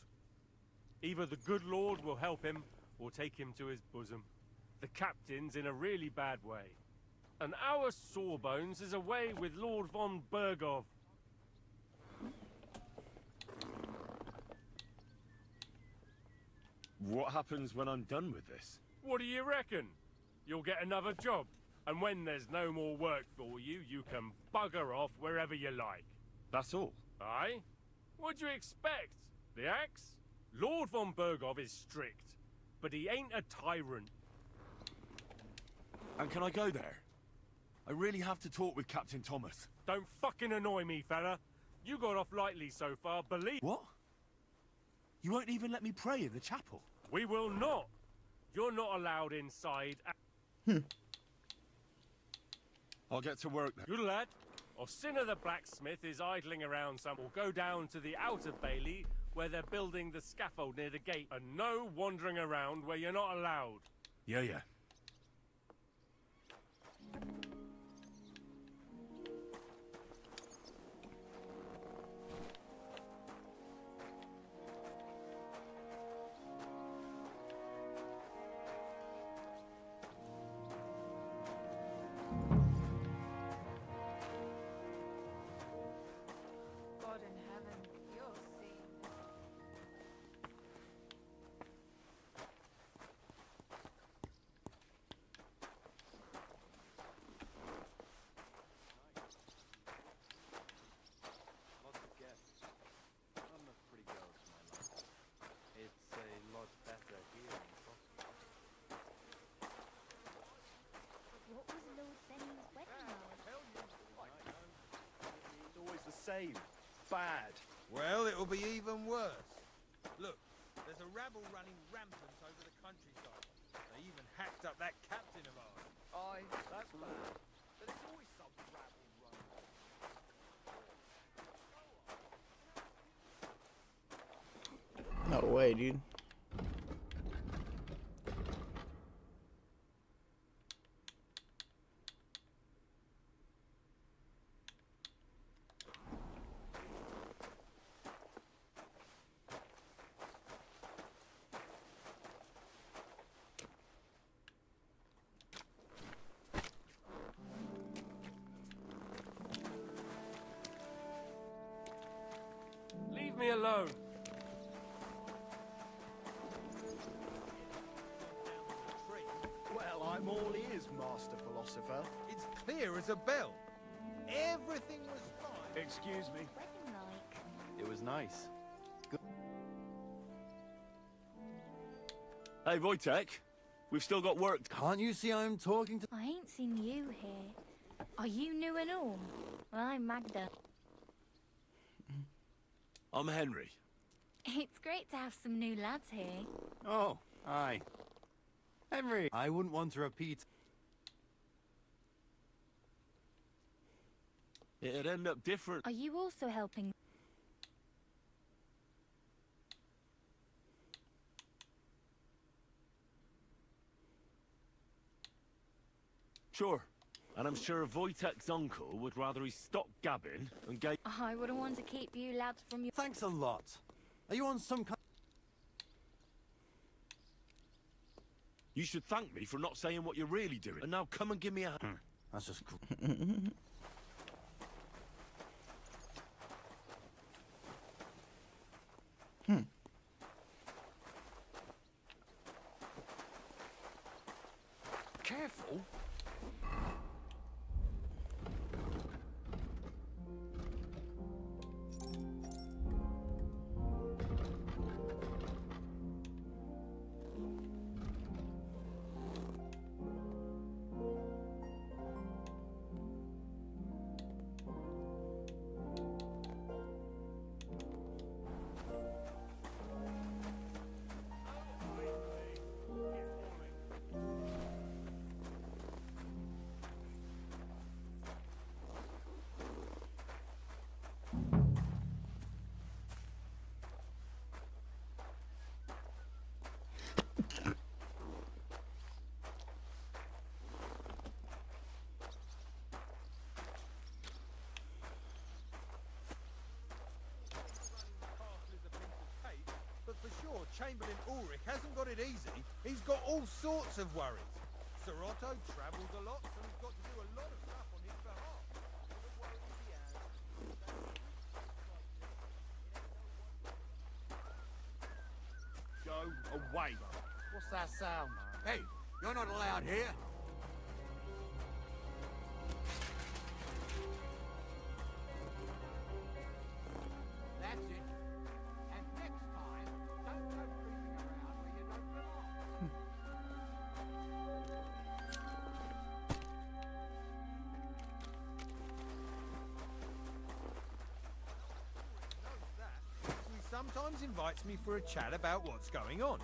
Either the good Lord will help him, or take him to his bosom. The captain's in a really bad way. And our Sawbones is away with Lord von Bergov. What happens when I'm done with this? What do you reckon? You'll get another job. And when there's no more work for you, you can bugger off wherever you like. That's all? Aye? What do you expect? The axe? Lord von Bergov is strict, but he ain't a tyrant. And can I go there? I really have to talk with Captain Thomas. Don't fucking annoy me, fella. You got off lightly so far, believe— What? You won't even let me pray in the chapel? We will not. You're not allowed inside. I'll get to work then. Good lad. Osinner the blacksmith is idling around some. We'll go down to the outer bailey where they're building the scaffold near the gate. And no wandering around where you're not allowed. Yeah, yeah. God in heaven, you'll see. Lots of guests. Not enough pretty girls for my life. It's a lot better here in Boston. What was Lord Senny's wedding like? It's always the same. Bad. Well, it'll be even worse. Look, there's a rabble running rampant over the countryside. They even hacked up that captain of ours. Aye, that's bad. But there's always some rabble running. No way, dude. Leave me alone. Well, I'm all ears, Master Philosopher. It's clear as a bell. Everything was fine. Excuse me. Wedding like? It was nice. Hey, Wojtek. We've still got work. Can't you see I'm talking to— I ain't seen you here. Are you new and all? Well, I'm Magda. I'm Henry. It's great to have some new lads here. Oh, aye. Henry, I wouldn't want to repeat. It'd end up different. Are you also helping? Sure. And I'm sure Wojtek's uncle would rather he stopped gabbing and gave... I wouldn't want to keep you lads from your... Thanks a lot. Are you on some kind... You should thank me for not saying what you're really doing. And now come and give me a... That's just... Careful. But for sure, Chamberlain Ulrich hasn't got it easy. He's got all sorts of worries. Sir Otto travels a lot, so he's got to do a lot of stuff on his behalf. The worries he has. Go away. What's that sound? Hey, you're not allowed here. That's it. And next time, don't go creeping around where you don't belong. He sometimes invites me for a chat about what's going on.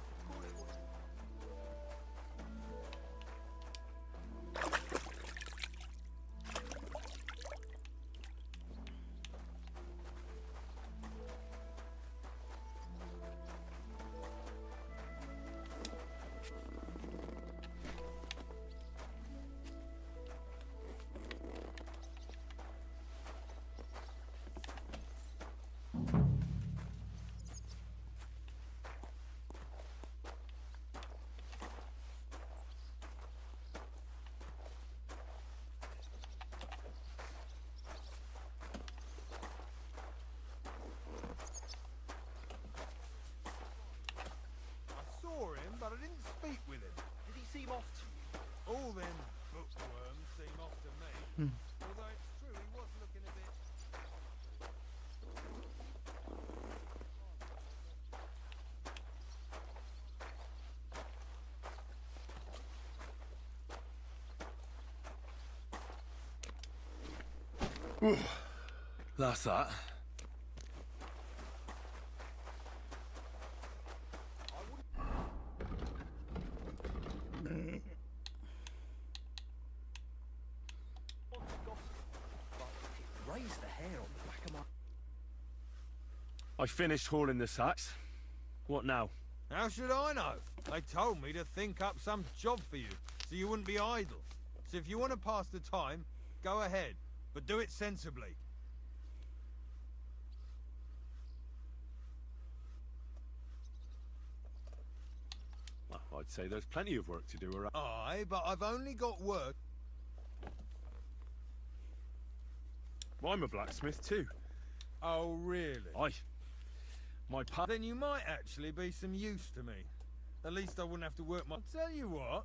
But I didn't speak with him. Did he seem off to you? All them bookworms seem off to me. Although it's true, he was looking a bit... That's that. Raise the hair on the back of my... I finished hauling the sacks. What now? How should I know? They told me to think up some job for you, so you wouldn't be idle. So if you want to pass the time, go ahead, but do it sensibly. Well, I'd say there's plenty of work to do around. Aye, but I've only got work. Well, I'm a blacksmith too. Oh, really? My pa... Then you might actually be some use to me. At least I wouldn't have to work my... I'll tell you what,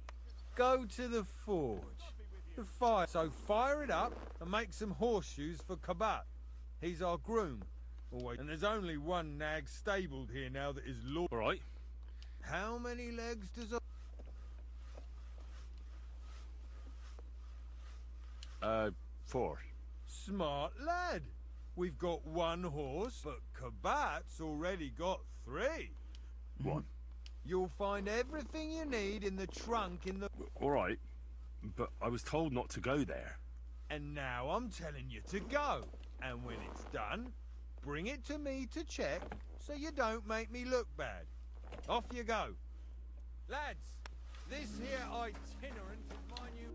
go to the forge. The fire. So fire it up and make some horseshoes for Kabat. He's our groom. Always. And there's only one nag stabled here now that is lord. All right. How many legs does a... 4. Smart lad. We've got one horse, but Kabat's already got 3. 1. You'll find everything you need in the trunk in the... All right, but I was told not to go there. And now I'm telling you to go. And when it's done, bring it to me to check, so you don't make me look bad. Off you go. Lads, this here itinerant is my new...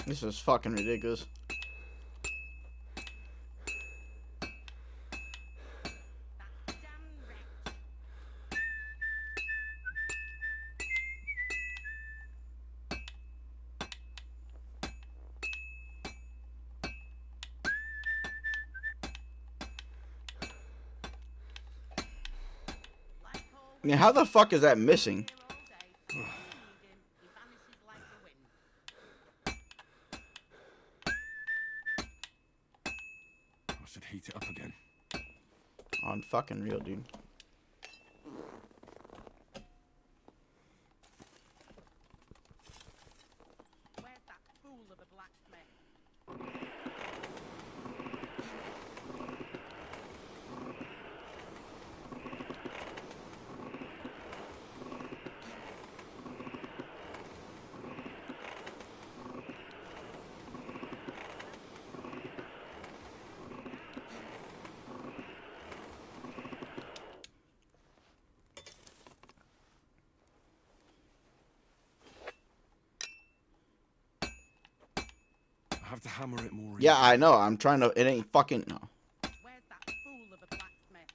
This is fucking ridiculous. I mean, how the fuck is that missing? I should heat it up again. On fucking real, dude. Where's that fool of a blacksmith? I have to hammer it more. Yeah, I know. I'm trying to. It ain't fucking. No. Where's that fool of a blacksmith?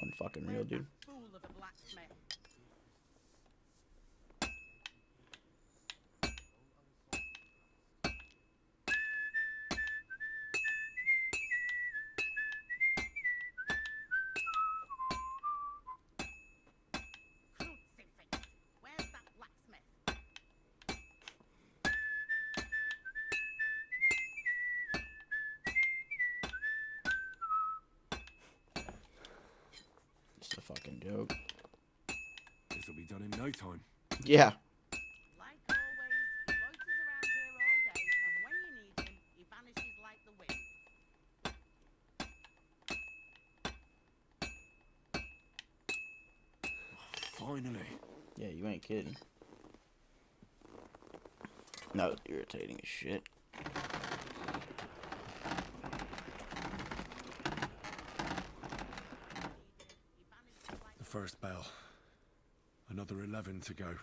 On fucking real, dude. Fool of a blacksmith. Crucifix. Where's that blacksmith? It's a fucking joke. This'll be done in no time. Yeah. Like always, he loiters around here all day, and when you need him, he vanishes like the wind. Finally. Yeah, you ain't kidding. No, it's irritating as shit. The first bell. Another 11 to go.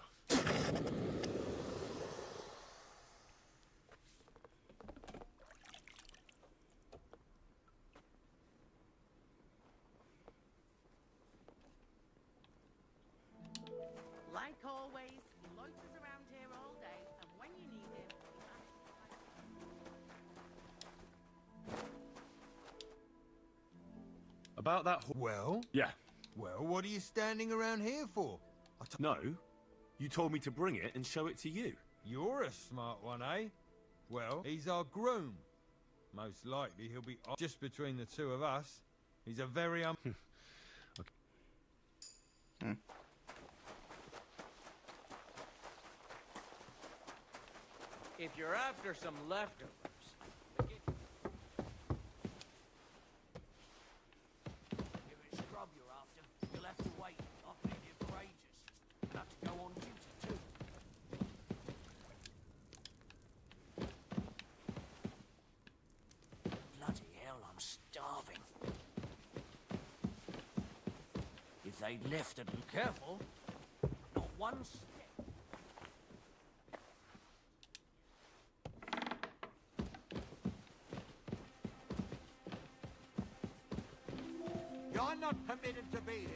Like always, he loiters around here all day, and when you need him, he vanishes like About that. Well? Yeah. Well, what are you standing around here for? No. You told me to bring it and show it to you. You're a smart one, eh? Well, he's our groom. Most likely he'll be just between the two of us. He's a very If you're after some leftovers, if it's scrub you're after, you'll have to wait. I've been here for ages. You'll have to go on duty too. Bloody hell, I'm starving. If they'd lifted and careful, not one step. You're not permitted to be here.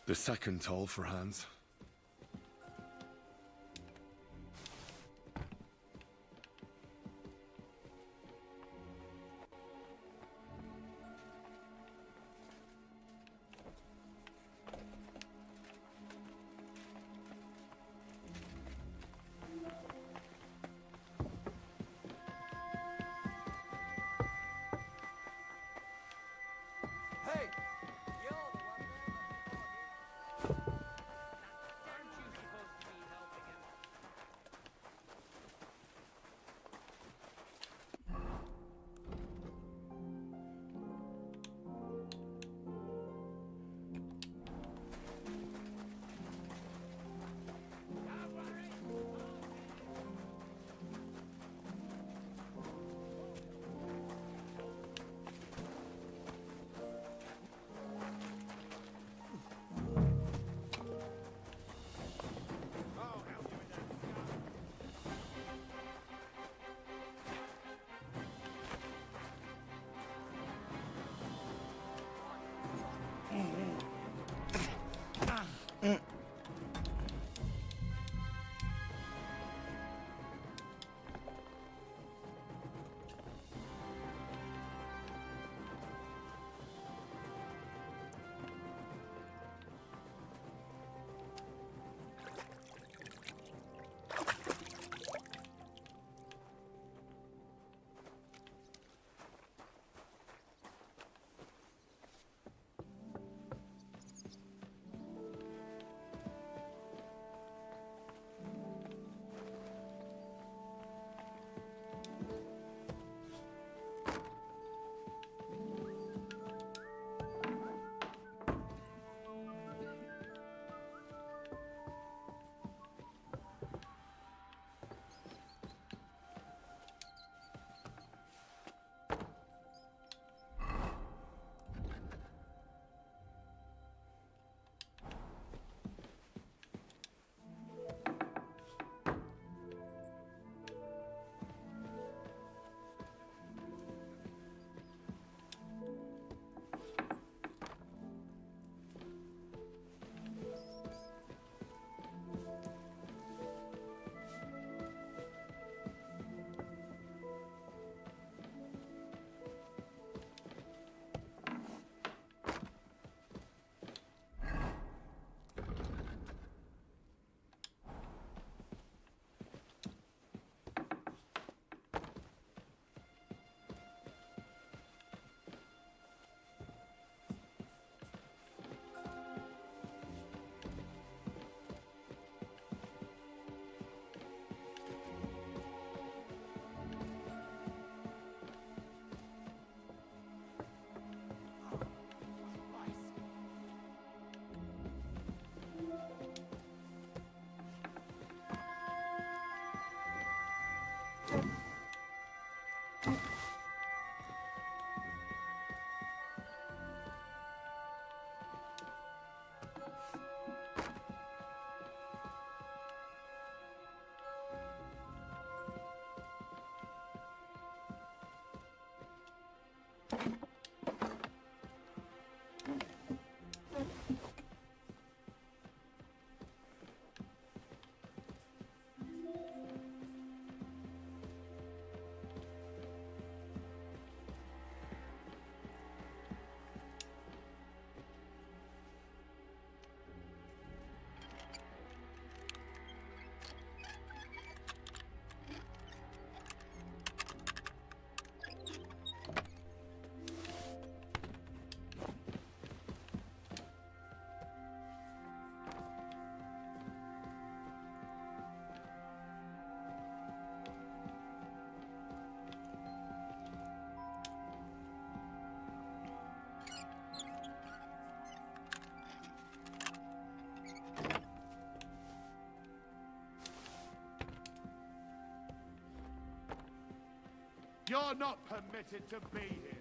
The second toll for Hans. Hey! You're the one there. Aren't you supposed to be helping him? You're not permitted to be here.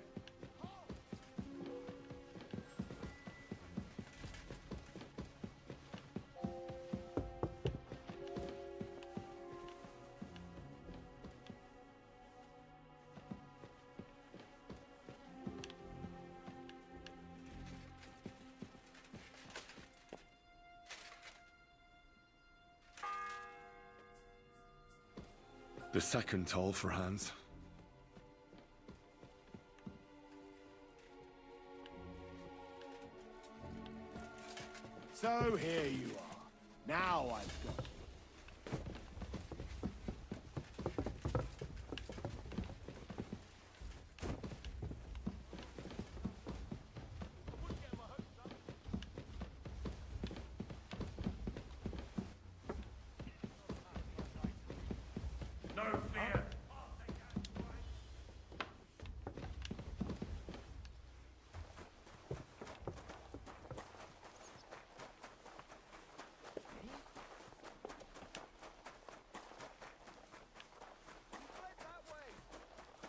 The second toll for Hans. So here you are. Now I've got. No fear.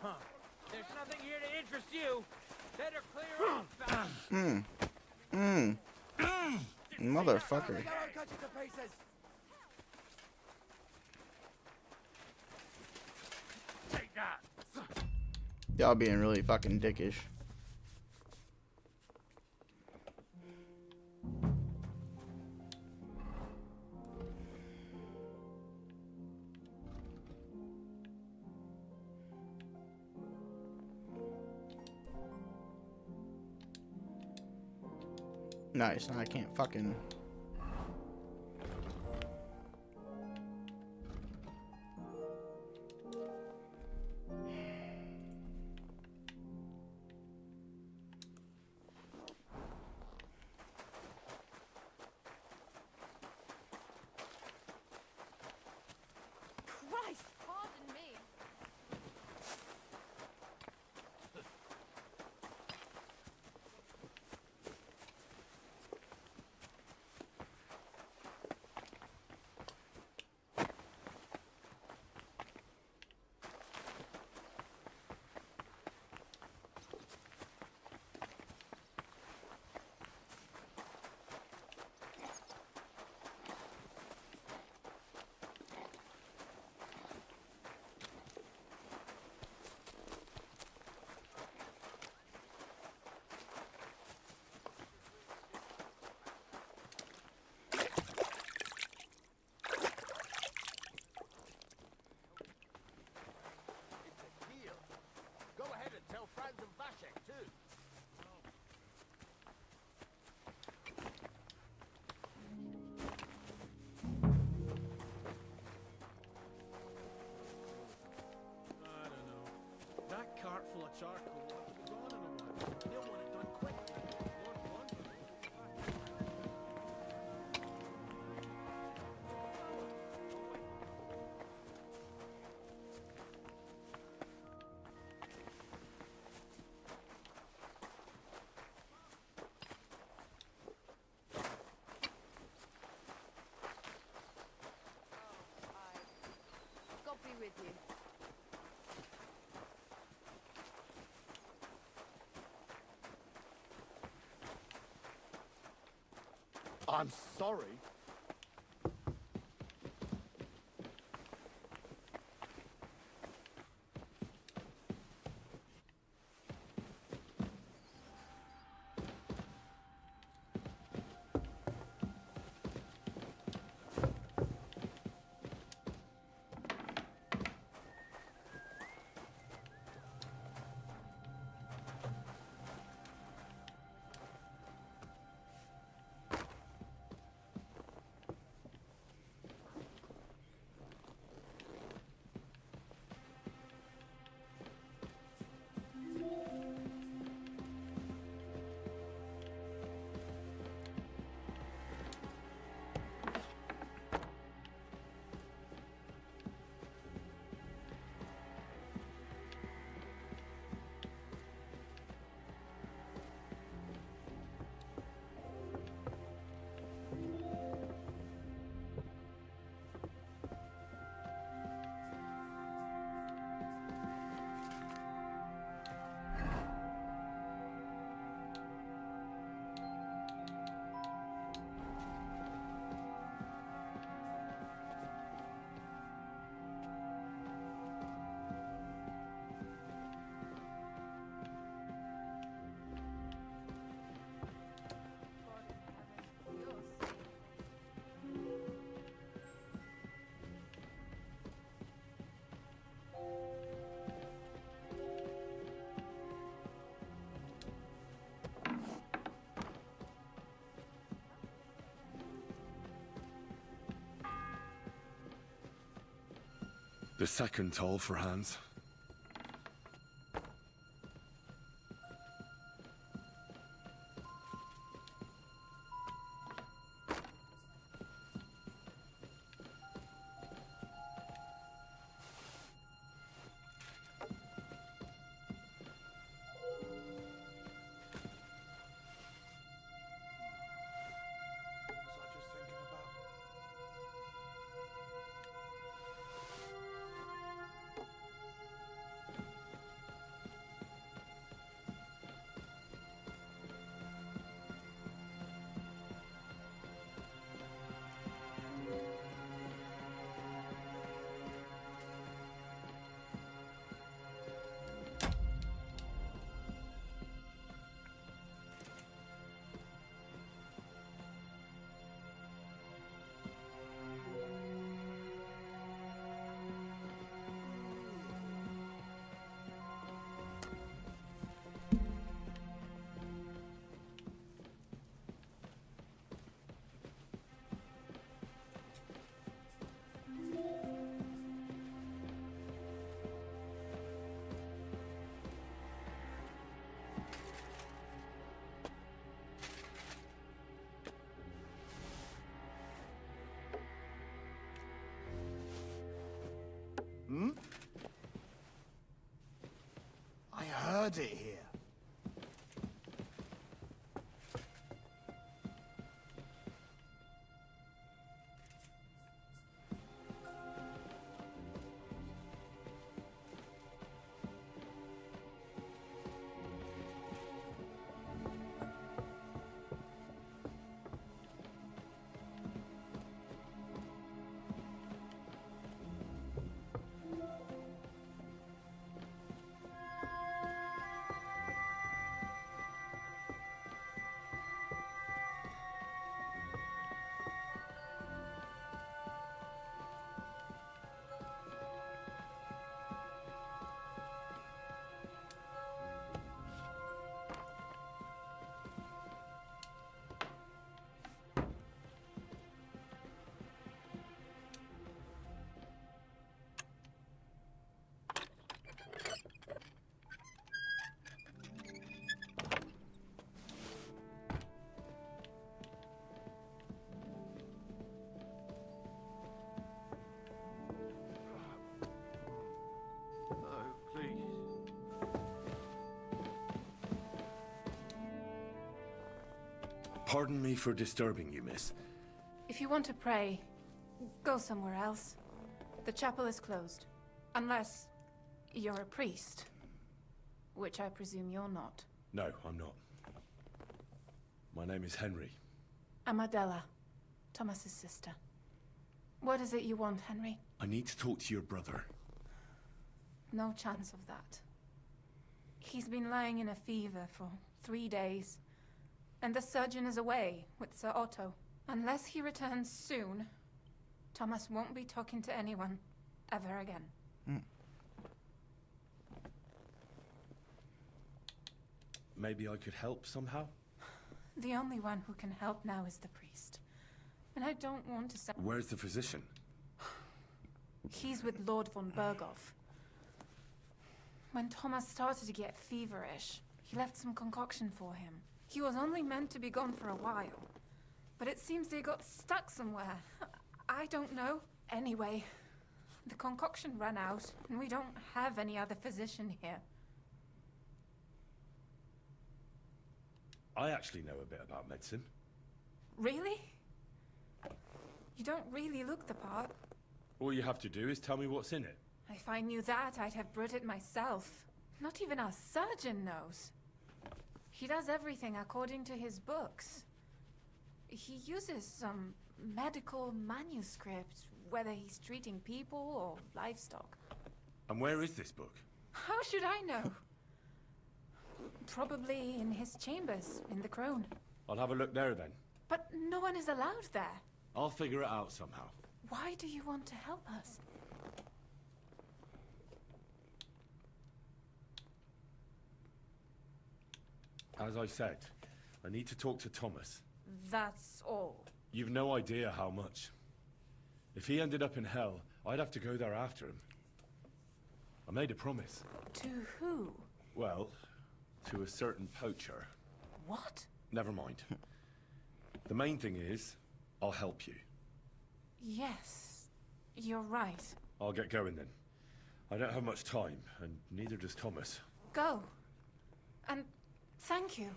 Huh. There's nothing here to interest you. Better clear out fast. Motherfucker. Take that. Y'all being really fucking dickish. Nice, now I can't fucking... Christ, pardon me. Go ahead and tell Franz and Vashek, too. I don't know. That cart full of charcoal will have to be gone in a while. They'll want it done quick. Lord wonder. God be with you. I'm sorry. The second toll for Hans. Hmm? I heard it here. Pardon me for disturbing you, miss. If you want to pray, go somewhere else. The chapel is closed. Unless you're a priest. Which I presume you're not. No, I'm not. My name is Henry. I'm Adela, Thomas's sister. What is it you want, Henry? I need to talk to your brother. No chance of that. He's been lying in a fever for 3 days. And the surgeon is away with Sir Otto. Unless he returns soon, Thomas won't be talking to anyone ever again. Maybe I could help somehow? The only one who can help now is the priest. And I don't want to say... Where's the physician? He's with Lord von Berghoff. When Thomas started to get feverish, he left some concoction for him. He was only meant to be gone for a while. But it seems they got stuck somewhere. I don't know. Anyway, the concoction ran out, and we don't have any other physician here. I actually know a bit about medicine. Really? You don't really look the part. All you have to do is tell me what's in it. If I knew that, I'd have brewed it myself. Not even our surgeon knows. He does everything according to his books. He uses some medical manuscript, whether he's treating people or livestock. And where is this book? How should I know? Probably in his chambers, in the Crone. I'll have a look there then. But no one is allowed there. I'll figure it out somehow. Why do you want to help us? As I said, I need to talk to Thomas. That's all. You've no idea how much. If he ended up in hell, I'd have to go there after him. I made a promise. To who? Well, to a certain poacher. What? Never mind. The main thing is, I'll help you. Yes, you're right. I'll get going then. I don't have much time, and neither does Thomas. Go. And thank you.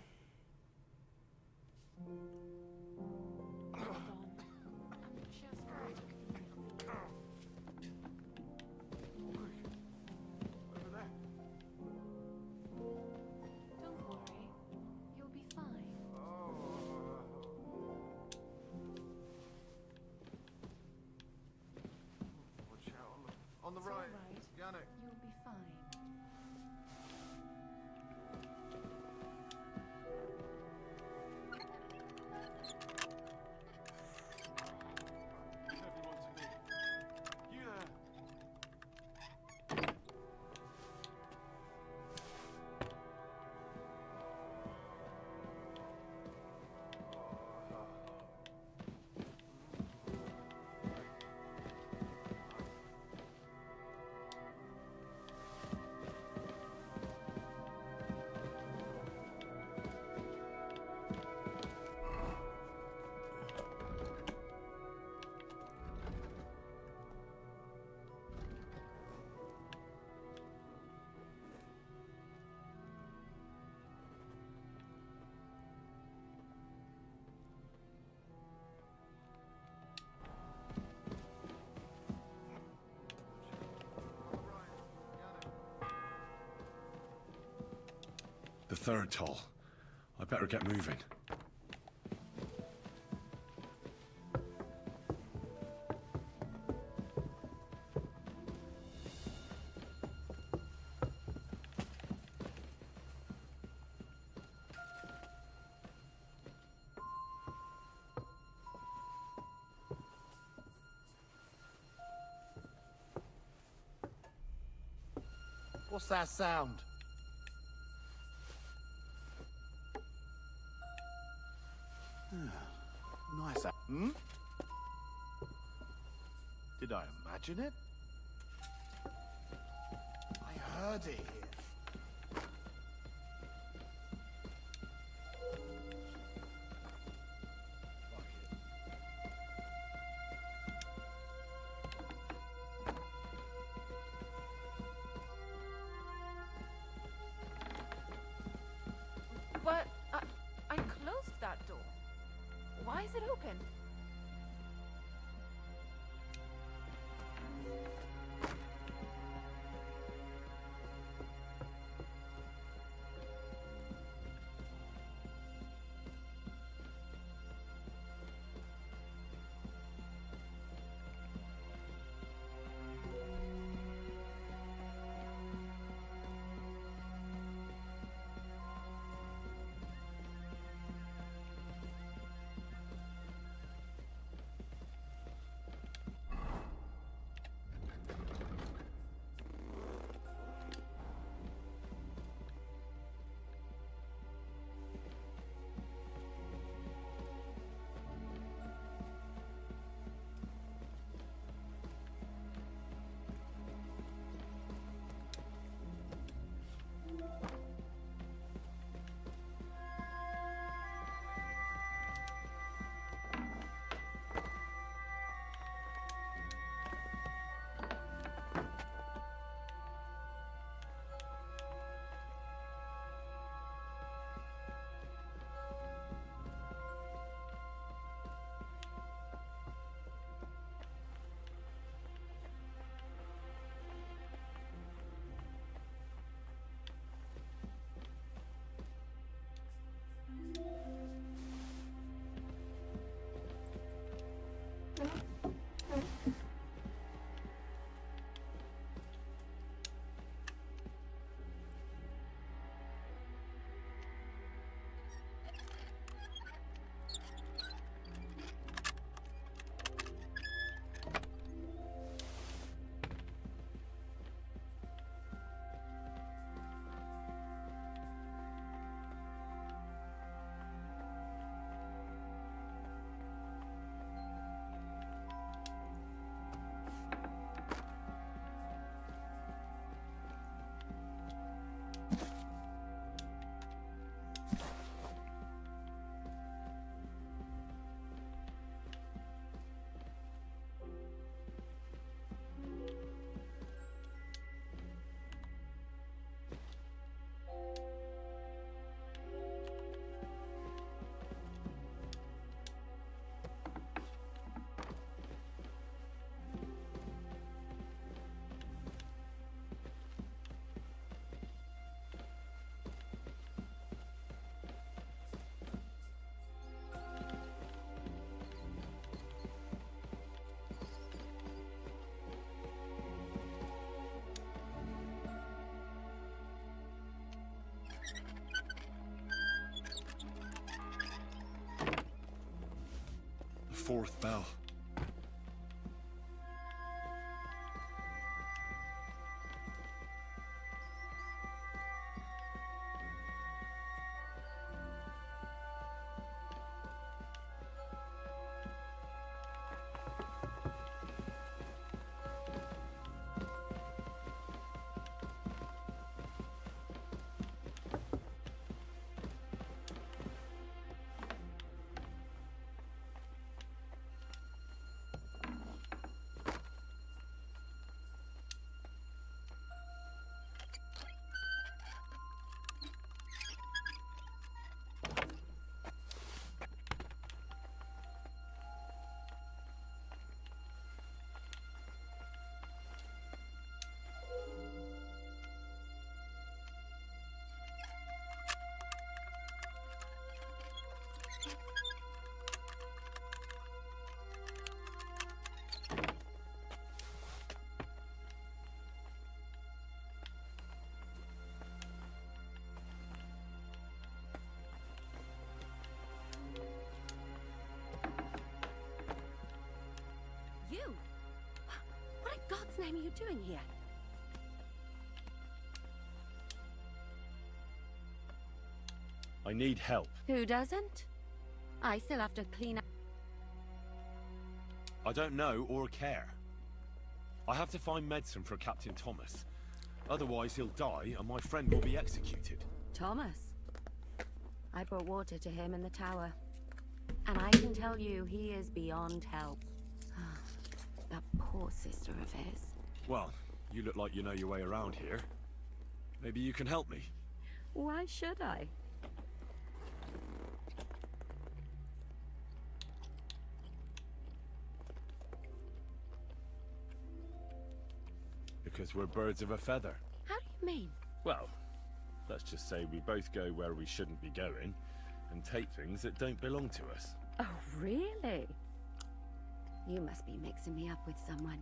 Don't worry. You'll be fine. Watch out on the It's right. all right. Yannick. You'll be fine. Everyone to me. You there. The third toll. I better get moving. What's that sound? Nice. Hmm? Did I imagine it? I heard it here. But I closed that door. Why is it open? fourth bell. You? What in God's name are you doing here? I need help. Who doesn't? I still have to clean up. I don't know or care. I have to find medicine for Captain Thomas. Otherwise he'll die and my friend will be executed. Thomas. I brought water to him in the tower. And I can tell you, he is beyond help. That poor sister of his. Well, you look like you know your way around here. Maybe you can help me. Why should I? Because we're birds of a feather. How do you mean? Well, let's just say we both go where we shouldn't be going and take things that don't belong to us. Oh, really? You must be mixing me up with someone.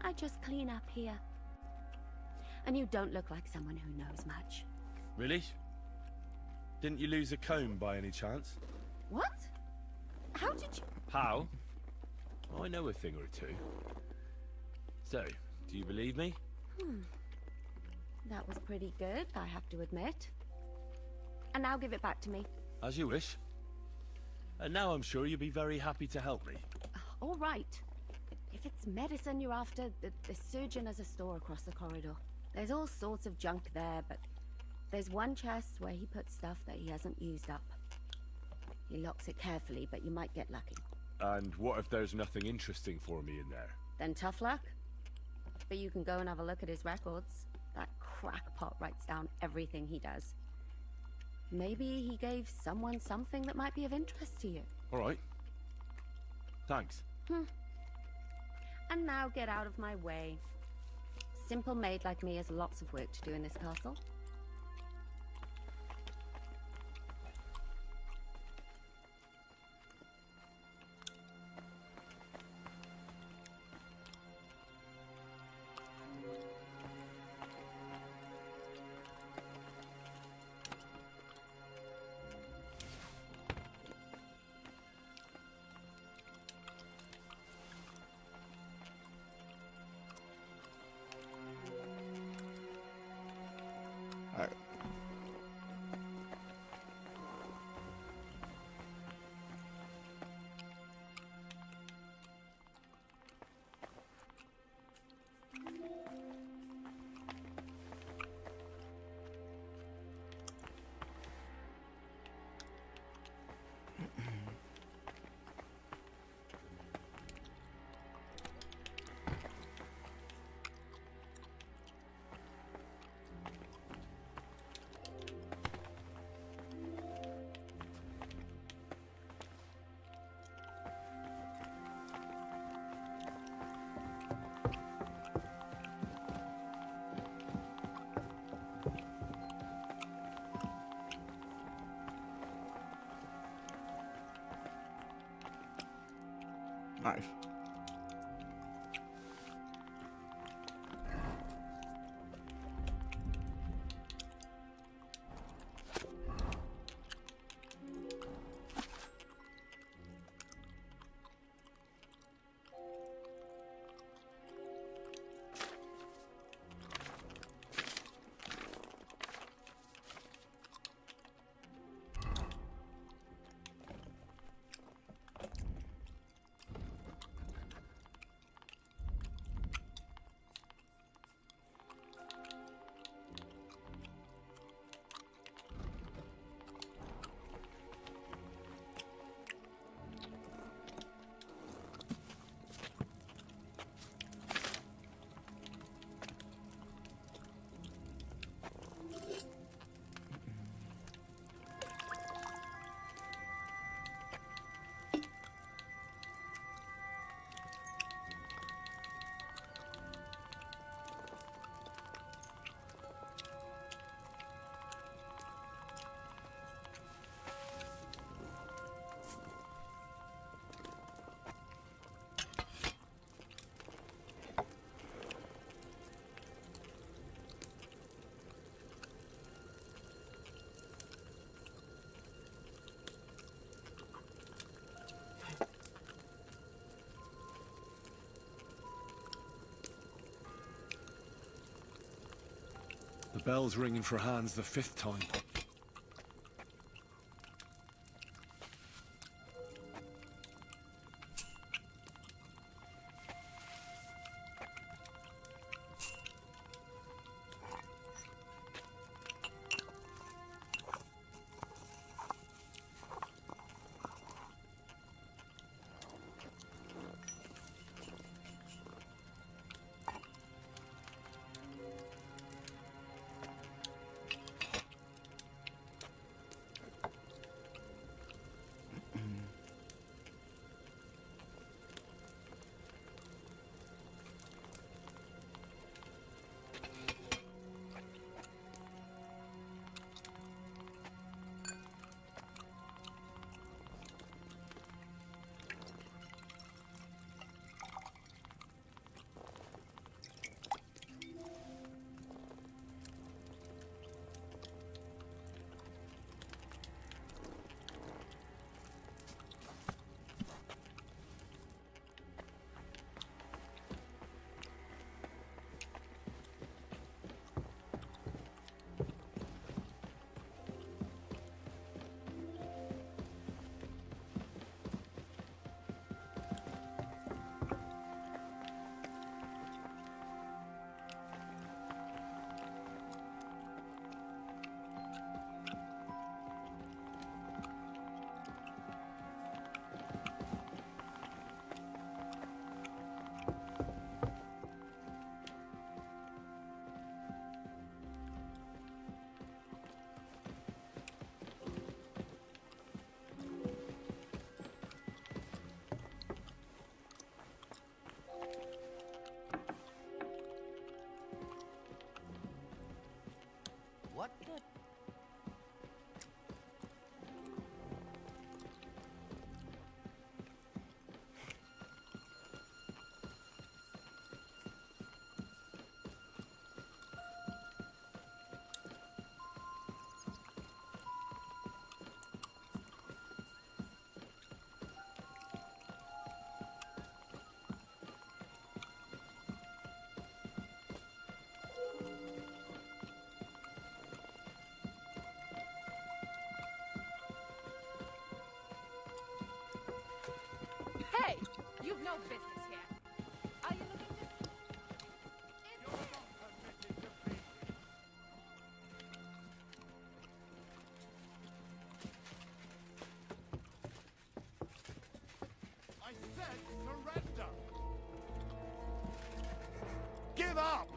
I just clean up here. And you don't look like someone who knows much. Really? Didn't you lose a comb by any chance? What? How did you... How? I know a thing or two. So, do you believe me? That was pretty good, I have to admit. And now give it back to me. As you wish. And now I'm sure you'll be very happy to help me. All right. If it's medicine you're after, the surgeon has a store across the corridor. There's all sorts of junk there, but there's one chest where he puts stuff that he hasn't used up. He locks it carefully, but you might get lucky. And what if there's nothing interesting for me in there? Then tough luck. But you can go and have a look at his records. That crackpot writes down everything he does. Maybe he gave someone something that might be of interest to you. All right. Thanks. And now get out of my way. Simple maid like me has lots of work to do in this castle. Alright. Nice. Bell's ringing for hands the 5th time. What the? Hey! You've no business here. Are you looking to... I said surrender! Give up!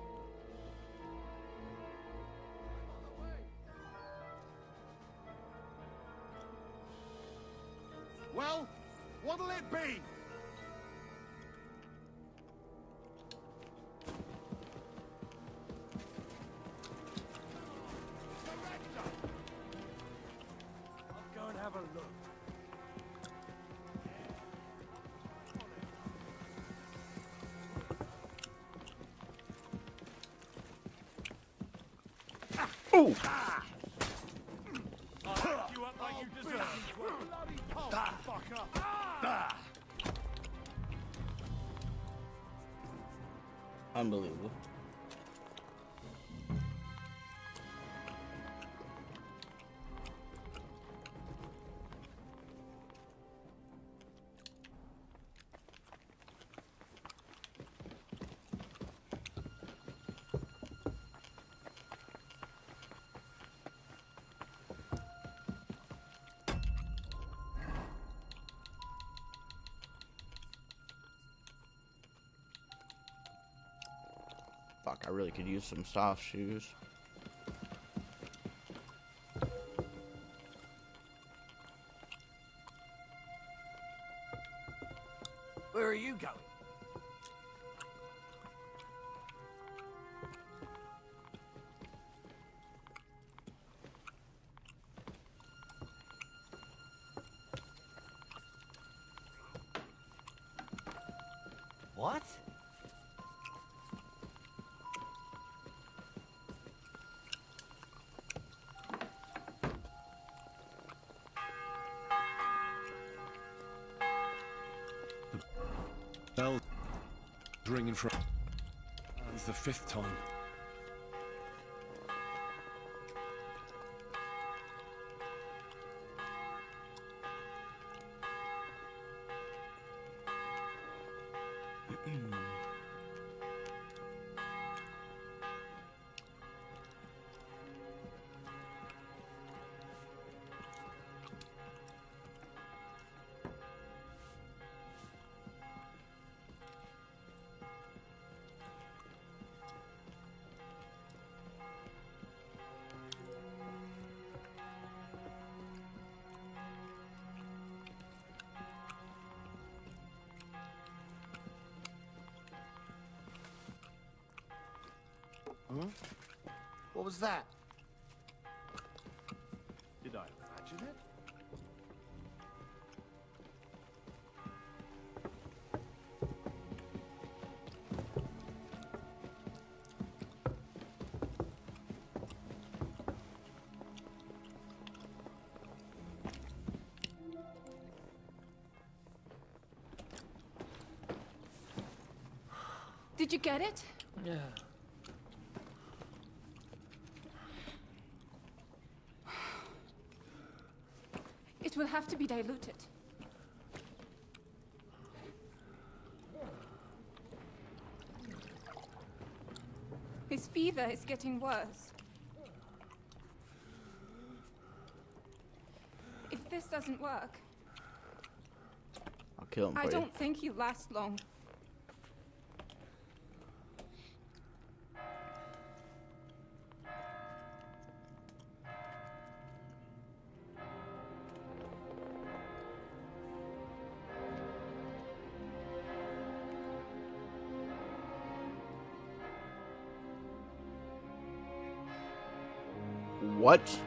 Well, what'll it be? I'll go and have a look. Ooh! I'll hook you up like you deserve. Bloody pulse, fucker! Unbelievable. Fuck, I really could use some soft shoes. Where are you going? What? Bell's ringing for hands the 5th time. Huh? What was that? Did I imagine it? Did you get it? Yeah. It will have to be diluted. His fever is getting worse. If this doesn't work, I'll kill him for I you. don't think he'll last long. What?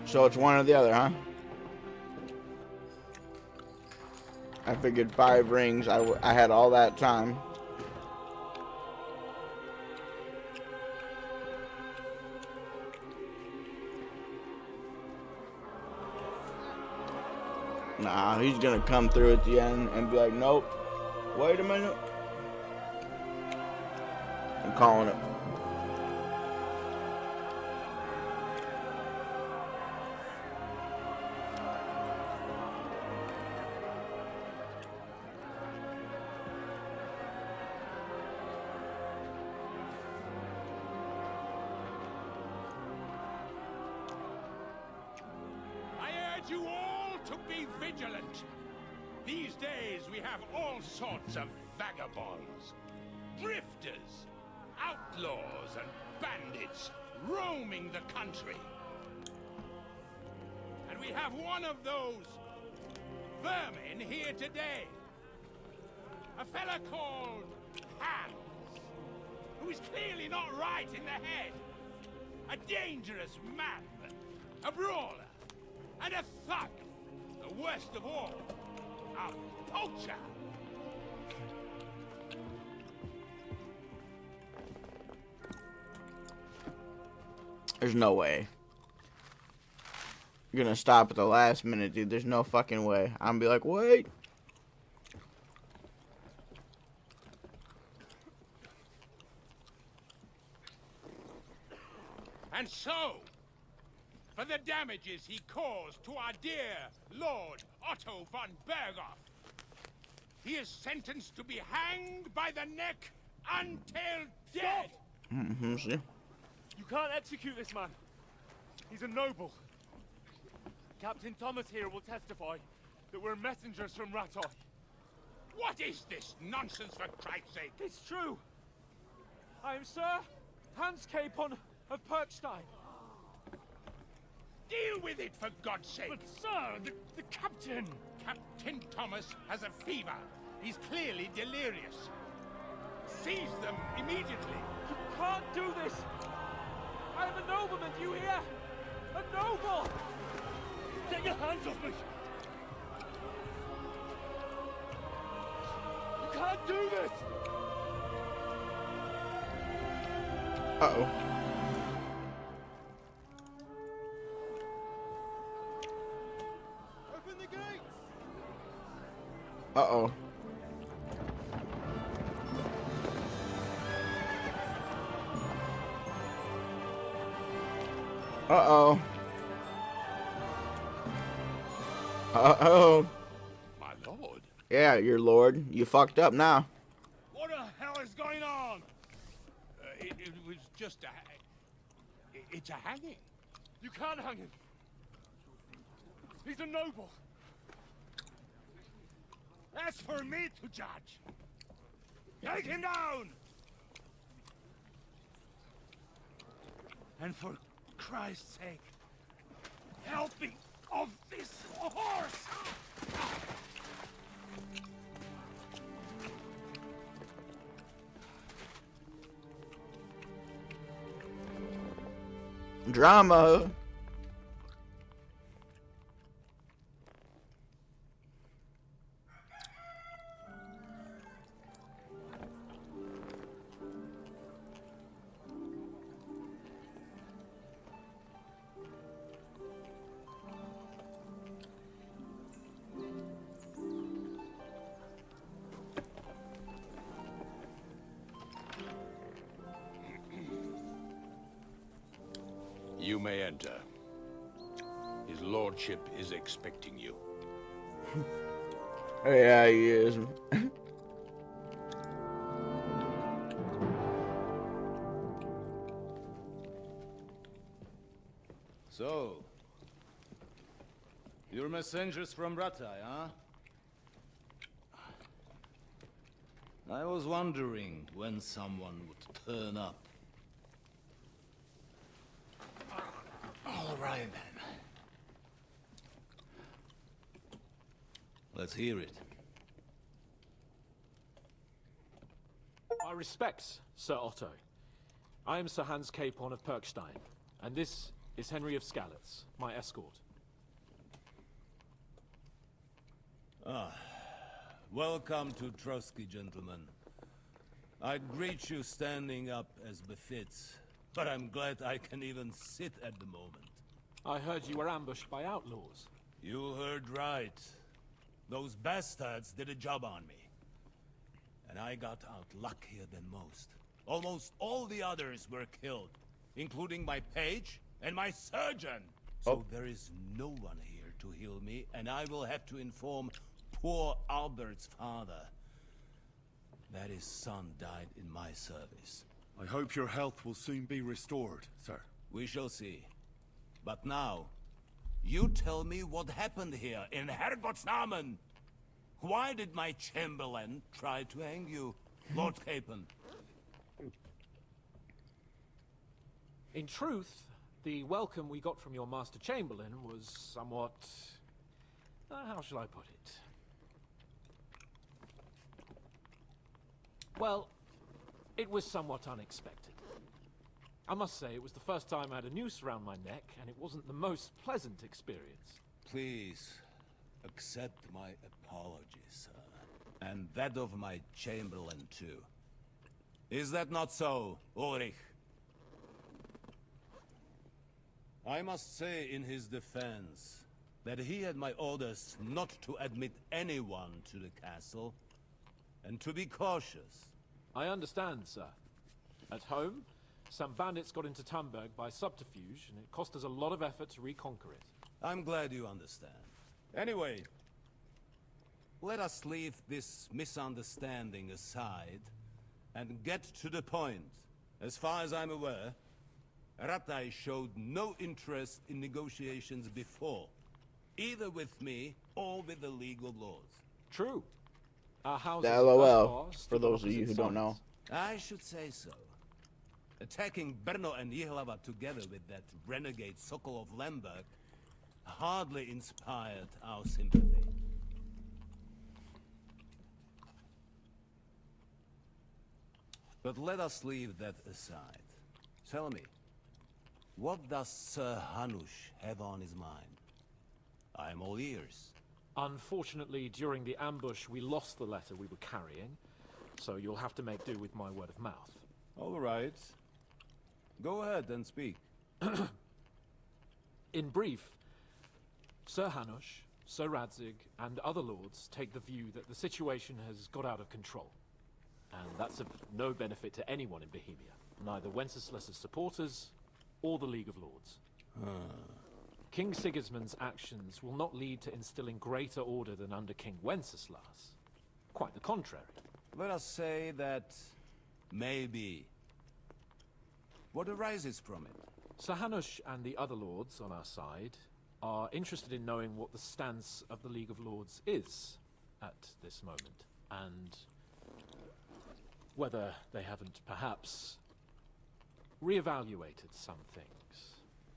So it's one or the other, huh? I figured 5 rings. I had all that time. Nah, he's gonna come through at the end and be like, nope. Wait a minute. I'm calling it. You all to be vigilant. These days we have all sorts of vagabonds, drifters, outlaws and bandits roaming the country. And we have one of those vermin here today. A fella called Hans, who is clearly not right in the head. A dangerous man, a brawler, and a thug. The worst of all, a poacher. There's no way. You're gonna stop at the last minute, dude. There's no fucking way. I'm gonna be like, wait. And so, for the damages he caused to our dear Lord Otto von Berghoff, he is sentenced to be hanged by the neck until dead. Mm-hmm, see? You can't execute this man. He's a noble. Captain Thomas here will testify that we're messengers from Ratoi. What is this nonsense, for Christ's sake? It's true. I am Sir Hans Capon of Perkstein. Deal with it, for God's sake! But sir, the captain... Captain Thomas has a fever. He's clearly delirious. Seize them immediately. You can't do this! I am a nobleman, do you hear? A noble! Get your hands off me! You can't do this! Uh-oh. Uh-oh. Uh-oh. Uh-oh. My lord. Yeah, your lord. You fucked up now. What the hell is going on? It was just a... It's a hanging. You can't hang him. He's a noble. That's for me to judge. Take him down! And for Christ's sake, help me off this horse! Drama. You may enter. His lordship is expecting you. Yeah, he is. So, you're messengers from Ratai, huh? I was wondering when someone would turn up. All right, then. Let's hear it. My respects, Sir Otto. I am Sir Hans Capon of Perkstein, and this is Henry of Skalitz, my escort. Welcome to Trotsky, gentlemen. I'd greet you standing up as befits, but I'm glad I can even sit at the moment. I heard you were ambushed by outlaws. You heard right. Those bastards did a job on me. And I got out luckier than most. Almost all the others were killed, including my page and my surgeon. So there is no one here to heal me, and I will have to inform poor Albert's father that his son died in my service. I hope your health will soon be restored, sir. We shall see. But now, you tell me what happened here in Herrgottsnamen. Why did my chamberlain try to hang you, Lord Capon? In truth, the welcome we got from your Master Chamberlain was somewhat... how shall I put it? Well, it was somewhat unexpected. I must say, it was the first time I had a noose around my neck, and it wasn't the most pleasant experience. Please, accept my apologies, sir. And that of my chamberlain, too. Is that not so, Ulrich? I must say in his defense that he had my orders not to admit anyone to the castle, and to be cautious. I understand, sir. At home, some bandits got into Tamberg by subterfuge, and it cost us a lot of effort to reconquer it. I'm glad you understand. Anyway, let us leave this misunderstanding aside and get to the point. As far as I'm aware, Ratai showed no interest in negotiations before, either with me or with the League of Lords. True. Our houses The LOL, for those of you who don't know. I should say so. Attacking Brno and Jihlava together with that renegade Sokol of Lemberg hardly inspired our sympathy. But let us leave that aside. Tell me, what does Sir Hanush have on his mind? I am all ears. Unfortunately, during the ambush, we lost the letter we were carrying, so you'll have to make do with my word of mouth. All right. Go ahead and speak. In brief, Sir Hanush, Sir Radzig and other lords take the view that the situation has got out of control. And that's of no benefit to anyone in Bohemia, neither Wenceslas' supporters or the League of Lords. King Sigismund's actions will not lead to instilling greater order than under King Wenceslas. Quite the contrary. Let us say that maybe. What arises from it? Sir Hanush and the other lords on our side are interested in knowing what the stance of the League of Lords is at this moment, and whether they haven't perhaps reevaluated some things.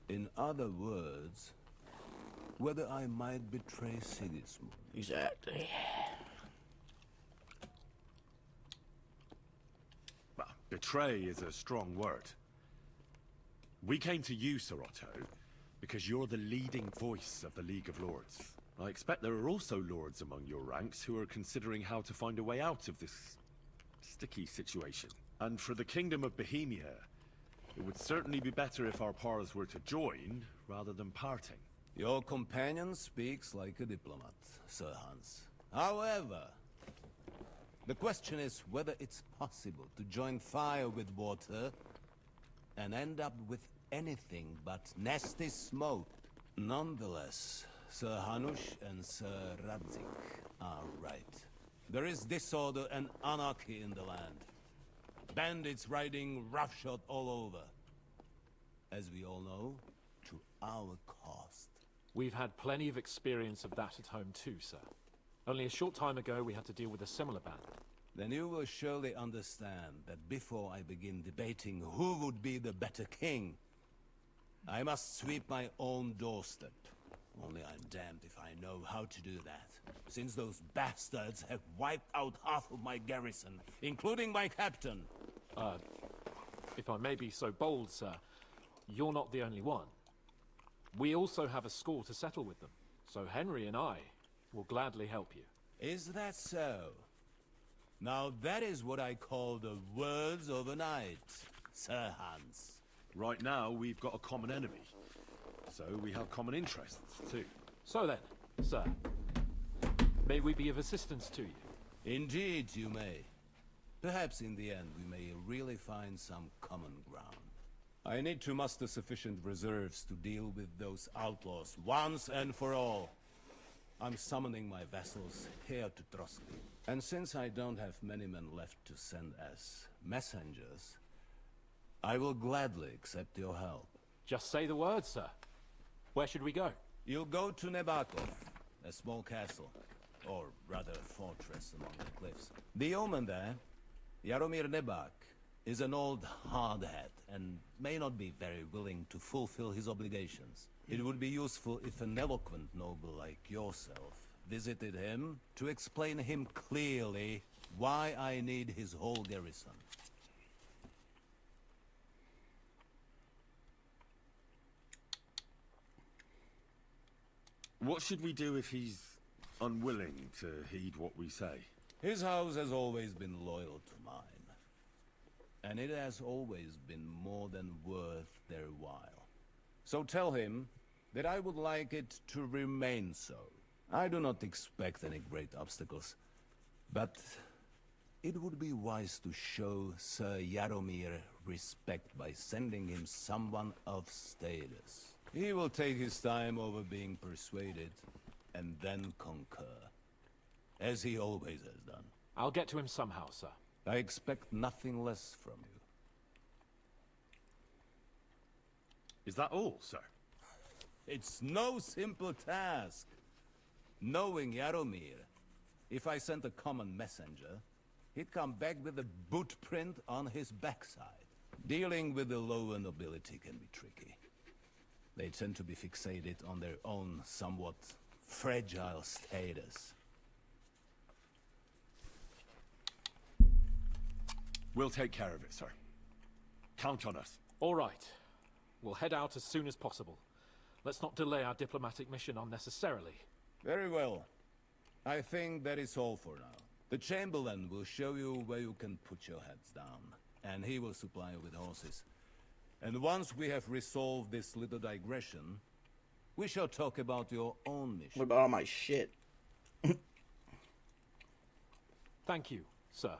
In other words, whether I might betray Sigismund. Exactly. Well, betray is a strong word. We came to you, Sir Otto, because you're the leading voice of the League of Lords. I expect there are also lords among your ranks who are considering how to find a way out of this sticky situation. And for the Kingdom of Bohemia, it would certainly be better if our paths were to join, rather than parting. Your companion speaks like a diplomat, Sir Hans. However, the question is whether it's possible to join fire with water and end up with anything but nasty smoke. Nonetheless, Sir Hanush and Sir Radzig are right. There is disorder and anarchy in the land. Bandits riding roughshod all over. As we all know, to our cost. We've had plenty of experience of that at home too, sir. Only a short time ago we had to deal with a similar band. Then you will surely understand that before I begin debating who would be the better king, I must sweep my own doorstep. Only I'm damned if I know how to do that, since those bastards have wiped out half of my garrison, including my captain. If I may be so bold, sir, you're not the only one. We also have a score to settle with them, so Henry and I will gladly help you. Is that so? Now that is what I call the words of a knight, Sir Hans. Right now, we've got a common enemy. So we have common interests, too. So then, sir, may we be of assistance to you? Indeed, you may. Perhaps in the end we may really find some common ground. I need to muster sufficient reserves to deal with those outlaws once and for all. I'm summoning my vassals here to trust me. And since I don't have many men left to send as messengers, I will gladly accept your help. Just say the word, sir. Where should we go? You'll go to Nebakov, a small castle, or rather a fortress among the cliffs. The yeoman there, Jaromir Nebak, is an old hardhat and may not be very willing to fulfill his obligations. It would be useful if an eloquent noble like yourself visited him to explain him clearly why I need his whole garrison. What should we do if he's unwilling to heed what we say? His house has always been loyal to mine. And it has always been more than worth their while. So tell him that I would like it to remain so. I do not expect any great obstacles, but it would be wise to show Sir Jaromir respect by sending him someone of status. He will take his time over being persuaded, and then concur. As he always has done. I'll get to him somehow, sir. I expect nothing less from you. Is that all, sir? It's no simple task. Knowing Jaromir, if I sent a common messenger, he'd come back with a boot print on his backside. Dealing with the lower nobility can be tricky. They tend to be fixated on their own somewhat fragile status. We'll take care of it, sir. Count on us. All right. We'll head out as soon as possible. Let's not delay our diplomatic mission unnecessarily. Very well. I think that is all for now. The Chamberlain will show you where you can put your heads down, and he will supply you with horses. And once we have resolved this little digression, We shall talk about your own mission. What about all my shit? Thank you, sir.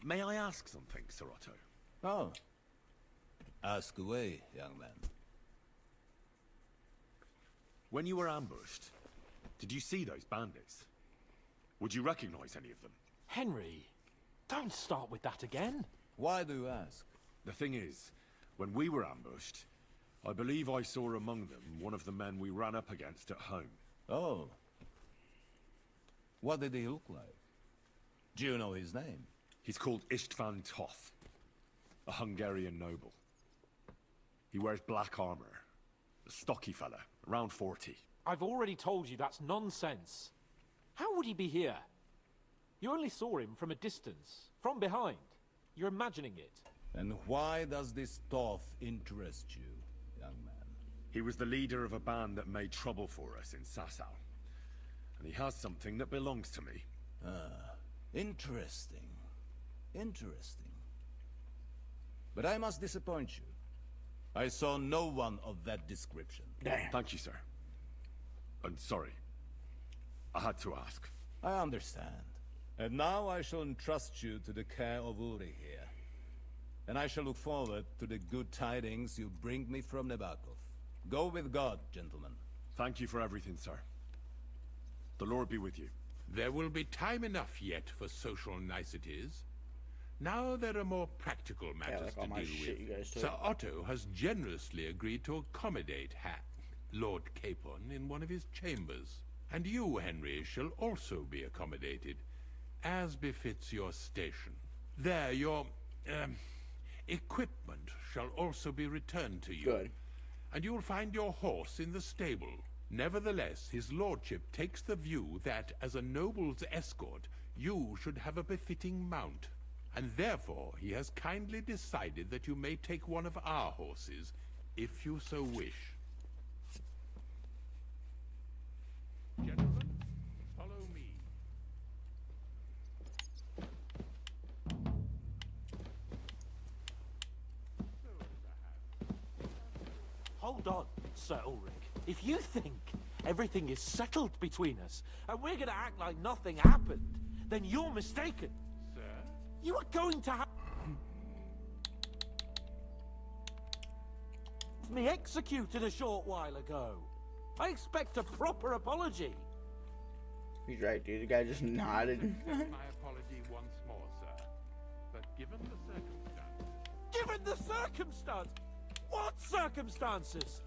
May I ask something, Sir Otto? Oh. Ask away, young man. When you were ambushed, did you see those bandits? Would you recognize any of them? Henry, don't start with that again. Why do you ask? The thing is, when we were ambushed, I believe I saw among them one of the men we ran up against at home. Oh. What did he look like? Do you know his name? He's called Istvan Toth, a Hungarian noble. He wears black armor. A stocky fella, around 40. I've already told you that's nonsense. How would he be here? You only saw him from a distance, from behind. You're imagining it. And why does this Toth interest you, young man? He was the leader of a band that made trouble for us in Sasau. And he has something that belongs to me. Ah, interesting. Interesting. But I must disappoint you. I saw no one of that description. Damn. Thank you, sir. I'm sorry. I had to ask. I understand. And now I shall entrust you to the care of Uri here. And I shall look forward to the good tidings you bring me from Nebakov. Go with God, gentlemen. Thank you for everything, sir. The Lord be with you. There will be time enough yet for social niceties. Now there are more practical matters like all my to deal shit you guys with. took. Sir Otto has generously agreed to accommodate Lord Capon in one of his chambers. And you, Henry, shall also be accommodated, as befits your station. There, your equipment shall also be returned to you. Good. And you'll find your horse in the stable. Nevertheless, his lordship takes the view that, as a noble's escort, you should have a befitting mount. And therefore, he has kindly decided that you may take one of our horses, if you so wish. Gentlemen, follow me. Hold on, Sir Ulrich. If you think everything is settled between us, and we're gonna act like nothing happened, then you're mistaken. Sir? You are going to have me executed a short while ago. I expect a proper apology. He's right, dude. The guy just nodded. My apology once more, sir. But given the circumstances... Given the circumstance? What circumstances?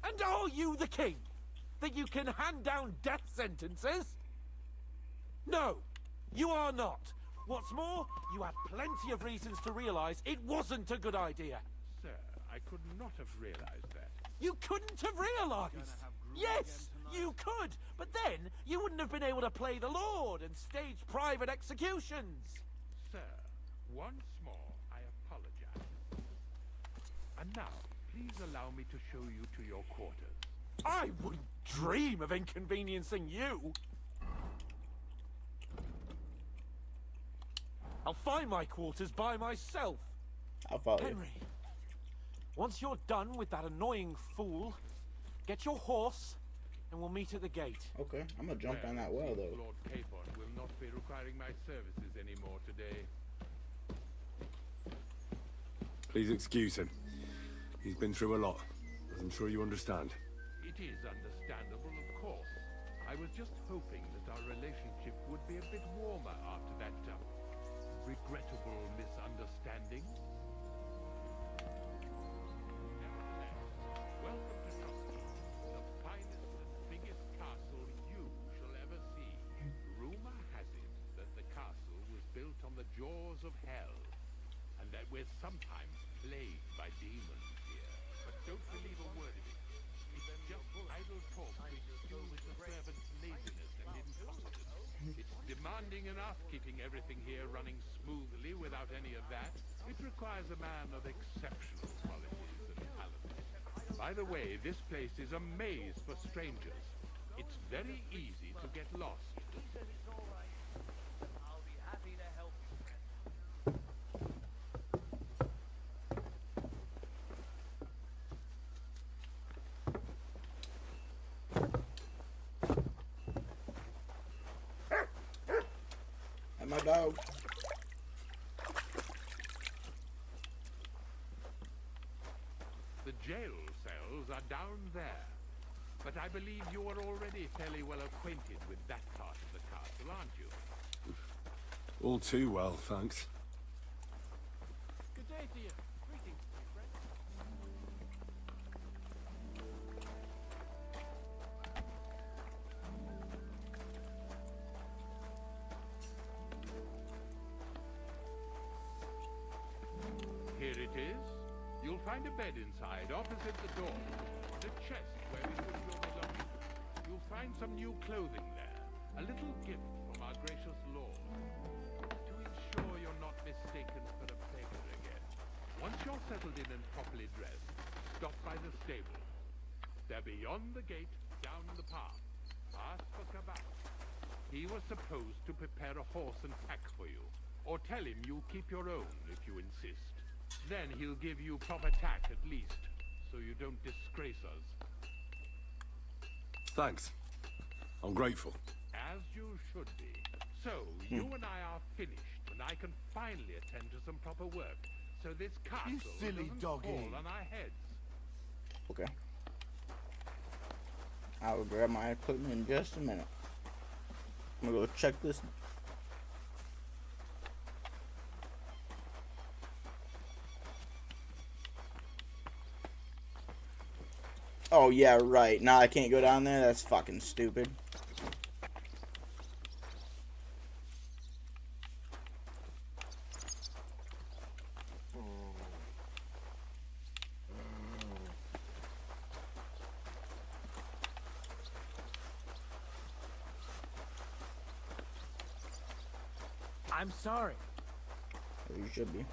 And are you the king? That you can hand down death sentences? No, you are not. What's more, you had plenty of reasons to realize it wasn't a good idea. Sir, I could not have realized that. You couldn't have realized. Yes, you could, but then you wouldn't have been able to play the Lord and stage private executions. Sir, once more, I apologize. And now, please allow me to show you to your quarters. I wouldn't dream of inconveniencing you. I'll find my quarters by myself. I'll follow you. Henry, once you're done with that annoying fool, get your horse and we'll meet at the gate. Okay, I'm gonna jump on that well, though. Lord Capon will not be requiring my services anymore today. Please excuse him. He's been through a lot, as I'm sure you understand. It is understandable, of course. I was just hoping that our relationship would be a bit warmer after that regrettable misunderstanding. Nevertheless, welcome to Tuscany, the finest and biggest castle you shall ever see. Rumor has it that the castle was built on the jaws of hell, and that we're sometimes plagued by demons here. But don't believe a word of it. It's just idle talk to excuse the servants' laziness and incompetence. It's demanding enough keeping everything here running smoothly without any of that. It requires a man of exceptional qualities and talent. By the way, this place is a maze for strangers. It's very easy to get lost. I'll be happy to help you, friend. And my dog. The jail cells are down there. But I believe you are already fairly well acquainted with that part of the castle, aren't you? All too well, thanks. Good day to you. Greetings, my friend. Here it is. You'll find a bed inside, opposite the door. The chest where we put your belongings. You'll find some new clothing there. A little gift from our gracious lord. To ensure you're not mistaken for a beggar again. Once you're settled in and properly dressed, stop by the stable. They're beyond the gate, down the path. Ask for Kabak. He was supposed to prepare a horse and pack for you. Or tell him you'll keep your own if you insist. Then he'll give you proper tack at least, so you don't disgrace us. Thanks. I'm grateful. As you should be. So, you and I are finished, and I can finally attend to some proper work, so this castle silly doesn't doggy. fall on our heads. Okay. I will grab my equipment in just a minute. I'm gonna go check this. Oh yeah, right. Nah, I can't go down there. That's fucking stupid. I'm sorry. You should be.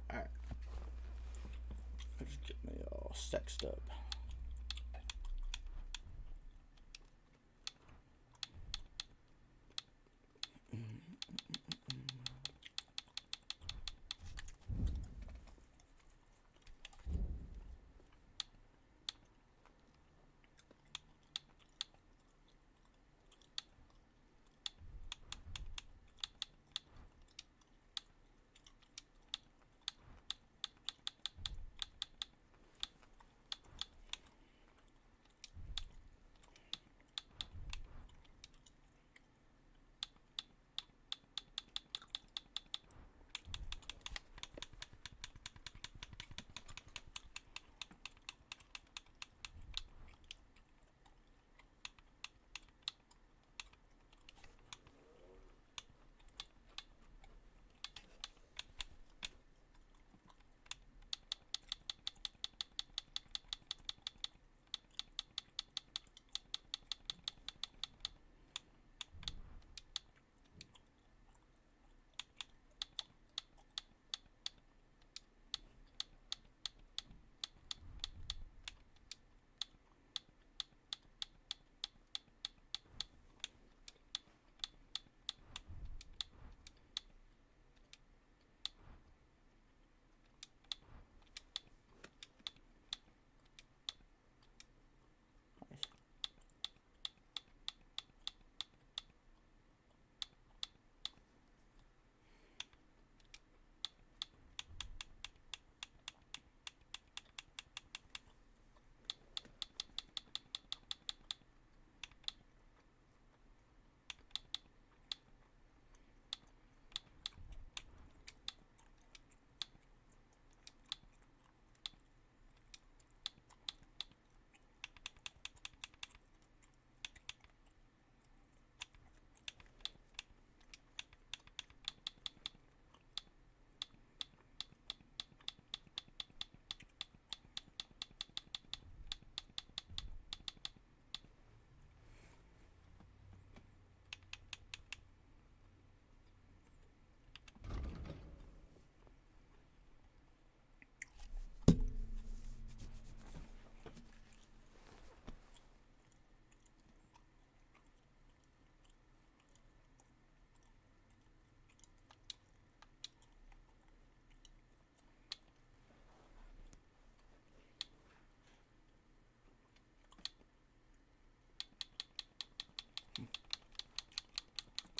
Alright. Let's get me all sexed up.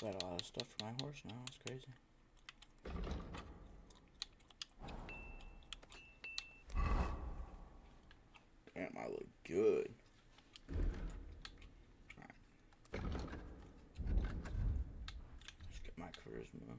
Got a lot of stuff for my horse now. It's crazy. Damn, I look good. Alright. Let's get my charisma.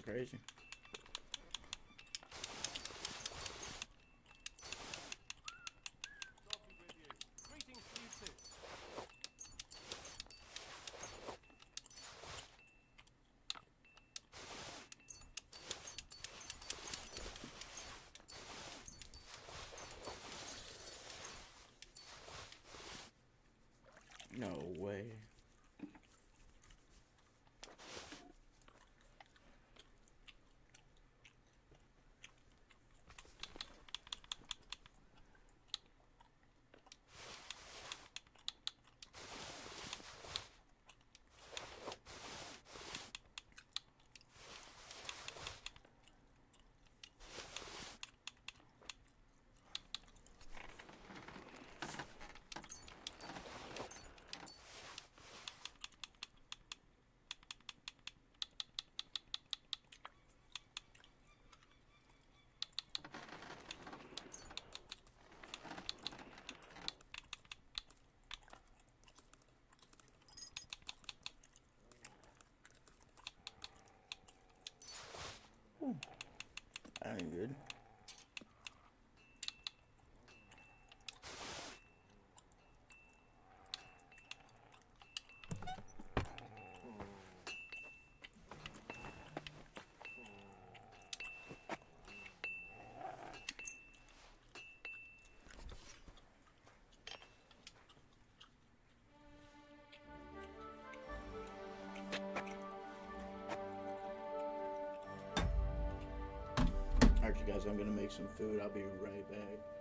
crazy. Greetings to you too. No way. That ain't good. Alright, you guys, I'm gonna make some food. I'll be right back.